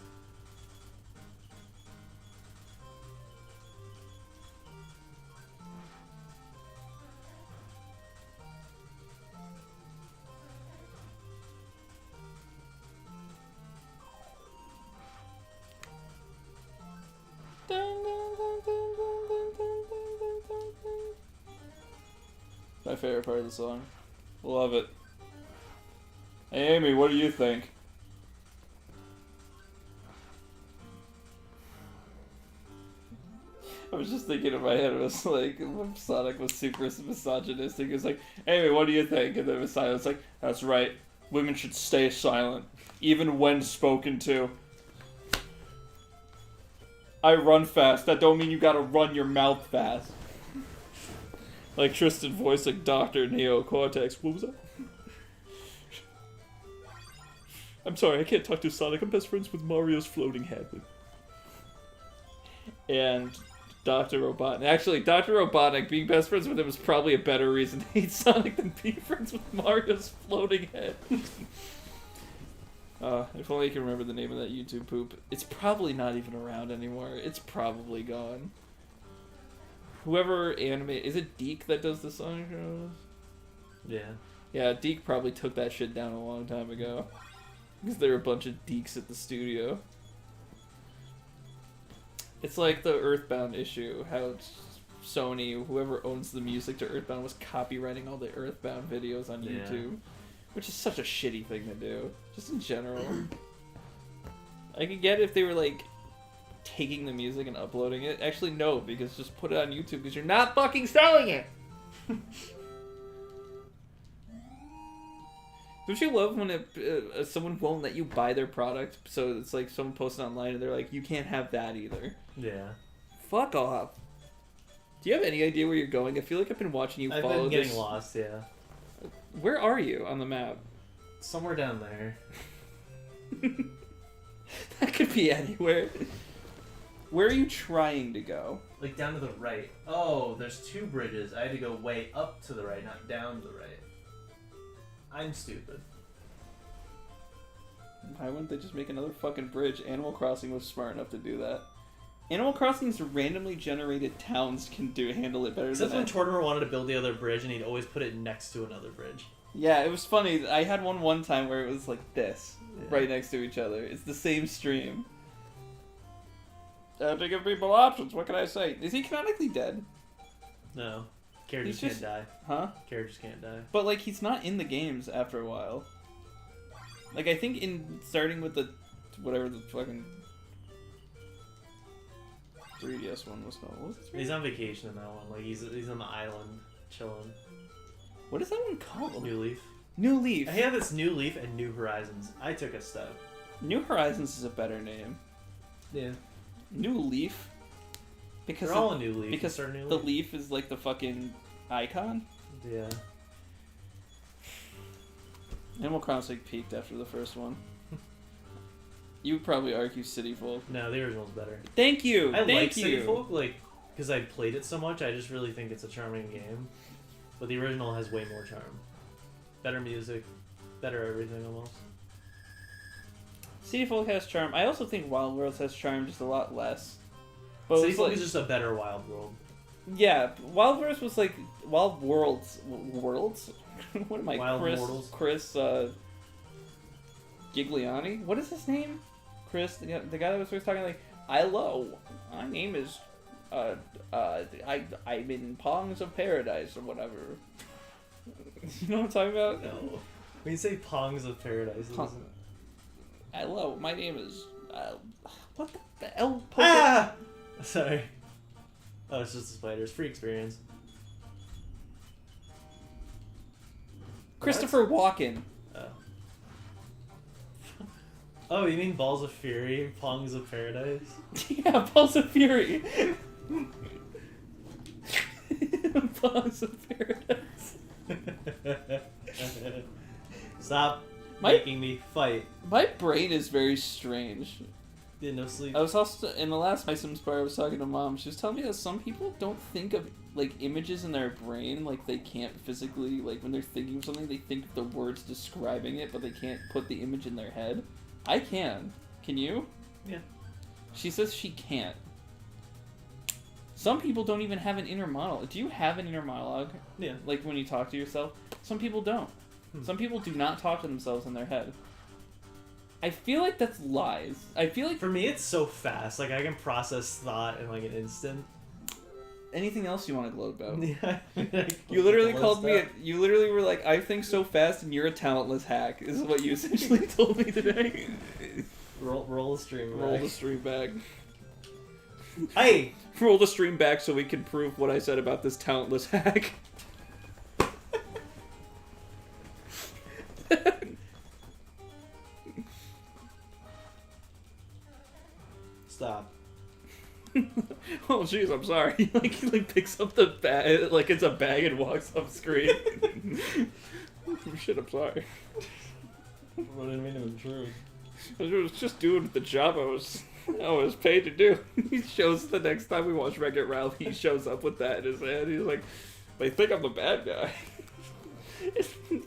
my favorite part of the song. Love it. Hey, Amy, what do you think? I was just thinking in my head, it was like, when Sonic was super misogynistic, it was like, Amy, what do you think? And then Messiah was like, that's right, women should stay silent, even when spoken to. I run fast, that don't mean you gotta run your mouth fast. Like Tristan voiced like Dr. Neo Cortex. What was that? I'm sorry, I can't talk to Sonic. I'm best friends with Mario's floating head. And Dr. Robotnik. Actually, Dr. Robotnik, being best friends with him is probably a better reason to hate Sonic than being friends with Mario's floating head. If only you can remember the name of that YouTube poop. It's probably not even around anymore. It's probably gone. Whoever animated... Is it Deke that does the Sonic shows? Yeah. Yeah, Deke probably took that shit down a long time ago. Because there were a bunch of Dekes at the studio. It's like the Earthbound issue, how Sony, whoever owns the music to Earthbound, was copywriting all the Earthbound videos on YouTube. Which is such a shitty thing to do, just in general. I could get it if they were, like, taking the music and uploading it. Actually, no, because just put it on YouTube, because you're not fucking selling it! Don't you love when someone won't let you buy their product, so it's like someone posted online and they're like, you can't have that either. Yeah. Fuck off. Do you have any idea where you're going? I feel like I've been watching you follow this. I've been getting lost, yeah. Where are you on the map? Somewhere down there. That could be anywhere. Where are you trying to go? Like down to the right. Oh, there's two bridges. I had to go way up to the right, not down to the right. I'm stupid. Why wouldn't they just make another fucking bridge? Animal Crossing was smart enough to do that. Animal Crossing's randomly generated towns can handle it better Except than when that. Tortimer wanted to build the other bridge and he'd always put it next to another bridge. Yeah, it was funny. I had one time where it was like this, Yeah. right next to each other. It's the same stream. To give people options, what can I say? Is he canonically dead? No. Characters can't die. Huh? Characters can't die. But, like, he's not in the games after a while. Like, I think in starting with the, whatever the fucking 3DS one was called. What was it? He's on vacation in that one. Like, he's on the island, chilling. What is that one called? New Leaf. New Leaf. I have this New Leaf and New Horizons. I took a step. New Horizons is a better name. Yeah. New Leaf? Because They're all a New Leaf. because Start a new the leaf. leaf is like the fucking icon. Yeah. Animal Crossing peaked after the first one. You would probably argue City Folk. No, the original's better. Thank you. I Thank like you. City Folk, like, because I played it so much. I just really think it's a charming game. But the original has way more charm. Better music, better everything almost. City Folk has charm. I also think Wild Worlds has charm, just a lot less. But it City was Folk like, is just a better Wild World. yeah, Wild Worlds was like Wild Worlds. Worlds? What am I? Wild Chris. Mortals? Chris. Gigliani. What is his name? Chris, the guy that was always talking like, "Hello, my name is, I'm in Pongs of Paradise or whatever." You know what I'm talking about? No. When you say Pongs of Paradise, it doesn't... Hello, my name is, what the hell? Ah! Sorry. Oh, it's just the spiders. Free experience. Christopher Walken. Oh. Oh, you mean Balls of Fury? Pongs of Paradise? Yeah, Balls of Fury. Pongs of Paradise. Stop making me fight. My brain is very strange. Did no sleep. I was also in the last My Sims bar. I was talking to Mom. She was telling me that some people don't think of like images in their brain, like they can't physically, like when they're thinking of something, they think of the words describing it, but they can't put the image in their head. I can. Can you? Yeah. She says she can't. Some people don't even have an inner monologue. Do you have an inner monologue? Yeah. Like when you talk to yourself? Some people don't. Some people do not talk to themselves in their head. I feel like that's lies. I feel like... For me, it's so fast. Like, I can process thought in, like, an instant. anything else you want to gloat about? Yeah. You literally called me. You literally were like, "I think so fast, and you're a talentless hack." Is what you essentially told me today. Roll the stream. Roll the stream back. Hey, Roll the stream back so we can prove what I said about this talentless hack. stop. Oh jeez, I'm sorry. He like picks up the bag like it's a bag and walks off screen. Shit, I'm sorry. I didn't mean to intrude. I was just doing the job I was paid to do. He shows the next time we watch Wreck-It Ralph, he shows up with that in his hand. He's like, they think I'm the bad guy.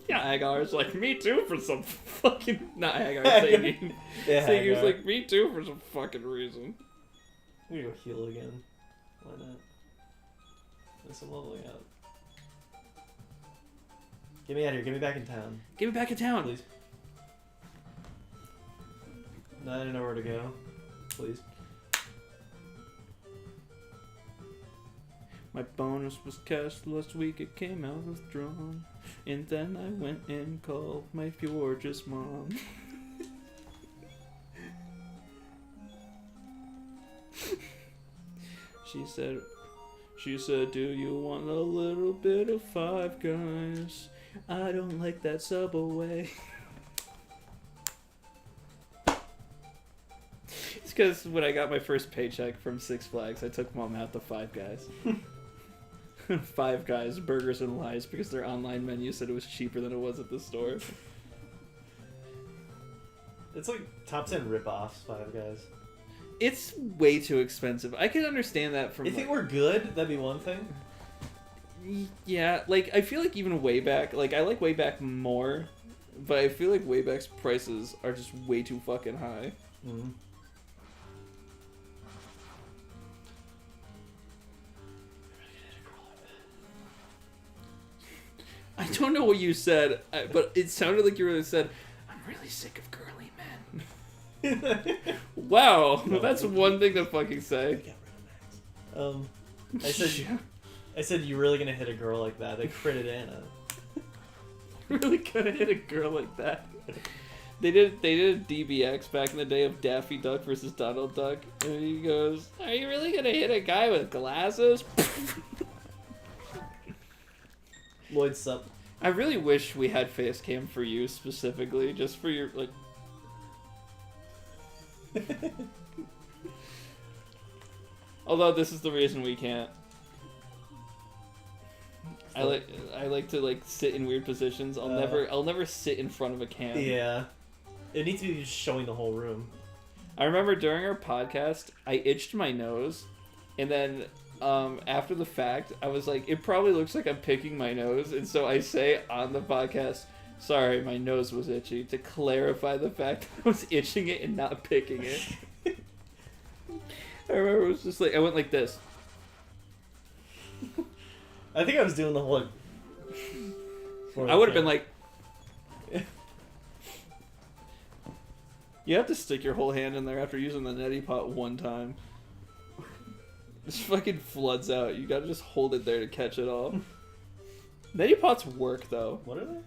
Yeah, Hagar's like, me too for some fucking... Not Hagar, Sadie. Yeah, Sadie's Hagar. like, me too for some fucking reason. We go heal again. Why not? There's some leveling up. Get me out of here. Get me back in town, Get me back in town. please. No, I don't know where to go. Please. My bonus was cast last week, it came out withdrawn. And then I went and called my gorgeous mom. She said, do you want a little bit of Five Guys? I don't like that Subway. It's because when I got my first paycheck from Six Flags, I took mom out to Five Guys. Five Guys, burgers and lies, because their online menu said it was cheaper than it was at the store. It's like top 10 rip-offs, Five Guys. It's way too expensive. I can understand that from. If it were good, that'd be one thing. Yeah, like I feel like even Wayback, like I like Wayback more, but I feel like Wayback's prices are just way too fucking high. Mm-hmm. I don't know what you said, but it sounded like you really said, "I'm really sick of girly men." Wow, that's one thing to fucking say. I said you really gonna hit a girl like that? They critted Anna. Really gonna hit a girl like that. They did a DBX back in the day of Daffy Duck versus Donald Duck, and he goes, "Are you really gonna hit a guy with glasses?" Lloyd sup. I really wish we had face cam for you specifically, just for your like. Although this is the reason we can't. I like to like sit in weird positions. I'll never sit in front of a cam. Yeah. It needs to be just showing the whole room. I remember during our podcast, I itched my nose, and then after the fact, I was like, it probably looks like I'm picking my nose, and so I say on the podcast, sorry, my nose was itchy, to clarify the fact that I was itching it and not picking it. I remember it was just like, I went like this. I think I was doing the whole. I would have been like, you have to stick your whole hand in there after using the neti pot one time. This fucking floods out. You gotta just hold it there to catch it all. Neti pots work though. What are they?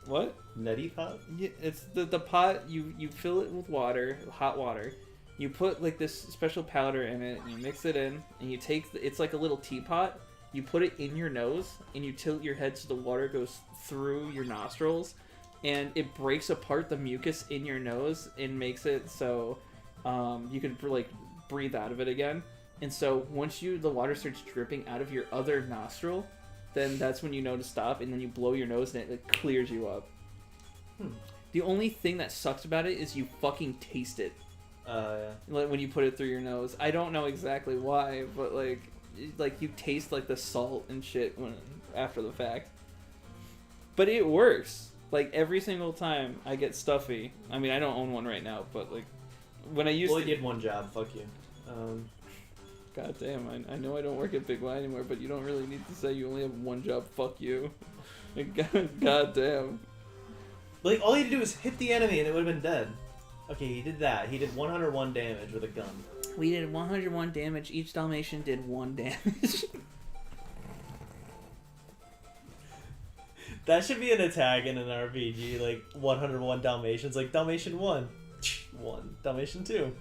What? Neti pot? Yeah, it's the pot. You fill it with water, hot water. You put like this special powder in it. And you mix it in, and you take. It's like a little teapot. You put it in your nose, and you tilt your head so the water goes through your nostrils, and it breaks apart the mucus in your nose and makes it so you can like breathe out of it again. And so once the water starts dripping out of your other nostril, then that's when you know to stop, and then you blow your nose and it clears you up. The only thing that sucks about it is you fucking taste it. Yeah. Like when you put it through your nose. I don't know exactly why, but like you taste like the salt and shit after the fact. But it works. Like every single time I get stuffy. I mean, I don't own one right now, but like when I used Well, to. you did one job. Fuck you. God damn, I know I don't work at Big Y anymore, but you don't really need to say you only have one job. Fuck you. God damn. Like, all he had to do was hit the enemy and it would have been dead. Okay, he did that. He did 101 damage with a gun. We did 101 damage. Each Dalmatian did 1 damage. That should be an attack in an RPG, like 101 Dalmatians, like Dalmatian 1, 1, Dalmatian 2,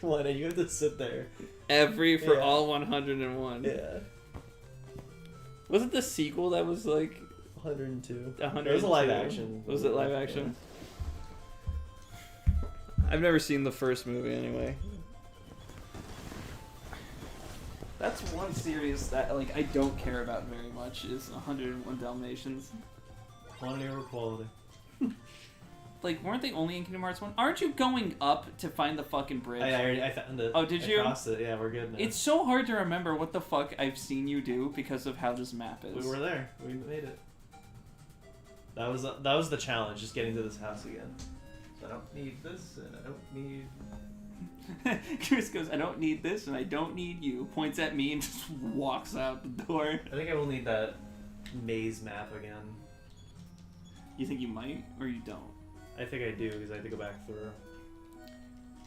1, and you have to sit there. For all 101. Yeah. Wasn't the sequel that was like 102. 102? It was a live action. Was it live action? I've never seen the first movie anyway. That's one series that like I don't care about very much is 101 Dalmatians. Quantity over quality. Like, weren't they only in Kingdom Hearts 1? Aren't you going up to find the fucking bridge? I found it. Oh, did you? I crossed it. Yeah, we're good now. It's so hard to remember what the fuck I've seen you do because of how this map is. We were there. We made it. That was the challenge, just getting to this house again. So I don't need this, and I don't need... Chris goes, I don't need this, and I don't need you. Points at me and just walks out the door. I think I will need that maze map again. You think you might, or you don't? I think I do, because I have to go back through.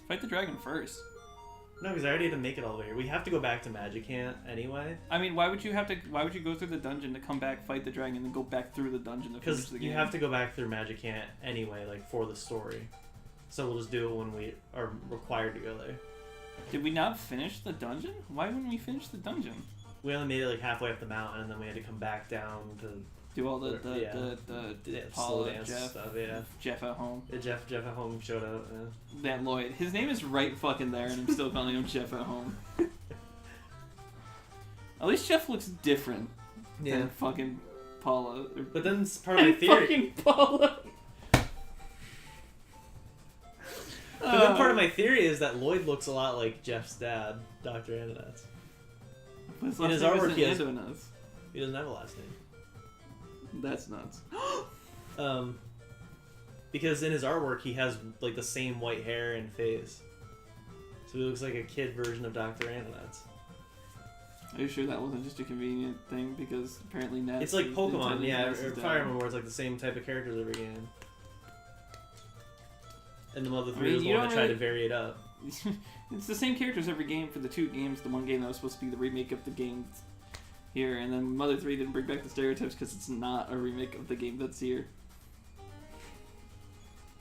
Fight the dragon first. No, because I already had to make it all the way here. We have to go back to Magicant anyway. I mean, why would you go through the dungeon to come back, fight the dragon, and then go back through the dungeon to finish the game? Because you have to go back through Magicant anyway, like, for the story. So we'll just do it when we are required to go there. Did we not finish the dungeon? Why wouldn't we finish the dungeon? We only made it like halfway up the mountain, and then we had to come back down to do all the slow Paula, dance Jeff stuff. Yeah, Jeff at home. Yeah, Jeff at home showed up. Yeah. That Lloyd, his name is right fucking there, and I'm still calling him Jeff at home. At least Jeff looks different than fucking Paula. But then part of my theory. Fucking Paula. But then part of my theory is that Lloyd looks a lot like Jeff's dad, Dr. Ananetz. In his artwork, he doesn't have a last name. That's nuts. Because in his artwork, he has like the same white hair and face, so he looks like a kid version of Dr. Ananetz. Are you sure that wasn't just a convenient thing? Because apparently Nets. It's like Pokemon, yeah. Or Fire Emblem, where it's like the same type of characters every game. And the Mother 3 was the one that tried to vary it up. It's the same characters every game for the two games. The one game that was supposed to be the remake of the game here, and then Mother 3 didn't bring back the stereotypes because it's not a remake of the game that's here.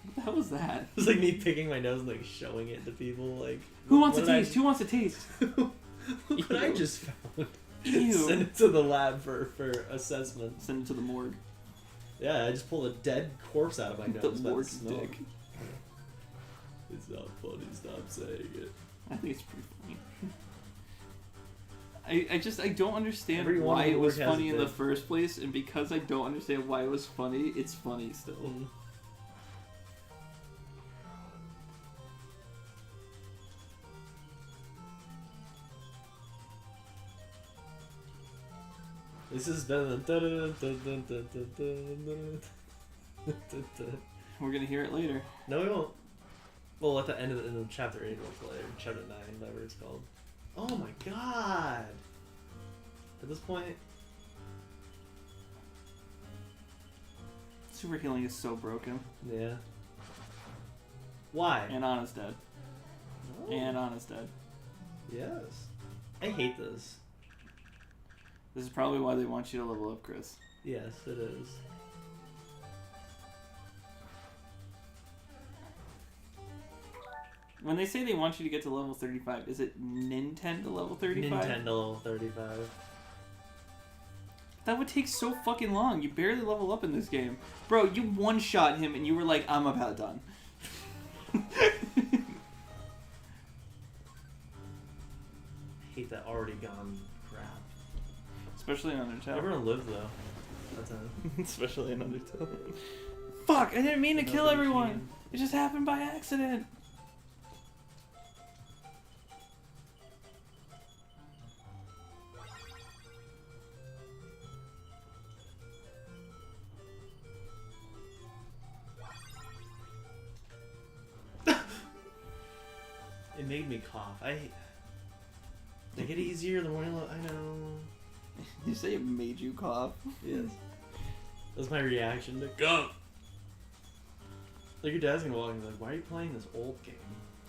What the hell was that? It was like me picking my nose and like showing it to people. Like, who wants to taste? Who wants to taste? What I just found. Ew. Send it to the lab for assessment. Send it to the morgue. Yeah, I just pulled a dead corpse out of my nose. The morgue dick. It's not funny, stop saying it. I think it's pretty funny. I don't understand Everyone why it was has funny in the dick. first place, and because I don't understand why it was funny, it's funny still. Mm. This is better than. We're gonna hear it later. No, we won't. Well, at the end of chapter 8, we'll play, or chapter 9, whatever it's called. Oh my god! At this point... Super healing is so broken. Yeah. Why? And Anna's dead. No. And Anna's dead. Yes. I hate this. This is probably why they want you to level up, Chris. Yes, it is. When they say they want you to get to level 35, is it Nintendo level 35? Nintendo level 35. That would take so fucking long. You barely level up in this game. Bro, you one-shot him and you were like, I'm about done. Hate that already gone crap. Especially in Undertale. Everyone lived though. That's Especially in Undertale. Fuck, I didn't mean to kill everyone. It just happened by accident. It made me cough. They get easier the more you look. I know. You say it made you cough? Yes. That's my reaction to go. Like your dad's gonna walk in and be like, why are you playing this old game?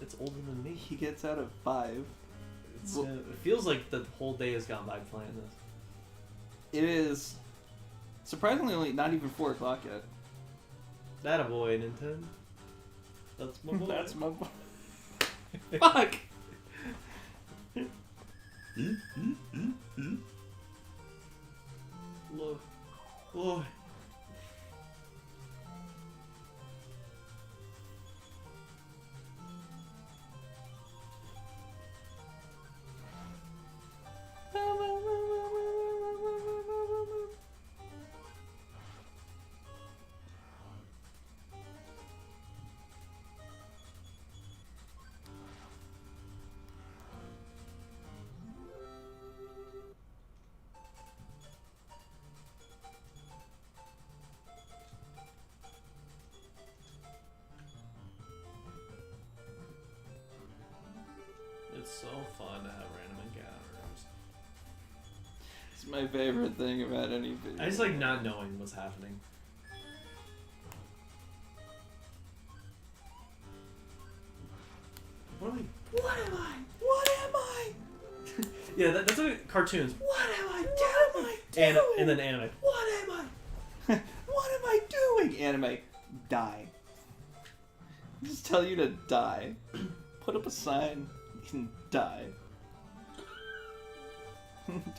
It's older than me. He gets out of 5. It feels like the whole day has gone by playing this. It is Surprisingly, only not even 4 o'clock yet. That a boy, Nintendo. That's my boy. That's my boy. Fuck! Look. Look. It's so fun to have random encounters. It's my favorite thing about any video. I just like not knowing what's happening. What am I? What am I? What am I? Yeah, that's like cartoons. What am I doing? And then anime. What am I? What am I doing? Anime. Die. Just tell you to die. Put up a sign and die.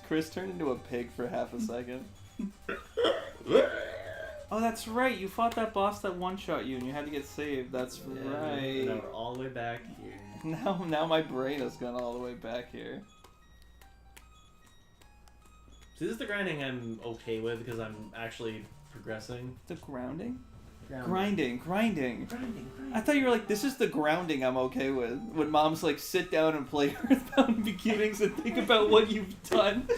Chris turned into a pig for half a second. Oh, that's right. You fought that boss that one-shot you and you had to get saved. That's right. Now we're all the way back here. Now my brain has gone all the way back here. See, this is the grinding I'm okay with because I'm actually progressing. The grounding? Grounding. Grinding. I thought you were like, this is the grounding I'm okay with. When mom's like, sit down and play Earthbound Beginnings and think about what you've done.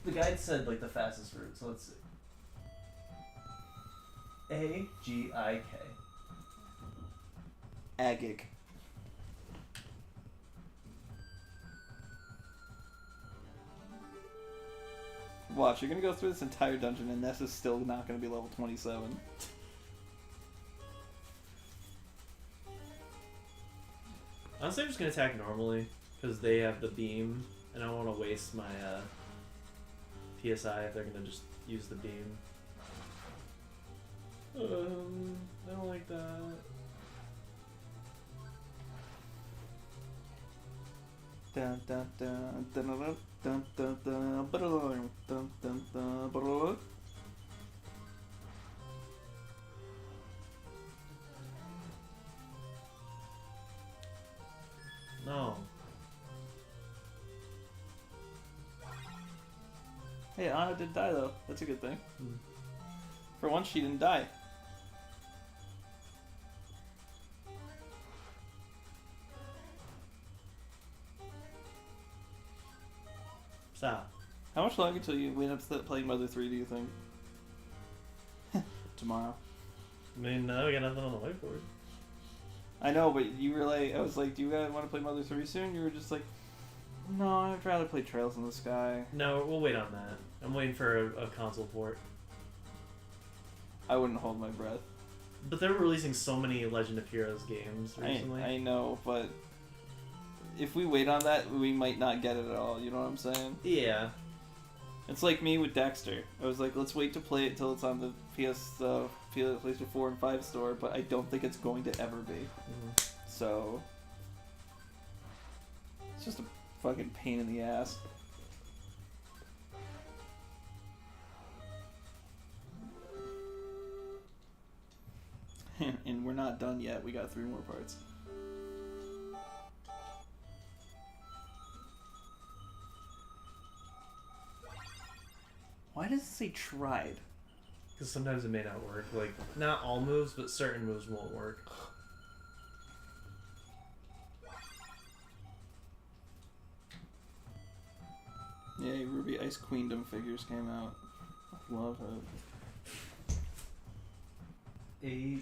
The guide said like the fastest route, so let's see. A-G-I-K. Agic. Watch, you're gonna go through this entire dungeon and Ness is still not gonna be level 27. Honestly, I'm just gonna attack normally because they have the beam, and I don't want to waste my PSI if they're gonna just use the beam. I don't like that. Dun dun dun dun dun dun dun dun dun dun dun dun. No. Hey, Anna did die though. That's a good thing. Hmm. For once, she didn't die. Stop. How much longer until you end up playing Mother 3, do you think? Tomorrow. I mean, now we got nothing on the whiteboard. I know, but you were like, I was like, do you guys want to play Mother 3 soon? You were just like, no, I'd rather play Trails in the Sky. No, we'll wait on that. I'm waiting for a console port. I wouldn't hold my breath. But they're releasing so many Legend of Heroes games recently. I know, but if we wait on that, we might not get it at all, you know what I'm saying? Yeah. It's like me with Dexter. I was like, let's wait to play it until it's on the PlayStation 4 and 5 store, but I don't think it's going to ever be. Mhm. So, it's just a fucking pain in the ass. And we're not done yet. We got 3 more parts. Why does it say tried? Because sometimes it may not work. Like, not all moves, but certain moves won't work. Yay, Ruby Ice Queendom figures came out. I love it. A-G.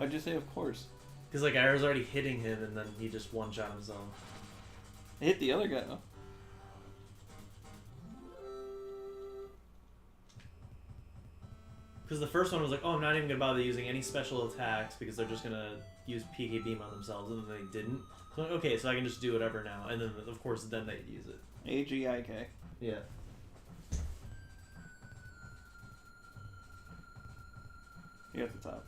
Why'd you say of course? Because like I was already hitting him, and then he just one-shot himself. I hit the other guy though. Because the first one was like, oh, I'm not even gonna bother using any special attacks because they're just gonna use PK beam on themselves, and then they didn't. So like, okay, so I can just do whatever now, and then of course then they'd use it. AGIK. Yeah. You're at the top.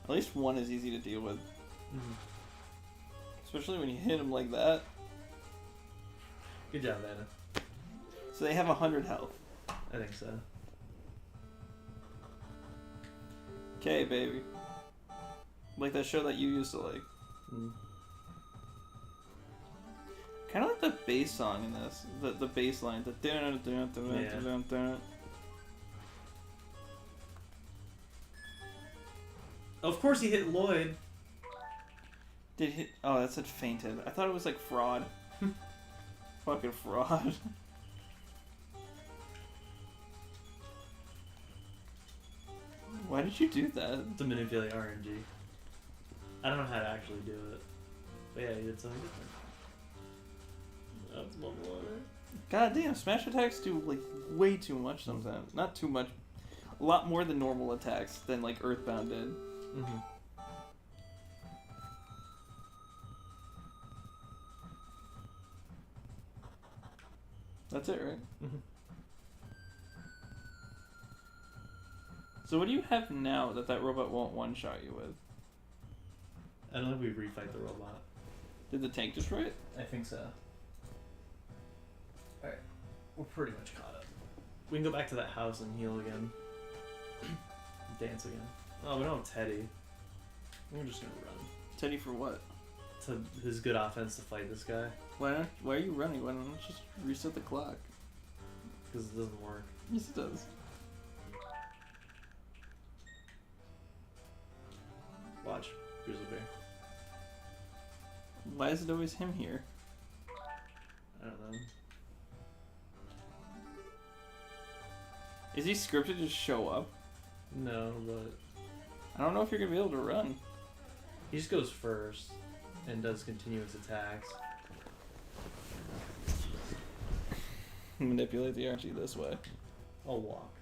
At least one is easy to deal with. Mm-hmm. Especially when you hit him like that. Good job, Anna. So they have 100 health. I think so. Okay, baby. Like that show that you used to like. Mm. Kind of like the bass song in this. The bass line. The dun dun dun dun Yeah. dun dun. Of course he hit Lloyd. Did hit? Oh, that said fainted. I thought it was like fraud. Fucking fraud. Why did you do that? To manipulate RNG. I don't know how to actually do it. But yeah, he did something different. That's level on it. God damn, smash attacks do like way too much sometimes. Not too much. A lot more than normal attacks than like Earthbound did. Mm-hmm. That's it, right? Mm-hmm. So what do you have now that robot won't one-shot you with? I don't think we refight the robot. Did the tank destroy it? I think so. Alright. We're pretty much caught up. We can go back to that house and heal again. Dance again. Oh, we don't have Teddy. We're just gonna run. Teddy for what? To his good offense to fight this guy. Why are you running? Why don't you just reset the clock? Because it doesn't work. Yes, it does. Watch. Grizzly bear. Why is it always him here? I don't know. Is he scripted to show up? No, but I don't know if you're gonna be able to run. he just goes first and does continuous attacks. Manipulate the RNG this way. I'll walk.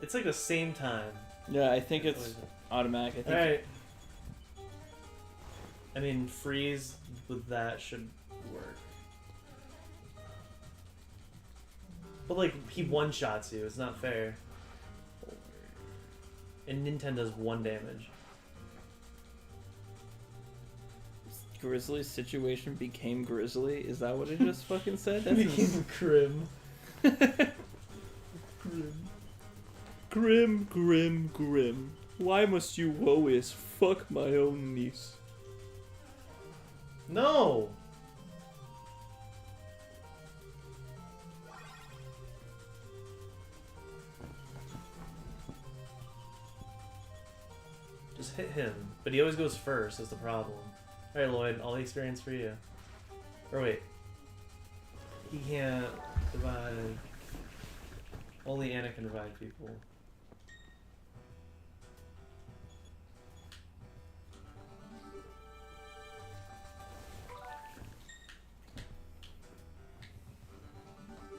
It's like the same time. Yeah, I think it's automatic. I think Alright. I mean, freeze with that should work. But like, he one-shots you, it's not fair. And Nintendo does 1 damage. Grizzly's situation became Grizzly. Is that what it just fucking said? That's Became Grim. Grim, grim, grim. Why must you always fuck my own niece? No! Just hit him. But he always goes first, that's the problem. Alright, Lloyd, all the experience for you. Or wait. He can't revive. Only Anna can revive people.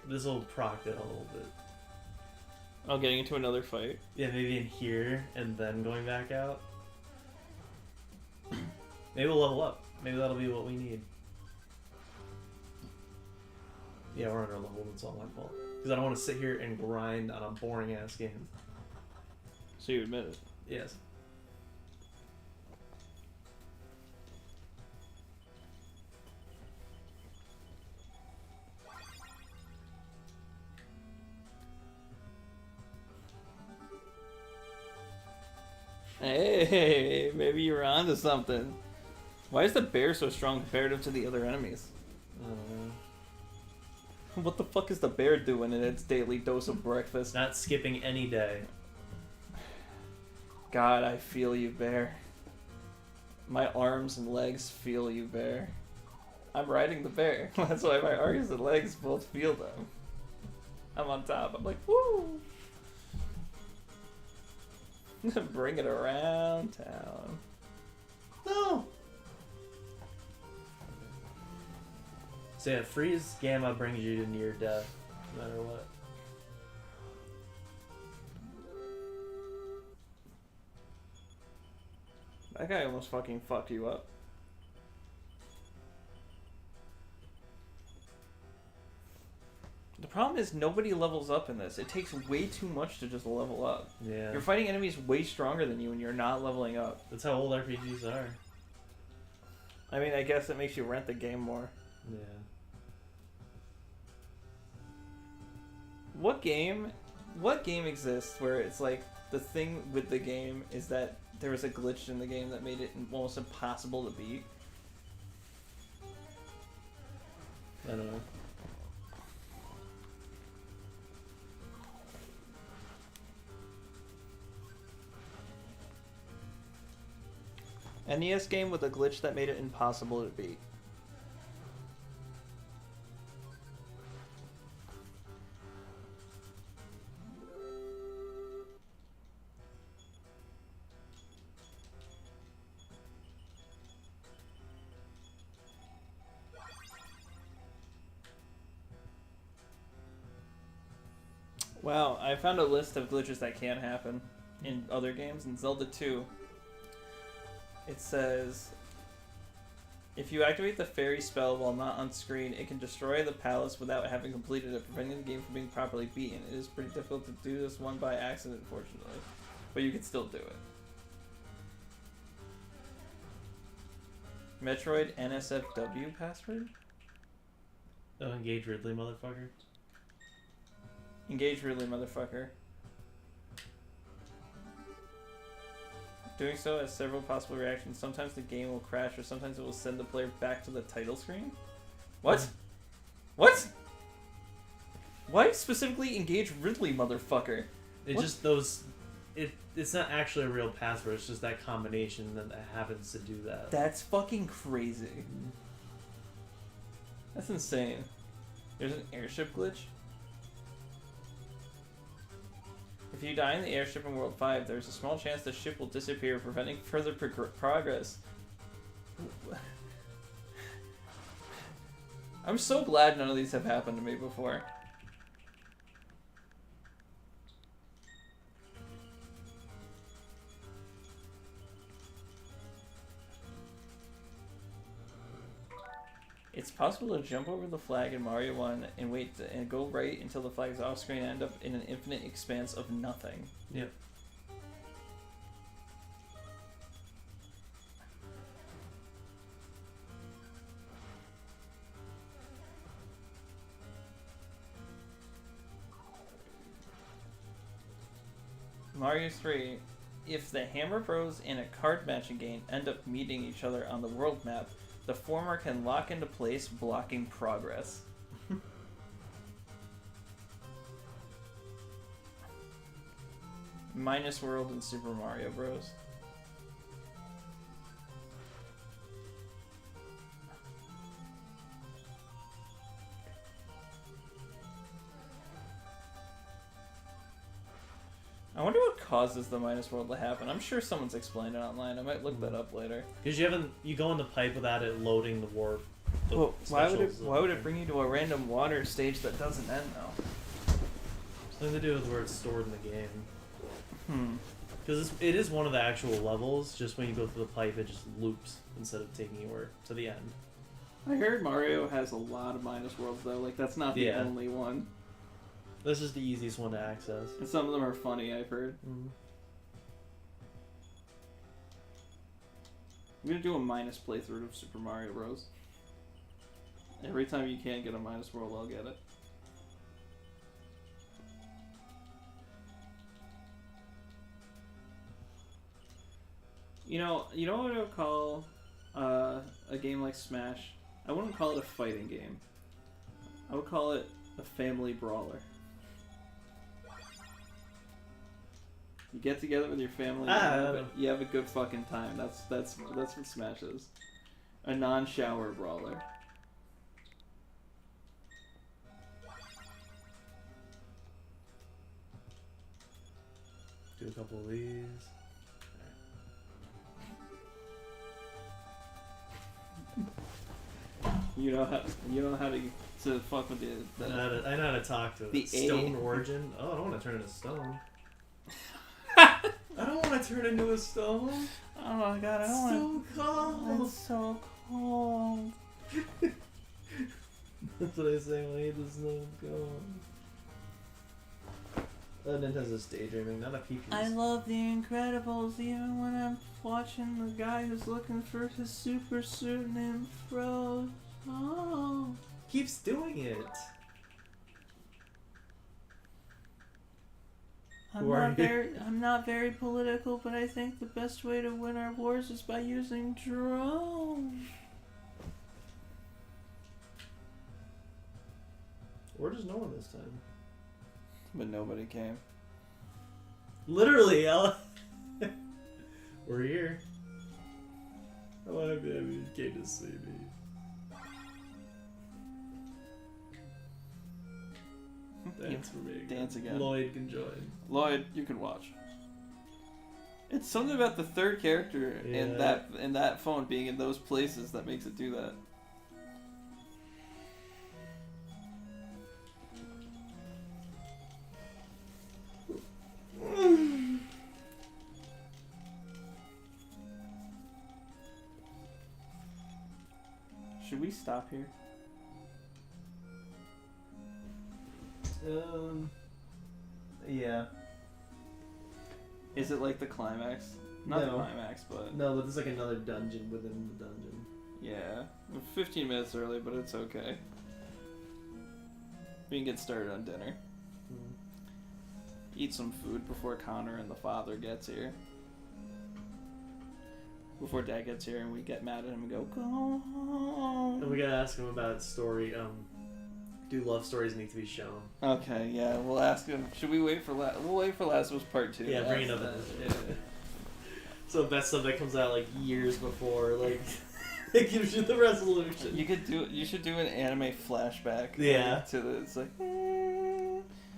This will proc it a little bit. Oh, getting into another fight. Yeah, maybe in here and then going back out. Maybe we'll level up. Maybe that'll be what we need. Yeah, we're under leveled. It's all my fault. Because I don't want to sit here and grind on a boring ass game. So you admit it. Yes. Hey, maybe you were onto something. Why is the bear so strong comparative to the other enemies? I don't know. What the fuck is the bear doing in its daily dose of breakfast? Not skipping any day. God, I feel you, bear. My arms and legs feel you, bear. I'm riding the bear. That's why my arms and legs both feel them. I'm on top. I'm like, woo! Bring it around town. No. So yeah, freeze gamma brings you to near death, no matter what. That guy almost fucking fucked you up. The problem is nobody levels up in this. It takes way too much to just level up. Yeah. You're fighting enemies way stronger than you and you're not leveling up. That's how old RPGs are. I mean, I guess it makes you rent the game more. Yeah. What game exists where it's like the thing with the game is that there was a glitch in the game that made it almost impossible to beat? I don't know. NES game with a glitch that made it impossible to beat. Wow, I found a list of glitches that can happen in other games. In Zelda 2, it says, if you activate the fairy spell while not on screen, it can destroy the palace without having completed it, preventing the game from being properly beaten. It is pretty difficult to do this one by accident, unfortunately, but you can still do it. Metroid NSFW password? Oh, engage Ridley, motherfucker. Engage Ridley, motherfucker. Doing so has several possible reactions. Sometimes the game will crash, or sometimes it will send the player back to the title screen. What? What? Why specifically engage Ridley, motherfucker? It's just those. It's not actually a real password. It's just that combination that happens to do that. That's fucking crazy. That's insane. There's an airship glitch. If you die in the airship in World 5, there's a small chance the ship will disappear, preventing further progress. I'm so glad none of these have happened to me before. It's possible to jump over the flag in Mario 1 and wait and go right until the flag is off screen and end up in an infinite expanse of nothing. Yep. Mario 3, if the Hammer Bros in a card matching game end up meeting each other on the world map, the former can lock into place, blocking progress. Minus World in Super Mario Bros. I wonder what causes the minus world to happen. I'm sure someone's explained it online. I might look that up later. Because you go in the pipe without it loading the warp. Well, why would it bring you to a random water stage that doesn't end though? Something to do with where it's stored in the game. Hmm. Because it is one of the actual levels. Just when you go through the pipe, it just loops instead of taking you to the end. I heard Mario has a lot of minus worlds though. Like that's not the only one. This is the easiest one to access. And some of them are funny, I've heard. Mm-hmm. I'm gonna do a minus playthrough of Super Mario Bros. Every time you can't get a minus world, I'll get it. You know what I would call a game like Smash? I wouldn't call it a fighting game. I would call it a family brawler. You get together with your family, you have a good fucking time. That's what Smash is. A non-shower brawler. Do a couple of these. You know how to fuck with I know how to talk to The it. Stone A- origin. Oh, I don't want to turn into stone. I don't want to turn into a stone. Oh my god, I don't want. So cold. It's so cold. That's what I say when I hate the snow gone. Nintendo's daydreaming, not a PP. I love The Incredibles even when I'm watching the guy who's looking for his super suit named Froze. Oh. Keeps doing it. I'm not very political, but I think the best way to win our wars is by using drones. Or just no one this time. But nobody came. Literally, we're here. Oh, I mean, you came to see me. Dance for me. Dance again. Lloyd can join. Lloyd, you can watch. It's something about the third character in Yeah. that phone being in those places that makes it do that. Should we stop here? Yeah. Is it like the climax? Not the No. climax, but No, but there's like another dungeon within the dungeon. yeah. We're 15 minutes early, but it's okay. We can get started on dinner. Eat some food before Connor and the father gets here. Before Dad gets here and we get mad at him and go home. And we gotta ask him about story. Do love stories need to be shown? Okay, yeah, we'll ask him. Should we wait for We'll wait for Last of Us Part 2. Yeah, bring it up. Yeah. So that's stuff that comes out like years before, like it gives you the resolution. You should do an anime flashback. Yeah. To the it's like.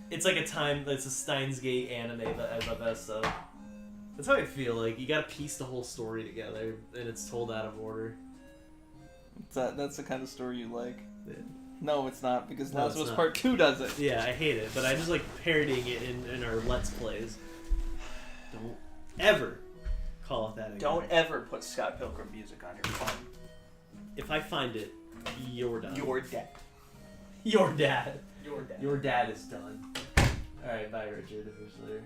It's like it's a Steins Gate anime that has the best stuff. That's how I feel. Like you gotta piece the whole story together, and it's told out of order. That's the kind of story you like. Yeah. No, it's not, because No, Last it's of Us not. Part 2 does it. Yeah, I hate it, but I just like parodying it in our Let's Plays. Don't ever call it that again. Don't ever put Scott Pilgrim music on your phone. If I find it, you're done. You're dead. Your dad. You're dead. Your dad is done. Alright, bye Richard, if you're still there.